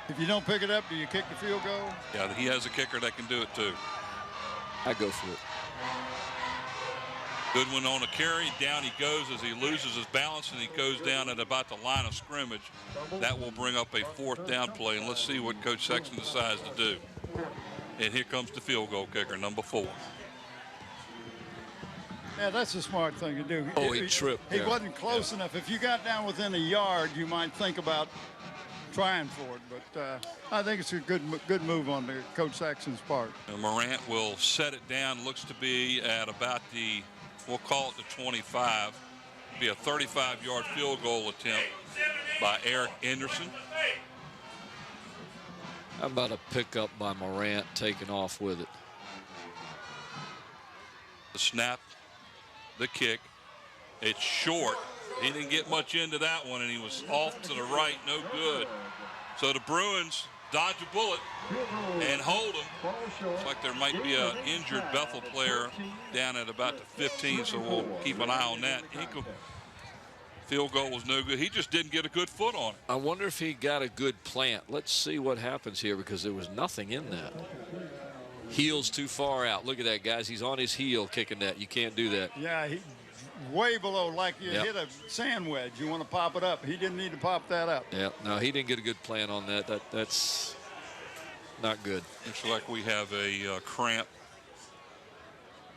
If you don't pick it up, do you kick the field goal? Yeah, he has a kicker that can do it too. I go for it. Goodwin on a carry. Down he goes as he loses his balance, and he goes down at about the line of scrimmage. That will bring up a 4th down play, and let's see what Coach Sexton decides to do. And here comes the field goal kicker, number 4. Yeah, that's a smart thing to do. Oh, he tripped. He wasn't close enough. If you got down within a yard, you might think about trying for it. But I think it's a good move on the Coach Sexton's part. And Morant will set it down. Looks to be at about the, we'll call it the 25. It'll be a 35-yard field goal attempt by Eric Anderson. How about a pickup by Morant taking off with it? The snap, the kick. It's short. He didn't get much into that one, and he was off to the right, no good. So the Bruins dodge a bullet and hold him. Looks like there might be an injured Bethel player down at about the 15, so we'll keep an eye on that. Field goal was no good. He just didn't get a good foot on it. I wonder if he got a good plant. Let's see what happens here, because there was nothing in that. Heel's too far out. Look at that, guys. He's on his heel kicking that. You can't do that. Yeah, he way below, like you hit a sand wedge. You want to pop it up. He didn't need to pop that up. Yeah, no, he didn't get a good plan on that. That's not good. Looks like we have a cramp.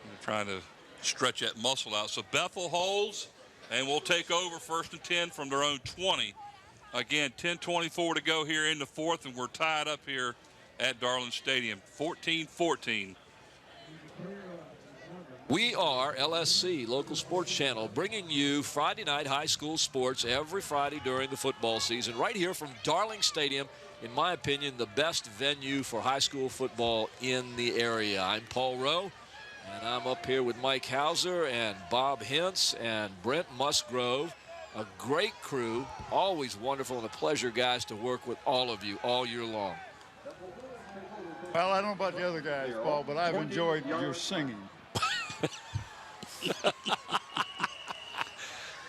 They're trying to stretch that muscle out. So Bethel holds, and we'll take over 1st and 10 from their own 20. Again, 10:24 to go here in the 4th, and we're tied up here at Darling Stadium, 14-14. We are LSC, Local Sports Channel, bringing you Friday night high school sports every Friday during the football season, right here from Darling Stadium. In my opinion, the best venue for high school football in the area. I'm Paul Rowe, and I'm up here with Mike Hauser and Bob Hintz and Brent Musgrove. A great crew, always wonderful and a pleasure, guys, to work with all of you all year long. Well, I don't know about the other guys, Paul, but I've enjoyed your singing.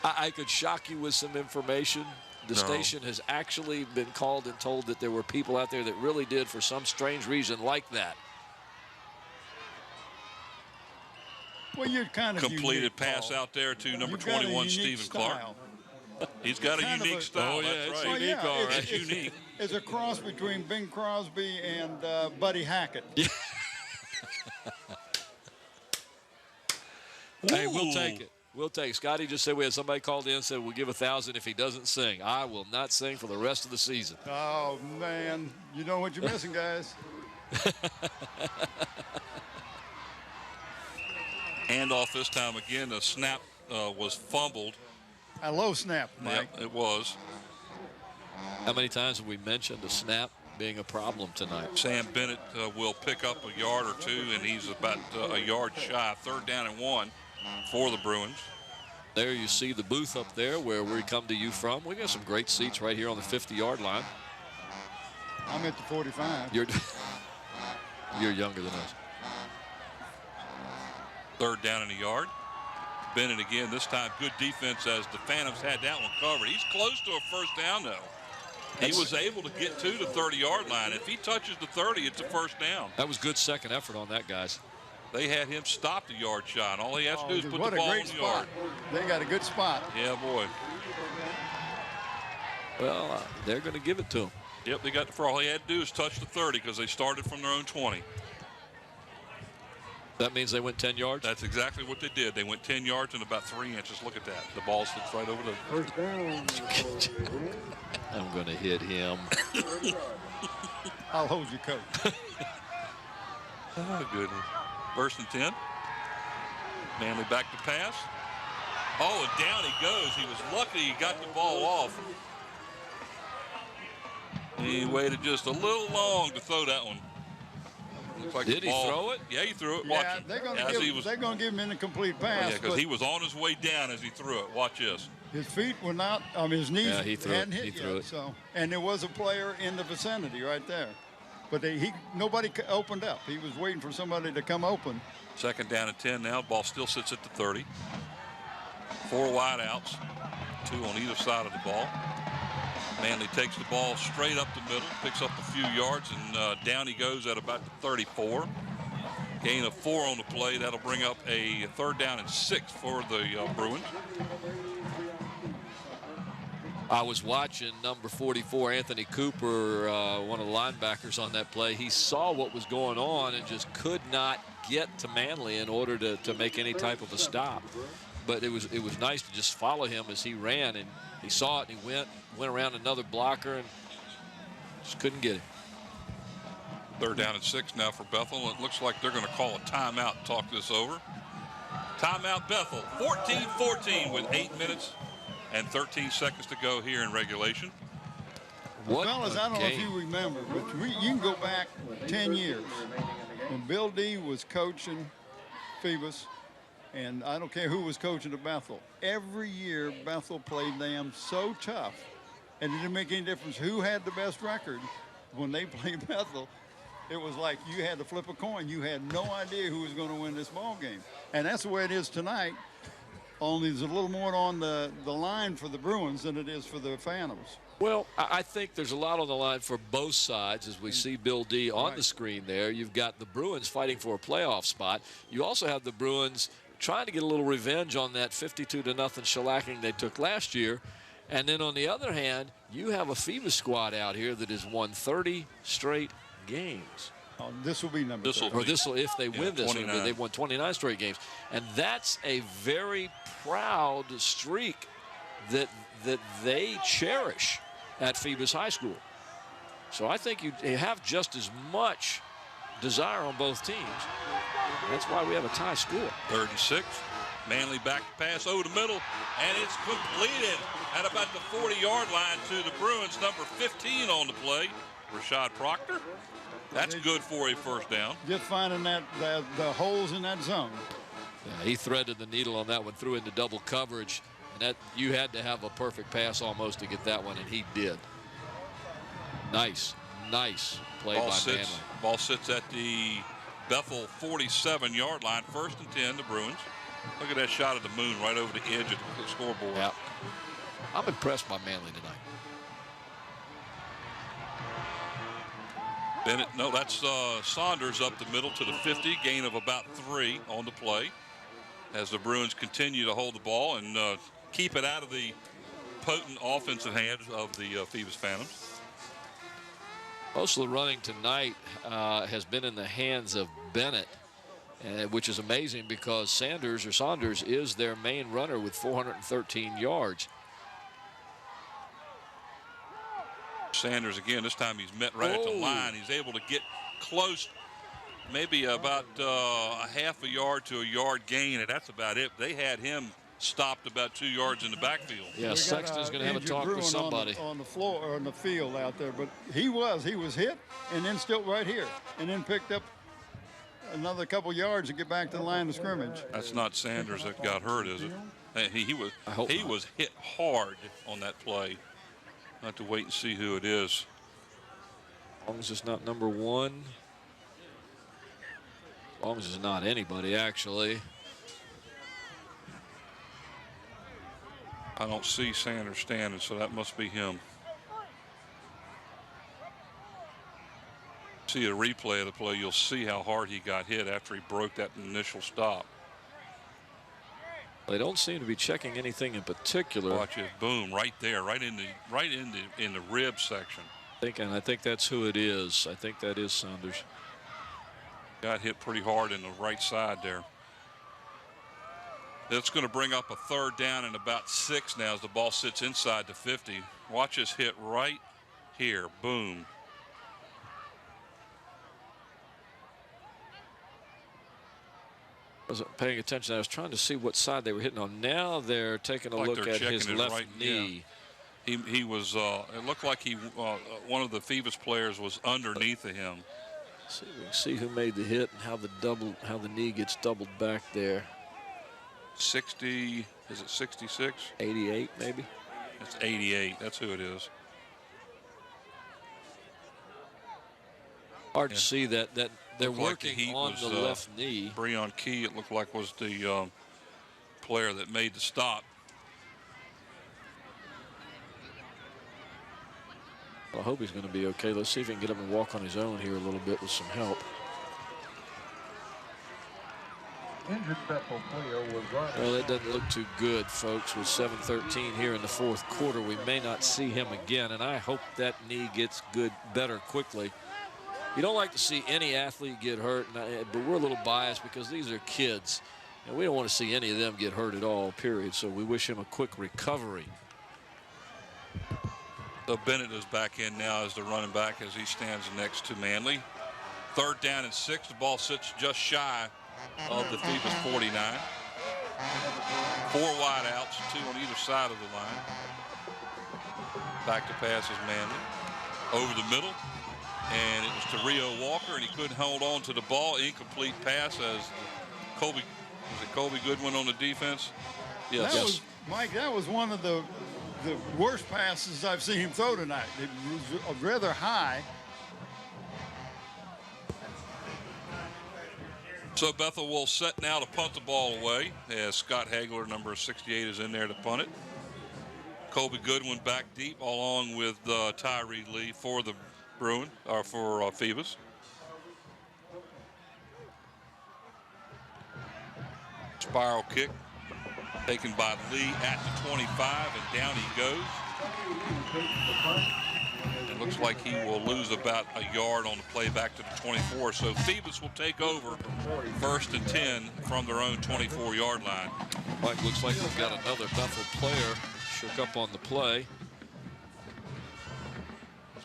I could shock you with some information. The station has actually been called and told that there were people out there that really did, for some strange reason, like that. Well, you're kind of completed unique, pass Paul. out there to number You've got a 21, unique Stephen style. Clark. He's got a Kind of unique style. Oh, yeah, That's it's right. unique, all right. That's unique. It's a cross between Bing Crosby and Buddy Hackett. Hey, we'll take it. We'll take. Scotty just said we had somebody called in and said we'll give 1,000 if he doesn't sing. I will not sing for the rest of the season. Oh, man. You know what you're missing, guys. Handoff this time again. The snap was fumbled. A low snap, Mike. Yep, it was. How many times have we mentioned the snap being a problem tonight? Sam Bennett will pick up a yard or two, and he's about a yard shy. 3rd down and 1 for the Bruins. There you see the booth up there where we come to you from. We got some great seats right here on the 50-yard line. I'm at the 45. You're younger than us. 3rd down and a yard. Bennett again, this time good defense as the Phantoms had that one covered. He's close to a 1st down, though. He was able to get to the 30-yard line. If he touches the 30, it's a 1st down. That was good second effort on that, guys. They had him stopped a yard shot. All he has to do is put what the a ball great in the spot. yard. They got a good spot. Yeah, boy. Well, they're going to give it to him. Yep, they got the, for all he had to do is touch the 30 because they started from their own 20. That means they went 10 yards? That's exactly what they did. They went 10 yards and about 3 inches. Look at that. The ball sits right over the... 1st down. I'm going to hit him. I'll hold you, coach. Oh, goodness. 1st and 10. Manley back to pass. Oh, and down he goes. He was lucky he got the ball off. He waited just a little long to throw that one. Looks like Did the he ball, throw it? Yeah, he threw it. Watch Yeah, it. they're going to give him an incomplete pass. Yeah, because he was on his way down as he threw it. Watch this. His feet were not, his knees Yeah, he threw hadn't it. hit He yet. threw it. So, and there was a player in the vicinity right there. But nobody opened up. He was waiting for somebody to come open. 2nd down and 10 now. Ball still sits at the 30. 4 wide outs. 2 on either side of the ball. Manley takes the ball straight up the middle, picks up a few yards, and down he goes at about the 34. Gain of 4 on the play. That'll bring up a 3rd down and 6 for the Bruins. I was watching number 44, Anthony Cooper, one of the linebackers on that play. He saw what was going on and just could not get to Manley in order to make any type of a stop. But it was nice to just follow him as he ran, and he saw it and he went around another blocker and just couldn't get it. 3rd down and 6 now for Bethel. It looks like they're going to call a timeout and talk this over. Timeout Bethel, 14-14 with 8 minutes and 13 seconds to go here in regulation. Fellas, I don't know if you remember, but you can go back 10 years when Bill D was coaching Phoebus, and I don't care who was coaching at Bethel. Every year, Bethel played them so tough, and it didn't make any difference who had the best record. When they played Bethel, it was like you had to flip a coin. You had no idea who was going to win this ball game. And that's the way it is tonight, only there's a little more on the line for the Bruins than it is for the Phantoms. Well, I think there's a lot on the line for both sides as we see Bill D on the screen there. You've got the Bruins fighting for a playoff spot. You also have the Bruins trying to get a little revenge on that 52-0 shellacking they took last year. And then on the other hand, you have a Phoebus squad out here that has won 30 straight games. Oh, this will be number 30. Or this will, if they win this, 29. they've won 29 straight games. And that's a very proud streak that they cherish at Phoebus High School. So I think you have just as much desire on both teams. That's why we have a tie score. 3rd and 6. Manley back to pass over the middle, and it's completed at about the 40-yard line to the Bruins. Number 15 on the play, Rashad Proctor. That's good for a 1st down. Just finding the holes in that zone. Yeah, he threaded the needle on that one, threw into double coverage. And that you had to have a perfect pass almost to get that one, and he did. Nice play by Manley. Ball sits at the Bethel 47-yard line. 1st and 10, the Bruins. Look at that shot of the moon right over the edge of the scoreboard. Yeah. I'm impressed by Manley tonight. Bennett, no, that's Saunders up the middle to the 50, gain of about 3 on the play as the Bruins continue to hold the ball and keep it out of the potent offensive hands of the Phoebus Phantoms. Most of the running tonight has been in the hands of Bennett. which is amazing because Saunders is their main runner with 413 yards. Sanders again, this time he's met right at the line. He's able to get close, maybe about a half a yard to a yard gain, and that's about it. They had him stopped about 2 yards in the backfield. Yeah, Sexton's going to have a talk with somebody. On the floor or on the field out there, but he was hit and then still right here and then picked up another couple yards to get back to the line of scrimmage. That's not Sanders that got hurt, is it? He was hit hard on that play. I have to wait and see who it is. As long as it's not number 1. As long as it's not anybody, actually. I don't see Sanders standing, so that must be him. See a replay of the play, you'll see how hard he got hit after he broke that initial stop. They don't seem to be checking anything in particular. Watch it, boom, right there, right in the rib section. I think that's who it is. I think that is Saunders. Got hit pretty hard in the right side there. It's going to bring up a 3rd down and about 6 now as the ball sits inside the 50. Watch this hit right here, boom. Wasn't paying attention. I was trying to see what side they were hitting on. Now they're taking a look at his left knee. Yeah. He was. It looked like one of the Phoebus players was underneath of him. See, we can see who made the hit and how the knee gets doubled back there. 60. Is it 66? 88 maybe. It's 88. That's who it is. Hard to see that they're working like on the left knee. Breon Key, it looked like, was the player that made the stop. I hope he's going to be okay. Let's see if he can get up and walk on his own here a little bit with some help. Injured Bethel player was running. Well, that doesn't look too good, folks. With 7:13 here in the 4th quarter, we may not see him again, and I hope that knee gets better quickly. You don't like to see any athlete get hurt, but we're a little biased because these are kids, and we don't want to see any of them get hurt at all, period. So we wish him a quick recovery. So Bennett is back in now as the running back as he stands next to Manley. 3rd down and 6. The ball sits just shy of the Phoebus 49. 4 wide outs, 2 on either side of the line. Back to pass is Manley. Over the middle. And it was to Rio Walker, and he couldn't hold on to the ball. Incomplete pass as Colby Goodwin on the defense? Yes. Mike, that was one of the worst passes I've seen him throw tonight. It was rather high. So Bethel will set now to punt the ball away as Scott Hagler, number 68, is in there to punt it. Colby Goodwin back deep along with Tyree Lee for the for Phoebus. Spiral kick taken by Lee at the 25, and down he goes. It looks like he will lose about a yard on the play back to the 24. So Phoebus will take over 1st and 10 from their own 24-yard line. Mike, looks like we've got another Bethel player shook up on the play.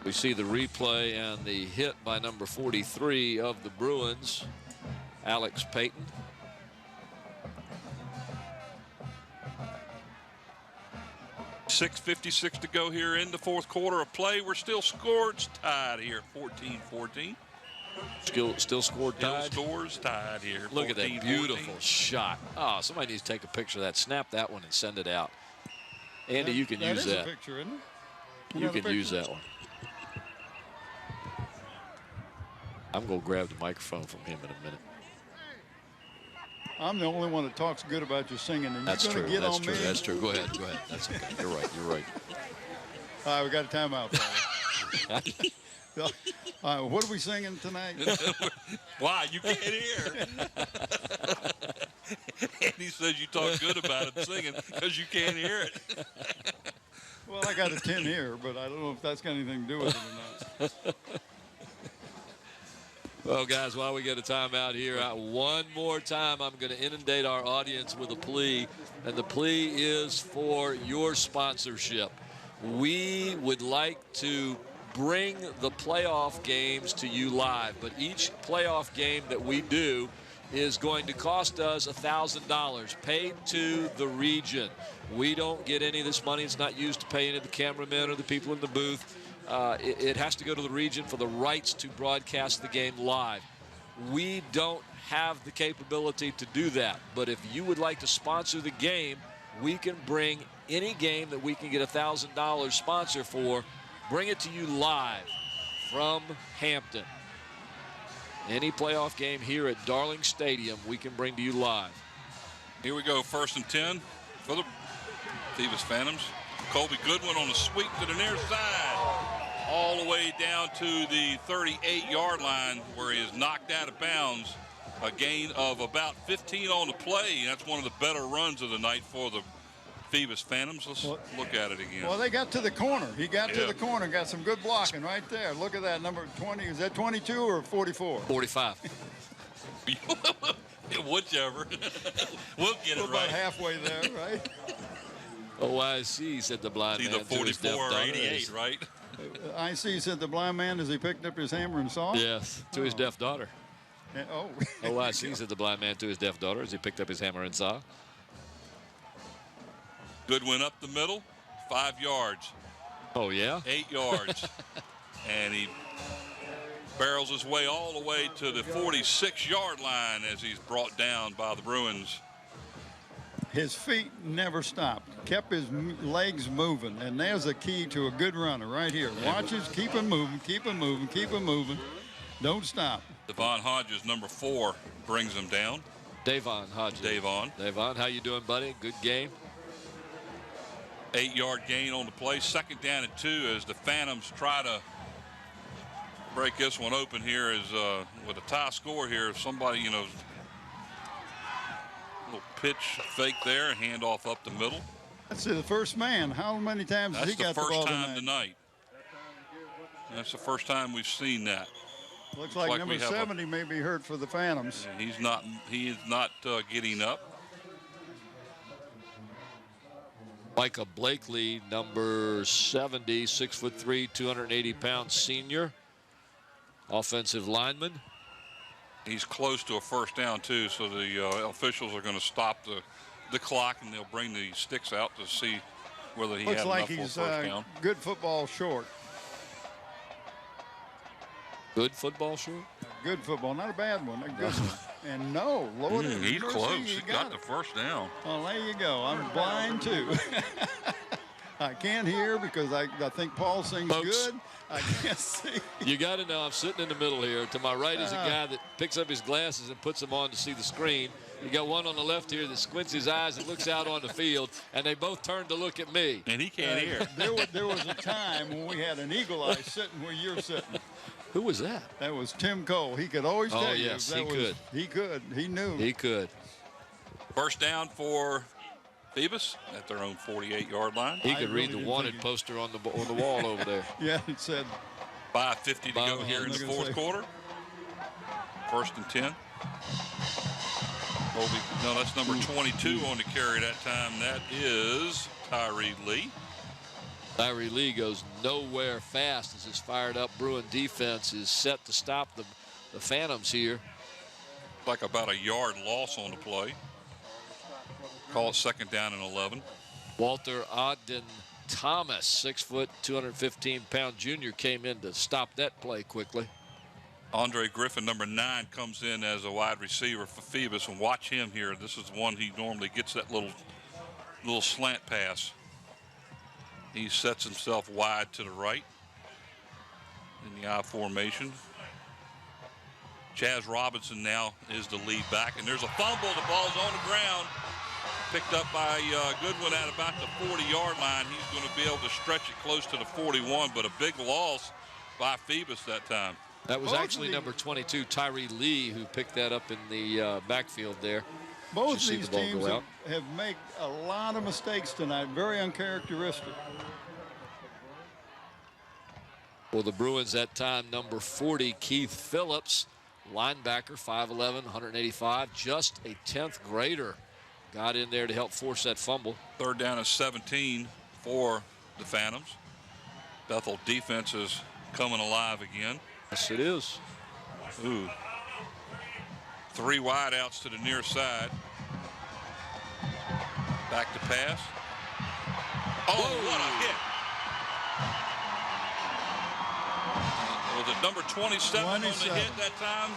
We see the replay and the hit by number 43 of the Bruins, Alex Payton. .6:56 to go here in the 4th quarter of play. We're still scored, tied here, 14-14. Still scored tied? Still scores tied here. Look at that beautiful shot. Oh, somebody needs to take a picture of that. Snap that one and send it out. Andy, you can use that. That is a picture, isn't it? You can use that one. I'm going to grab the microphone from him in a minute. I'm the only one that talks good about your singing, and that's you're going to get on me. That's true. Go ahead. That's okay. You're right. All right, we got a timeout. All right, what are we singing tonight? Why? You can't hear. Andy says you talk good about him singing because you can't hear it. Well, I got a 10 here, but I don't know if that's got anything to do with it or not. Well, guys, while we get a timeout here, one more time, I'm going to inundate our audience with a plea, and the plea is for your sponsorship. We would like to bring the playoff games to you live, but each playoff game that we do is going to cost us $1,000 paid to the region. We don't get any of this money. It's not used to pay any of the cameramen or the people in the booth. It has to go to the region for the rights to broadcast the game live. We don't have the capability to do that, but if you would like to sponsor the game, we can bring any game that we can get $1,000 sponsor for, bring it to you live from Hampton. Any playoff game here at Darling Stadium, we can bring to you live. Here we go, 1st and 10 for the Phoebus Phantoms. Colby Goodwin on a sweep to the near side, all the way down to the 38-yard line where he is knocked out of bounds. A gain of about 15 on the play. That's one of the better runs of the night for the Phoebus Phantoms. Let's look at it again. Well, they got to the corner. He got to the corner, got some good blocking right there. Look at that, number 20. Is that 22 or 44? 45. Whichever. We'll get it About right. halfway there, right? OIC said the blind man. Either 44 or 88, right? IC said the blind man as he picked up his hammer and saw. Yes, to his deaf daughter. Oh. OIC said the blind man to his deaf daughter as he picked up his hammer and saw. Goodwin up the middle, 5 yards. Oh, yeah? 8 yards. And he barrels his way all the way to the 46-yard line as he's brought down by the Bruins. His feet never stopped, kept his legs moving, and there's a key to a good runner right here. Watch his, keep him moving, keep him moving, keep him moving. Don't stop. Devon Hodges, number 4, brings him down. Davon Hodges. Davon, how you doing, buddy? Good game. 8-yard gain on the play. 2nd down and 2 as the Phantoms try to break this one open here as with a tie score here. Somebody, you know, little pitch fake there, handoff up the middle. That's the first man. How many times has he got the ball That's the first time tonight. That's the first time we've seen that. Looks like number 70 may be hurt for the Phantoms. He is not getting up. Micah Blakely, number 70, 6'3", 280-pound senior offensive lineman. He's close to a first down too, so the officials are going to stop the clock and they'll bring the sticks out to see whether he had enough for a first down. Good football short. Good football short? Good football, not a bad one, a good one. And no, Lord, he's close. He got the first down. Well, there you go. I'm blind too. I can't hear because I think Paul sings good. I can't see. You got to know I'm sitting in the middle here. To my right is a guy that picks up his glasses and puts them on to see the screen. You got one on the left here that squints his eyes and looks out on the field, and they both turn to look at me. And he can't hear. There was a time when we had an eagle eye sitting where you're sitting. Who was that? That was Tim Cole. He could always tell you. Yes, he could. He could. He knew. He could. First down for Phoebus at their own 48-yard line. He could read the wanted poster on the wall over there. Yeah, it said 5:50 to go here in the fourth quarter. 1st and 10. No, that's number 22 on the carry that time. That is Tyree Lee. Tyree Lee goes nowhere fast as his fired up Bruin defense is set to stop the Phantoms here. Like about a yard loss on the play. Call it 2nd down and 11. Walter Ogden Thomas, 6 foot, 215-pound junior, came in to stop that play quickly. Andre Griffin, number 9, comes in as a wide receiver for Phoebus, and watch him here. This is one he normally gets that little slant pass. He sets himself wide to the right in the I formation. Chaz Robinson now is the lead back, and there's a fumble. The ball's on the ground, picked up by Goodwin at about the 40-yard line. He's going to be able to stretch it close to the 41, but a big loss by Phoebus that time. That was actually number 22, Tyree Lee, who picked that up in the backfield there. Both of these teams have made a lot of mistakes tonight, very uncharacteristic. For the Bruins that time, number 40, Keith Phillips, linebacker, 5'11", 185, just a 10th grader. Got in there to help force that fumble. 3rd down and 17 for the Phantoms. Bethel defense is coming alive again. Yes, it is. Ooh. 3 wideouts to the near side. Back to pass. Oh, what a hit. Was it number 27 on the hit that time?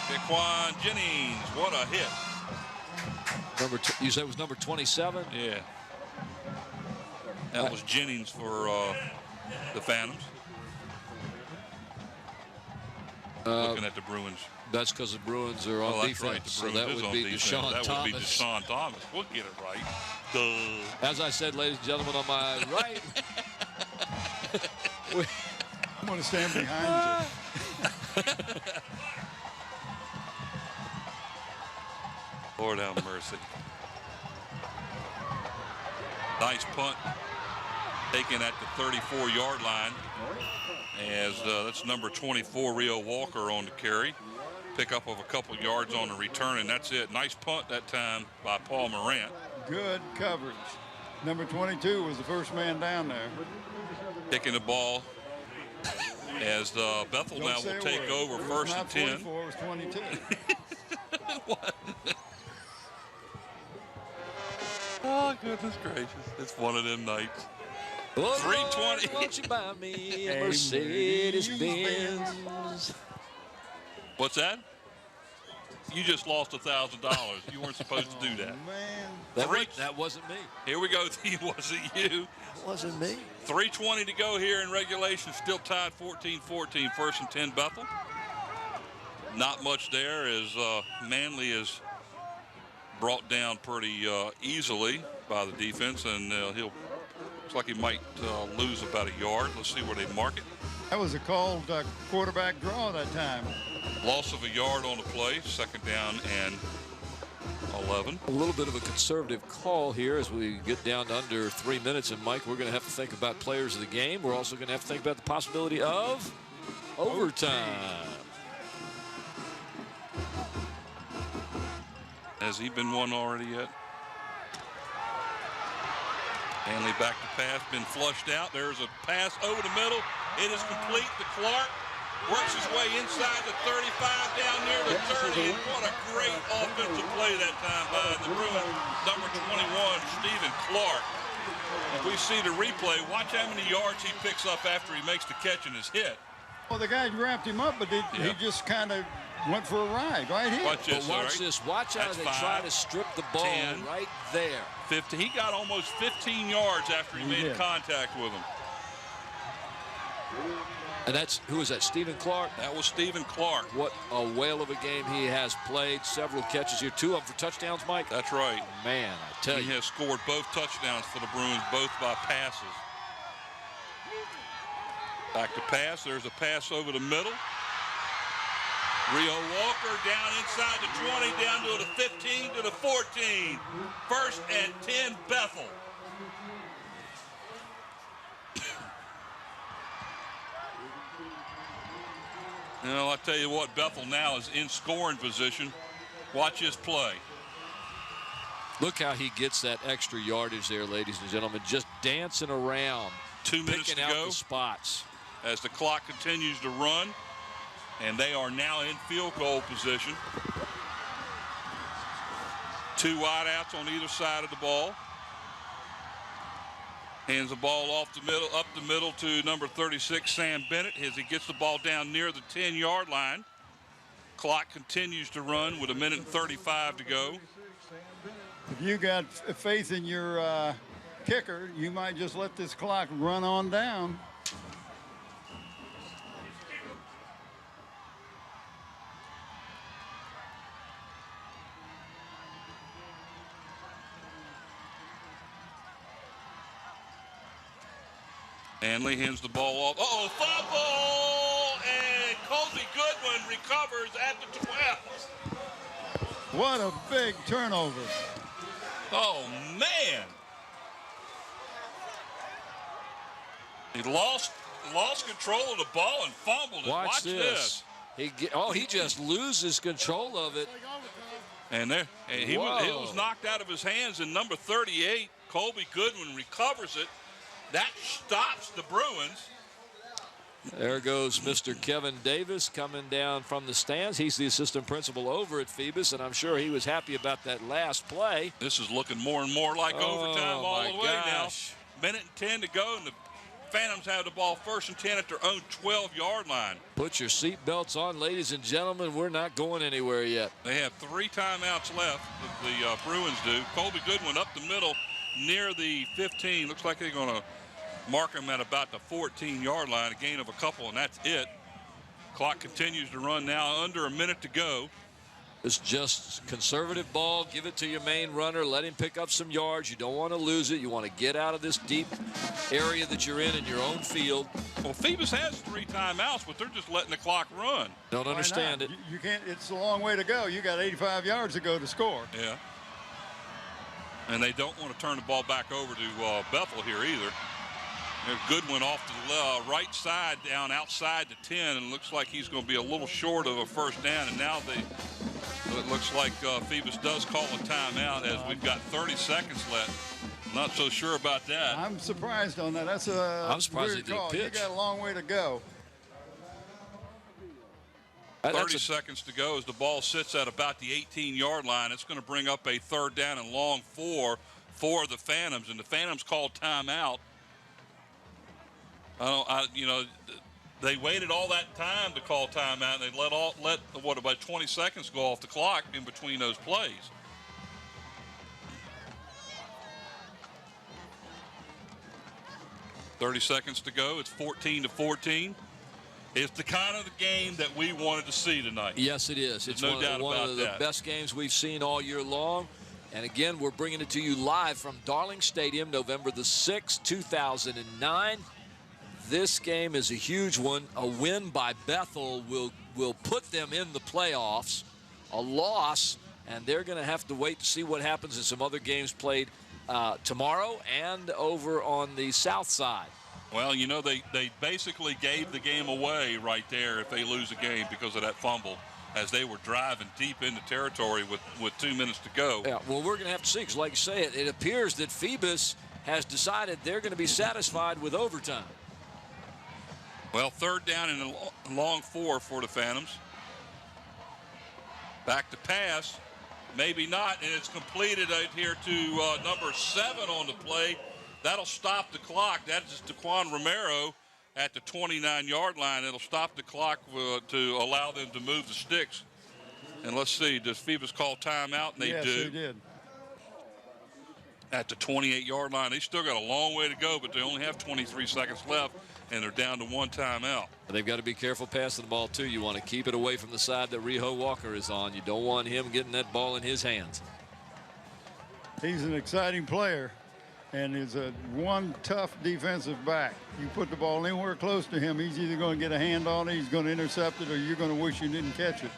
Jaquan Jennings, what a hit. You said it was number 27? Yeah. That was Jennings for the Phantoms. Looking at the Bruins. That's because the Bruins are on defense. Right. So that would be Deshaun Thomas. That would be Deshaun Thomas. We'll get it right. Duh. As I said, ladies and gentlemen, on my right. I'm going to stand behind you. Lord have mercy. Nice punt taken at the 34-yard line. As that's number 24, Rio Walker, on the carry. Pickup of a couple yards on the return, and that's it. Nice punt that time by Paul Morant. Good coverage. Number 22 was the first man down there. Kicking the ball as Bethel now will take over first and 10. 44, it was 22. What? Oh, goodness gracious. It's one of them nights. 3:20. Won't you buy me a Mercedes Benz? What's that? You just lost $1,000. You weren't supposed to do that. Man. That wasn't me. Here we go. It wasn't you. It wasn't me. 3:20 to go here in regulation. Still tied 14-14. First and 10 Bethel. Not much there as Manley is brought down pretty easily by the defense, and he'll looks like he might lose about a yard. Let's see where they mark it. That was a called quarterback draw that time. Loss of a yard on the play. 2nd down and 11. A little bit of a conservative call here as we get down to under 3 minutes. And, Mike, we're going to have to think about players of the game. We're also going to have to think about the possibility of overtime. Has he been won already yet? Hanley back to pass, been flushed out. There's a pass over the middle. It is complete to Clark. Works his way inside the 35, down near the 30. And what a great offensive play that time by the Bruin, number 21, Stephen Clark. If we see the replay, watch how many yards he picks up after he makes the catch and is hit. Well, the guy wrapped him up, but he just kind of went for a ride right here. Watch this. Watch this. Watch how they try to strip the ball 10, right there. 50. He got almost 15 yards after he made contact with him. And who is that? Stephen Clark? That was Stephen Clark. What a whale of a game he has played. Several catches here. 2 of them for touchdowns, Mike. That's right. Man, I tell you. He has scored both touchdowns for the Bruins, both by passes. Back to pass. There's a pass over the middle. Rio Walker down inside the 20, down to the 15, to the 14. 1st and 10 Bethel. You know, I tell you what, Bethel now is in scoring position. Watch his play. Look how he gets that extra yardage there, ladies and gentlemen. Just dancing around. 2 minutes to picking go. out the spots. As the clock continues to run. And they are now in field goal position. 2 wideouts on either side of the ball. Hands the ball off the middle, up the middle to number 36, Sam Bennett, as he gets the ball down near the 10-yard line. Clock continues to run with 1:35 to go. If you got faith in your kicker, you might just let this clock run on down. Hanley hands the ball off. Uh-oh, fumble! And Colby Goodwin recovers at the 12. What a big turnover. Oh, man. He lost control of the ball and fumbled it. Watch this. He just loses control of it. And he was knocked out of his hands, and number 38, Colby Goodwin, recovers it. That stops the Bruins. There goes Mr. Kevin Davis coming down from the stands. He's the assistant principal over at Phoebus, and I'm sure he was happy about that last play. This is looking more and more like overtime all the way now. Minute and 10 to go, and the Phantoms have the ball 1st and 10 at their own 12-yard line. Put your seatbelts on, ladies and gentlemen. We're not going anywhere yet. They have 3 timeouts left, the Bruins do. Colby Goodwin up the middle near the 15. Looks like they're going to mark him at about the 14-yard line, a gain of a couple, and that's it. Clock continues to run now, under a minute to go. It's just conservative ball. Give it to your main runner. Let him pick up some yards. You don't want to lose it. You want to get out of this deep area that you're in your own field. Well, Phoebus has 3 timeouts, but they're just letting the clock run. Don't understand it. You can't. It's a long way to go. You got 85 yards to go to score. Yeah. And they don't want to turn the ball back over to Bethel here either. Goodwin off to the right side down outside the 10, and looks like he's going to be a little short of a first down. And now it looks like Phoebus does call a timeout as we've got 30 seconds left. Not so sure about that. I'm surprised on that. That's I'm surprised weird they did call. a pitch. You got a long way to go. 30 seconds to go as the ball sits at about the 18-yard line. It's going to bring up a 3rd down and long for the Phantoms, and the Phantoms called timeout. They waited all that time to call timeout, and they let about 20 seconds go off the clock in between those plays. .30 seconds to go. It's 14-14. It's the kind of the game that we wanted to see tonight. Yes, it is. It's no doubt one about of the that. best games we've seen all year long. And again, we're bringing it to you live from Darling Stadium, November the 6th, 2009. This game is a huge one. A win by Bethel will put them in the playoffs. A loss, and they're going to have to wait to see what happens in some other games played tomorrow and over on the south side. Well, they basically gave the game away right there if they lose a game because of that fumble, as they were driving deep into territory with 2 minutes to go. Yeah, well, we're going to have to see, because like you say, it appears that Phoebus has decided they're going to be satisfied with overtime. Well, 3rd down and a long 4 for the Phantoms. Back to pass. Maybe not, and it's completed out here to number 7 on the play. That'll stop the clock. That is Daquan Romero at the 29-yard line. It'll stop the clock to allow them to move the sticks. And let's see, does Phoebus call timeout? And they do. Yes, they did. At the 28-yard line. They still got a long way to go, but they only have 23 seconds left, and they're down to 1 timeout. They've got to be careful passing the ball, too. You want to keep it away from the side that Riho Walker is on. You don't want him getting that ball in his hands. He's an exciting player, and is one tough defensive back. You put the ball anywhere close to him, he's either going to get a hand on it, he's going to intercept it, or you're going to wish you didn't catch it.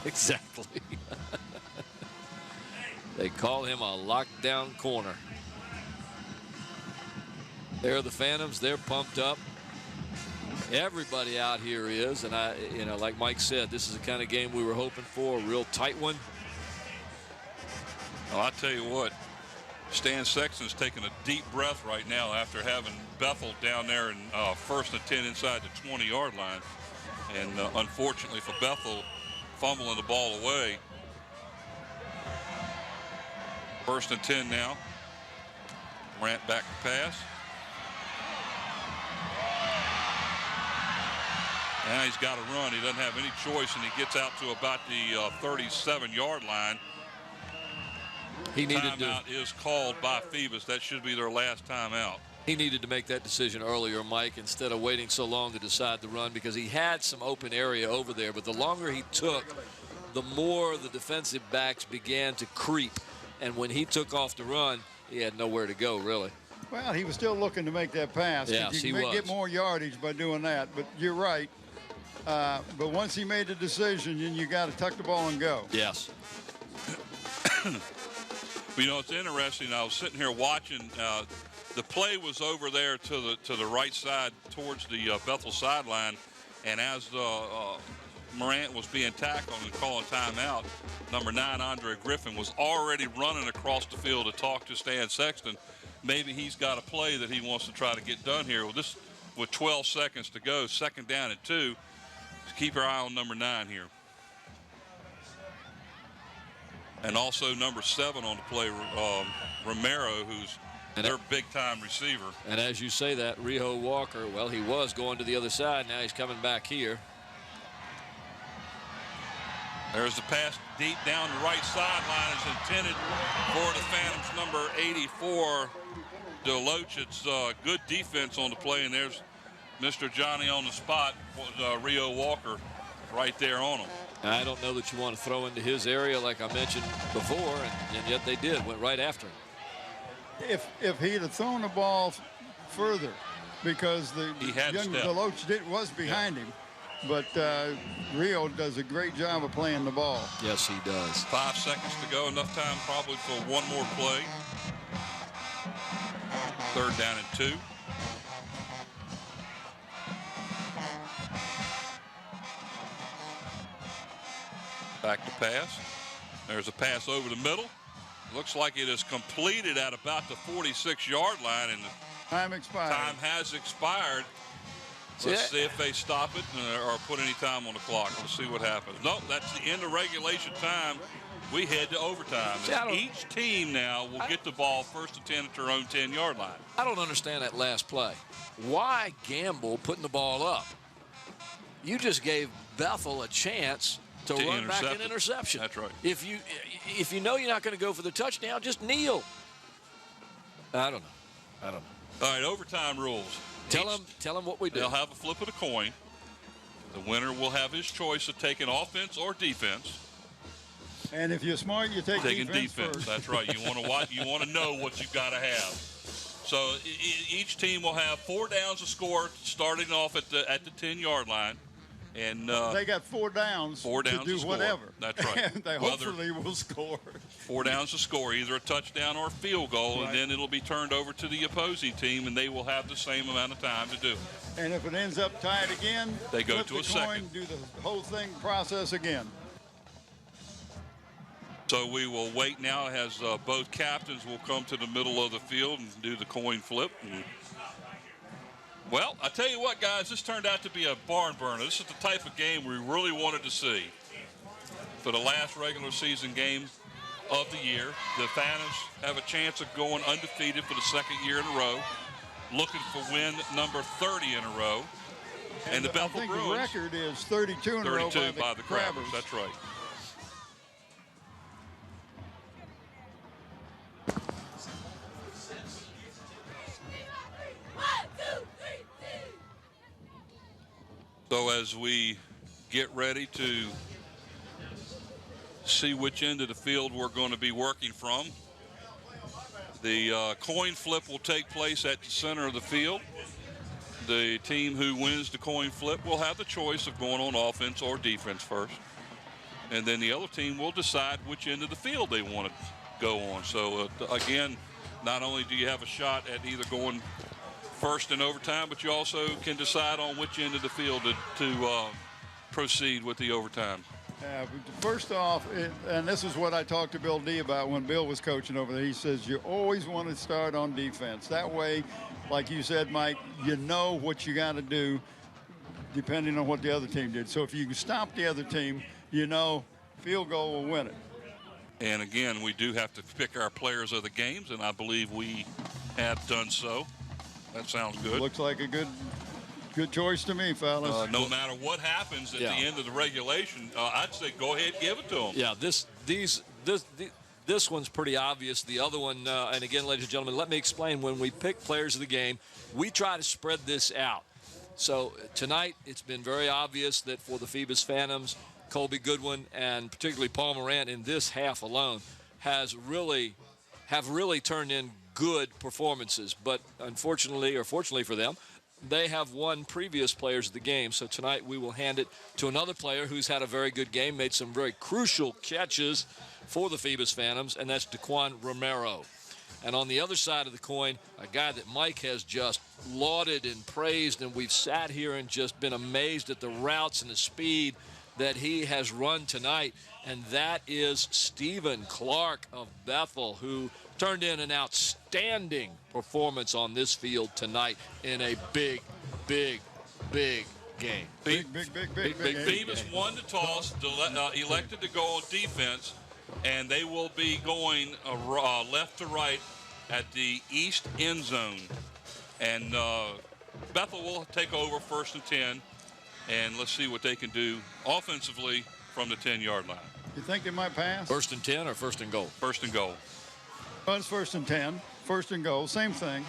Exactly. They call him a lockdown corner. There are the Phantoms. They're pumped up. Everybody out here is, and like Mike said, this is the kind of game we were hoping for, a real tight one. Well, I'll tell you what, Stan Sexton's taking a deep breath right now after having Bethel down there in 1st and 10 inside the 20-yard line. And unfortunately for Bethel, fumbling the ball away. 1st and 10 now. Morant back to pass. Now he's got to run. He doesn't have any choice, and he gets out to about the 37-yard line. Timeout is called by Phoebus. That should be their last timeout. He needed to make that decision earlier, Mike, instead of waiting so long to decide the run, because he had some open area over there. But the longer he took, the more the defensive backs began to creep. And when he took off the run, he had nowhere to go, really. Well, he was still looking to make that pass. Yes, you he was. Get more yardage by doing that. But you're right. But once he made the decision, then you got to tuck the ball and go. Yes. It's interesting. I was sitting here watching. The play was over there to the right side towards the Bethel sideline, and as Morant was being tackled and calling timeout, number 9, Andre Griffin, was already running across the field to talk to Stan Sexton. Maybe he's got a play that he wants to try to get done here. With 12 seconds to go, 2nd down and 2. Just keep your eye on number 9 here. And also number 7 on the play, Romero, who's their big-time receiver. And as you say that, Rio Walker, well, he was going to the other side. Now he's coming back here. There's the pass deep down the right sideline is intended for the Phantoms, number 84, Deloach. It's good defense on the play, and there's Mr. Johnny on the spot, Rio Walker right there on him. I don't know that you want to throw into his area like I mentioned before, and yet they did, went right after him. If he'd have thrown the ball further, because the young Deloach was behind him, but Rio does a great job of playing the ball. Yes, he does. 5 seconds to go, enough time probably for one more play. 3rd down and 2. Back to pass. There's a pass over the middle. Looks like it is completed at about the 46-yard line, and time expired. Time has expired. Let's see if they stop it or put any time on the clock. Let's see what happens. Nope, that's the end of regulation time. We head to overtime. Each team now will get the ball 1st and 10 at their own 10-yard line. I don't understand that last play. Why gamble putting the ball up? You just gave Bethel a chance to run back an interception. That's right. If you know you're not going to go for the touchdown, just kneel. I don't know. All right, overtime rules. Tell them what we do. They'll have a flip of the coin. The winner will have his choice of taking offense or defense. And if you're smart, you take defense first. That's right. You want to watch. You want to know what you've got to have. So each team will have 4 downs to score, starting off at the 10-yard line. And they got 4 downs. 4 downs to do score. whatever. That's right. And they hopefully will score. 4 downs to score, either a touchdown or a field goal, and then it'll be turned over to the opposing team, and they will have the same amount of time to do it. And if it ends up tied again, they go to a coin, second. Do the whole thing process again. So we will wait now as both captains will come to the middle of the field and do the coin flip. Well, I tell you what, guys, this turned out to be a barn burner. This is the type of game we really wanted to see. For the last regular season game of the year, the Phantoms have a chance of going undefeated for the 2nd year in a row, looking for win number 30 in a row. And the Bethel Bruins. The record is 32 in a row by the Crabbers. That's right. So as we get ready to see which end of the field we're going to be working from, the coin flip will take place at the center of the field. The team who wins the coin flip will have the choice of going on offense or defense first. And then the other team will decide which end of the field they want to go on. So, again, not only do you have a shot at either going first in overtime, but you also can decide on which end of the field to proceed with the overtime. First off, and this is what I talked to Bill D about when Bill was coaching over there. He says you always want to start on defense. That way, like you said, Mike, you know what you got to do depending on what the other team did. So if you can stop the other team, you know field goal will win it. And again, we do have to pick our players of the games, and I believe we have done so. That sounds good. Looks like a good choice to me, fellas. No matter what happens at the end of the regulation, I'd say go ahead and give it to them. Yeah, this one's pretty obvious. The other one, and again, ladies and gentlemen, let me explain. When we pick players of the game, we try to spread this out. So tonight, it's been very obvious that for the Phoebus Phantoms, Colby Goodwin and particularly Paul Morant in this half alone have really turned in good performances. But unfortunately, or fortunately for them, they have won previous players of the game. So tonight we will hand it to another player who's had a very good game, made some very crucial catches for the Phoebus Phantoms, and that's Daquan Romero. And on the other side of the coin, a guy that Mike has just lauded and praised, and we've sat here and just been amazed at the routes and the speed that he has run tonight, and that is Stephen Clark of Bethel, who turned in an outstanding performance on this field tonight in a big, big, big game. Big game. Phoebus won the toss, elected to go on defense, and they will be going left to right at the east end zone. And Bethel will take over 1st and 10, and let's see what they can do offensively from the 10-yard line. You think they might pass? 1st and 10 or 1st and goal? 1st and goal. Well, it's 1st and 10. 1st and goal, same thing.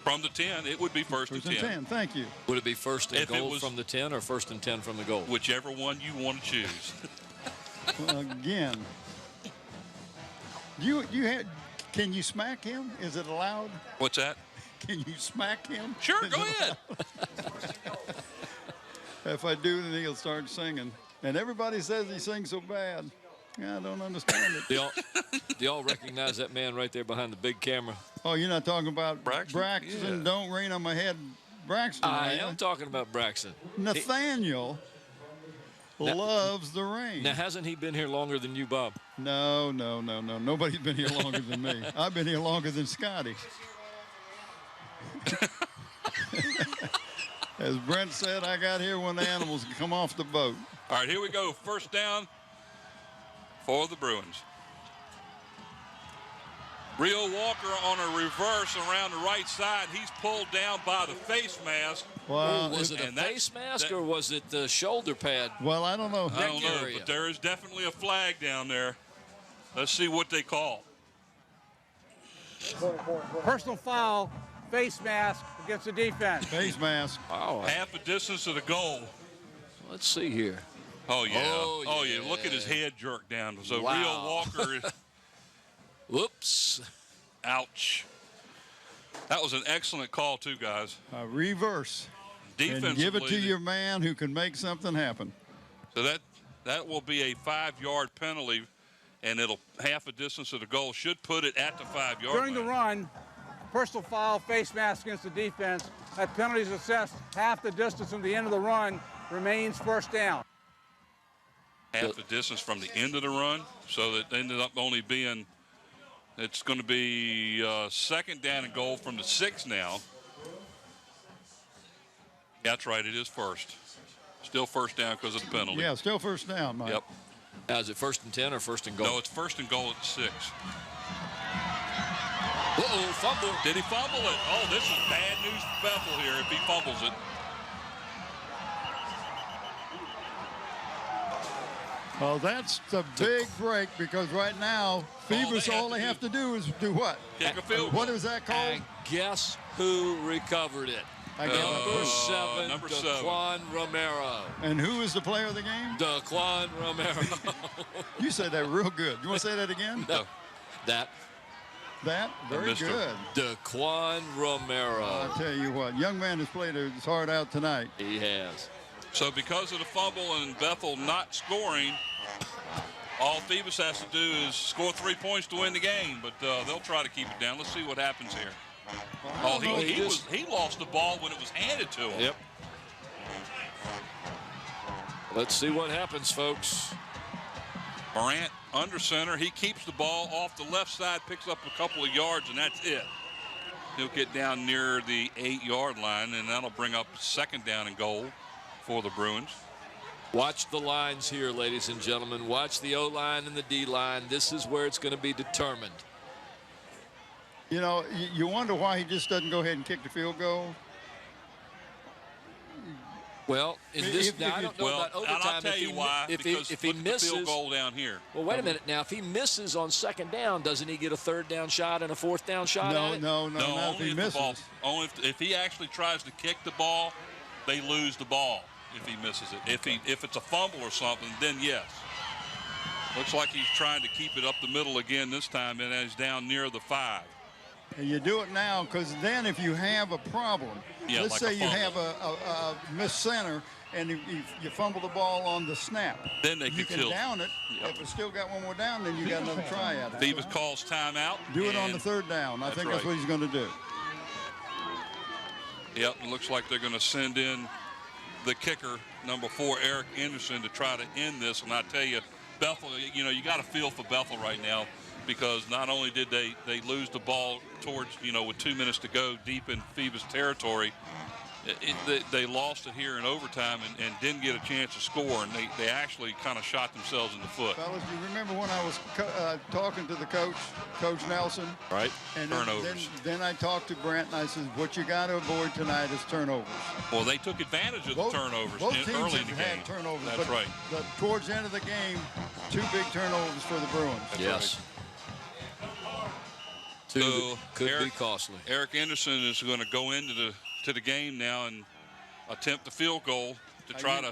From the 10, it would be 1st and 10. Thank you. Would it be 1st and If it goal was- from the 10 or 1st and 10 from the goal? Whichever one you want to choose. Well, again, can you smack him? Is it allowed? What's that? Can you smack him? Sure, Is go it ahead. If I do, then he'll start singing. And everybody says he sings so bad. Yeah, I don't understand it. Do y'all recognize that man right there behind the big camera? Oh, you're not talking about Braxton? Yeah. Don't rain on my head, Braxton. I are ya? am talking about Braxton. Nathaniel loves the rain. Now, hasn't he been here longer than you, Bob? No. Nobody's been here longer than me. I've been here longer than Scotty. As Brent said, I got here when the animals come off the boat. All right, here we go. 1st down for the Bruins. Rio Walker on a reverse around the right side. He's pulled down by the face mask. Well, was it a face mask or was it the shoulder pad? Well, I don't know. I don't know, area. but there is definitely a flag down there. Let's see what they call. Personal foul, face mask against the defense. Face mask. Wow. Half a distance to the goal. Let's see here. Oh, yeah. Oh, Yeah. Look at his head jerk down. So Wow. Rio Walker, Whoops. ouch. That was an excellent call, too, guys. Reverse. Defensively, And give it to your man who can make something happen. So that will be a 5-yard penalty, and it'll half a distance to the goal. Should put it at the 5-yard During the line. run, personal foul, face mask against the defense. That penalty is assessed half the distance from the end of the run, remains 1st down. Half the distance from the end of the run, so that ended up only being, it's going to be 2nd down and goal from the 6 now. That's right, it is 1st. Still 1st down because of the penalty. Yeah, still 1st down, Mike. Yep. Now, is it 1st and 10 or 1st and goal? No, it's 1st and goal at the 6. Uh-oh, fumble. Did he fumble it? Oh, this is bad news for Bethel here if he fumbles it. Well, that's the big break because right now, Phoebus, all they have to do is do what? Kick a field What goal. is that called? And guess who recovered it? I can't remember. Number 7, number 7. Daquan Romero. And who is the player of the game? Daquan Romero. You said that real good. You want to say that again? No. That That? Very Mr. good. Daquan Romero. I'll tell you what, young man has played his heart out tonight. He has. So because of the fumble and Bethel not scoring, all Phoebus has to do is score 3 points to win the game, but they'll try to keep it down. Let's see what happens here. Oh, he lost the ball when it was handed to him. Yep. Let's see what happens, folks. Morant under center. He keeps the ball off the left side, picks up a couple of yards, and that's it. He'll get down near the 8-yard line, and that'll bring up 2nd down and goal for the Bruins. Watch the lines here, ladies and gentlemen. Watch the O-line and the D-line. This is where it's going to be determined. You know, you wonder why he just doesn't go ahead and kick the field goal. Well, in this, now I don't know about and overtime. I'll tell you why. If Because he look at misses, the field goal down here. well, wait a minute. Now, if he misses on 2nd down, doesn't he get a 3rd down shot and a 4th down shot? No, at it? not if only he if misses. the ball. Only if he actually tries to kick the ball, they lose the ball if he misses it. If it's a fumble or something, then yes. Looks like he's trying to keep it up the middle again this time, and he's down near the 5. And you do it now because then if you have a problem, Yeah, let's like say a you fumble. have a missed center and you fumble the ball on the snap. Then they you could can kill. down it. Yep. If it's still got one more down, then you got another try at it. Phoebus calls timeout. Do it on the and- 3rd down. I That's think right. that's what he's going to do. Yep, it looks like they're going to send in the kicker, number 4, Eric Anderson, to try to end this. And I tell you, Bethel, you know, you got to feel for Bethel right now, because not only did they lose the ball towards, you know, with 2 minutes to go deep in Phoebus territory, they lost it here in overtime and didn't get a chance to score, and they actually kind of shot themselves in the foot. Fellas, you remember when I was talking to the coach, Coach Nelson? Right. And Turnovers. Then I talked to Brent, and I said, what you got to avoid tonight is turnovers. Well, they took advantage of the turnovers both teams early in the had game. turnovers. That's but right. Towards the end of the game, 2 big turnovers for the Bruins. Yes. So Two could be costly. Eric Anderson is going to go into the game now and attempt the field goal to try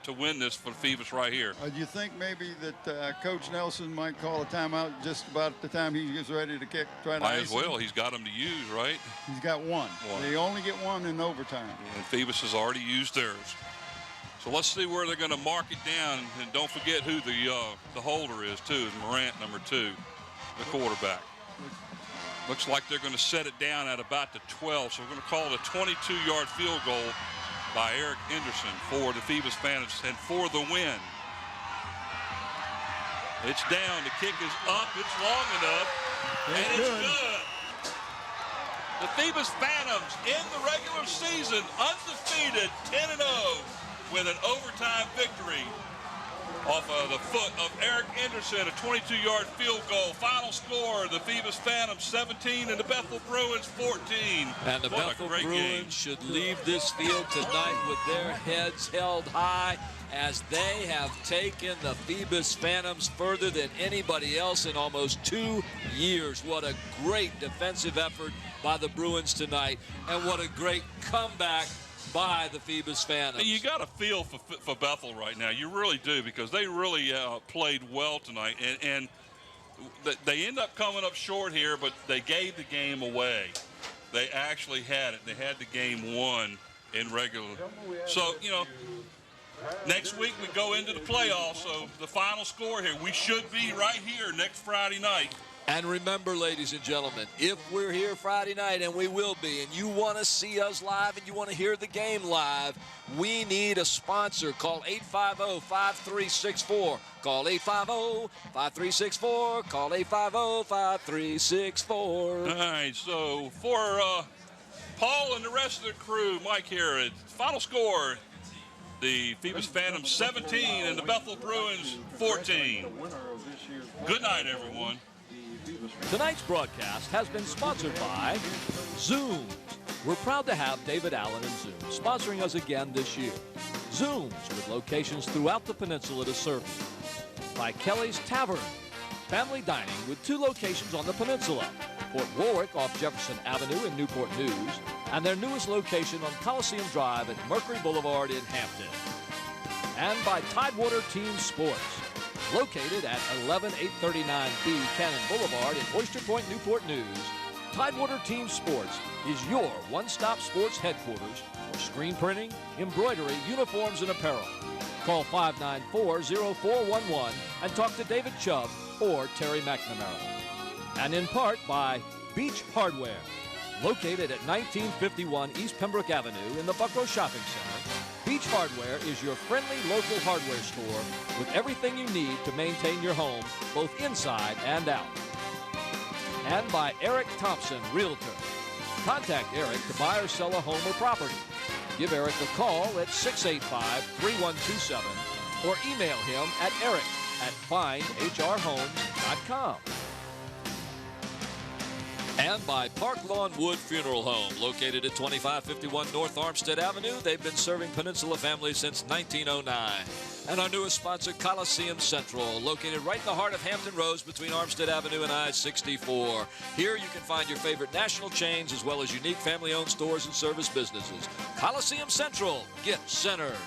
to win this for Phoebus right here. Do you think maybe that Coach Nelson might call a timeout just about the time he gets ready to kick? Might as well. He's got them to use, right? He's got one. They only get one in overtime. And Phoebus has already used theirs. So let's see where they're going to mark it down. And don't forget who the holder is, too, is Morant, number 2, the quarterback. Looks like they're going to set it down at about the 12. So we're going to call it a 22-yard field goal by Eric Anderson for the Phoebus Phantoms and for the win. It's down. The kick is up. It's long enough. And it's good. The Phoebus Phantoms in the regular season undefeated 10-0 with an overtime victory off of the foot of Eric Anderson, a 22-yard field goal. Final score, the Phoebus Phantoms 17 and the Bethel Bruins 14. And the Bethel Bruins should leave this field tonight with their heads held high, as they have taken the Phoebus Phantoms further than anybody else in almost 2 years. What a great defensive effort by the Bruins tonight, and what a great comeback by the Phoebus Phantoms. You got a feel for Bethel right now. You really do, because they really played well tonight. And they end up coming up short here, but they gave the game away. They actually had it. They had the game won in regular. So, you know, next week we go into the playoffs. So the final score here, we should be right here next Friday night. And remember, ladies and gentlemen, if we're here Friday night, and we will be, and you want to see us live and you want to hear the game live, we need a sponsor. Call 850-5364. Call 850-5364. Call 850-5364. All right, so for Paul and the rest of the crew, Mike here, final score, the Phoebus Phantoms 17 and the Bethel Bruins 14. Good night, everyone. Tonight's broadcast has been sponsored by Zooms. We're proud to have David Allen and Zooms sponsoring us again this year. Zooms, with locations throughout the peninsula to serve you. By Kelly's Tavern, family dining with 2 locations on the peninsula. Port Warwick off Jefferson Avenue in Newport News, and their newest location on Coliseum Drive at Mercury Boulevard in Hampton. And by Tidewater Team Sports, located at 11839B Cannon Boulevard in Oyster Point, Newport News. Tidewater Team Sports is your one-stop sports headquarters for screen printing, embroidery, uniforms, and apparel. Call 594-0411 and talk to David Chubb or Terry McNamara. And in part by Beach Hardware, located at 1951 East Pembroke Avenue in the Buckrow Shopping Center. Beach Hardware is your friendly local hardware store with everything you need to maintain your home, both inside and out. And by Eric Thompson, Realtor. Contact Eric to buy or sell a home or property. Give Eric a call at 685-3127 or email him at eric@findhrhomes.com. And by Park Lawn Wood Funeral Home, located at 2551 North Armstead Avenue. They've been serving Peninsula families since 1909. And our newest sponsor, Coliseum Central, located right in the heart of Hampton Roads between Armstead Avenue and I-64. Here you can find your favorite national chains as well as unique family-owned stores and service businesses. Coliseum Central, get centered.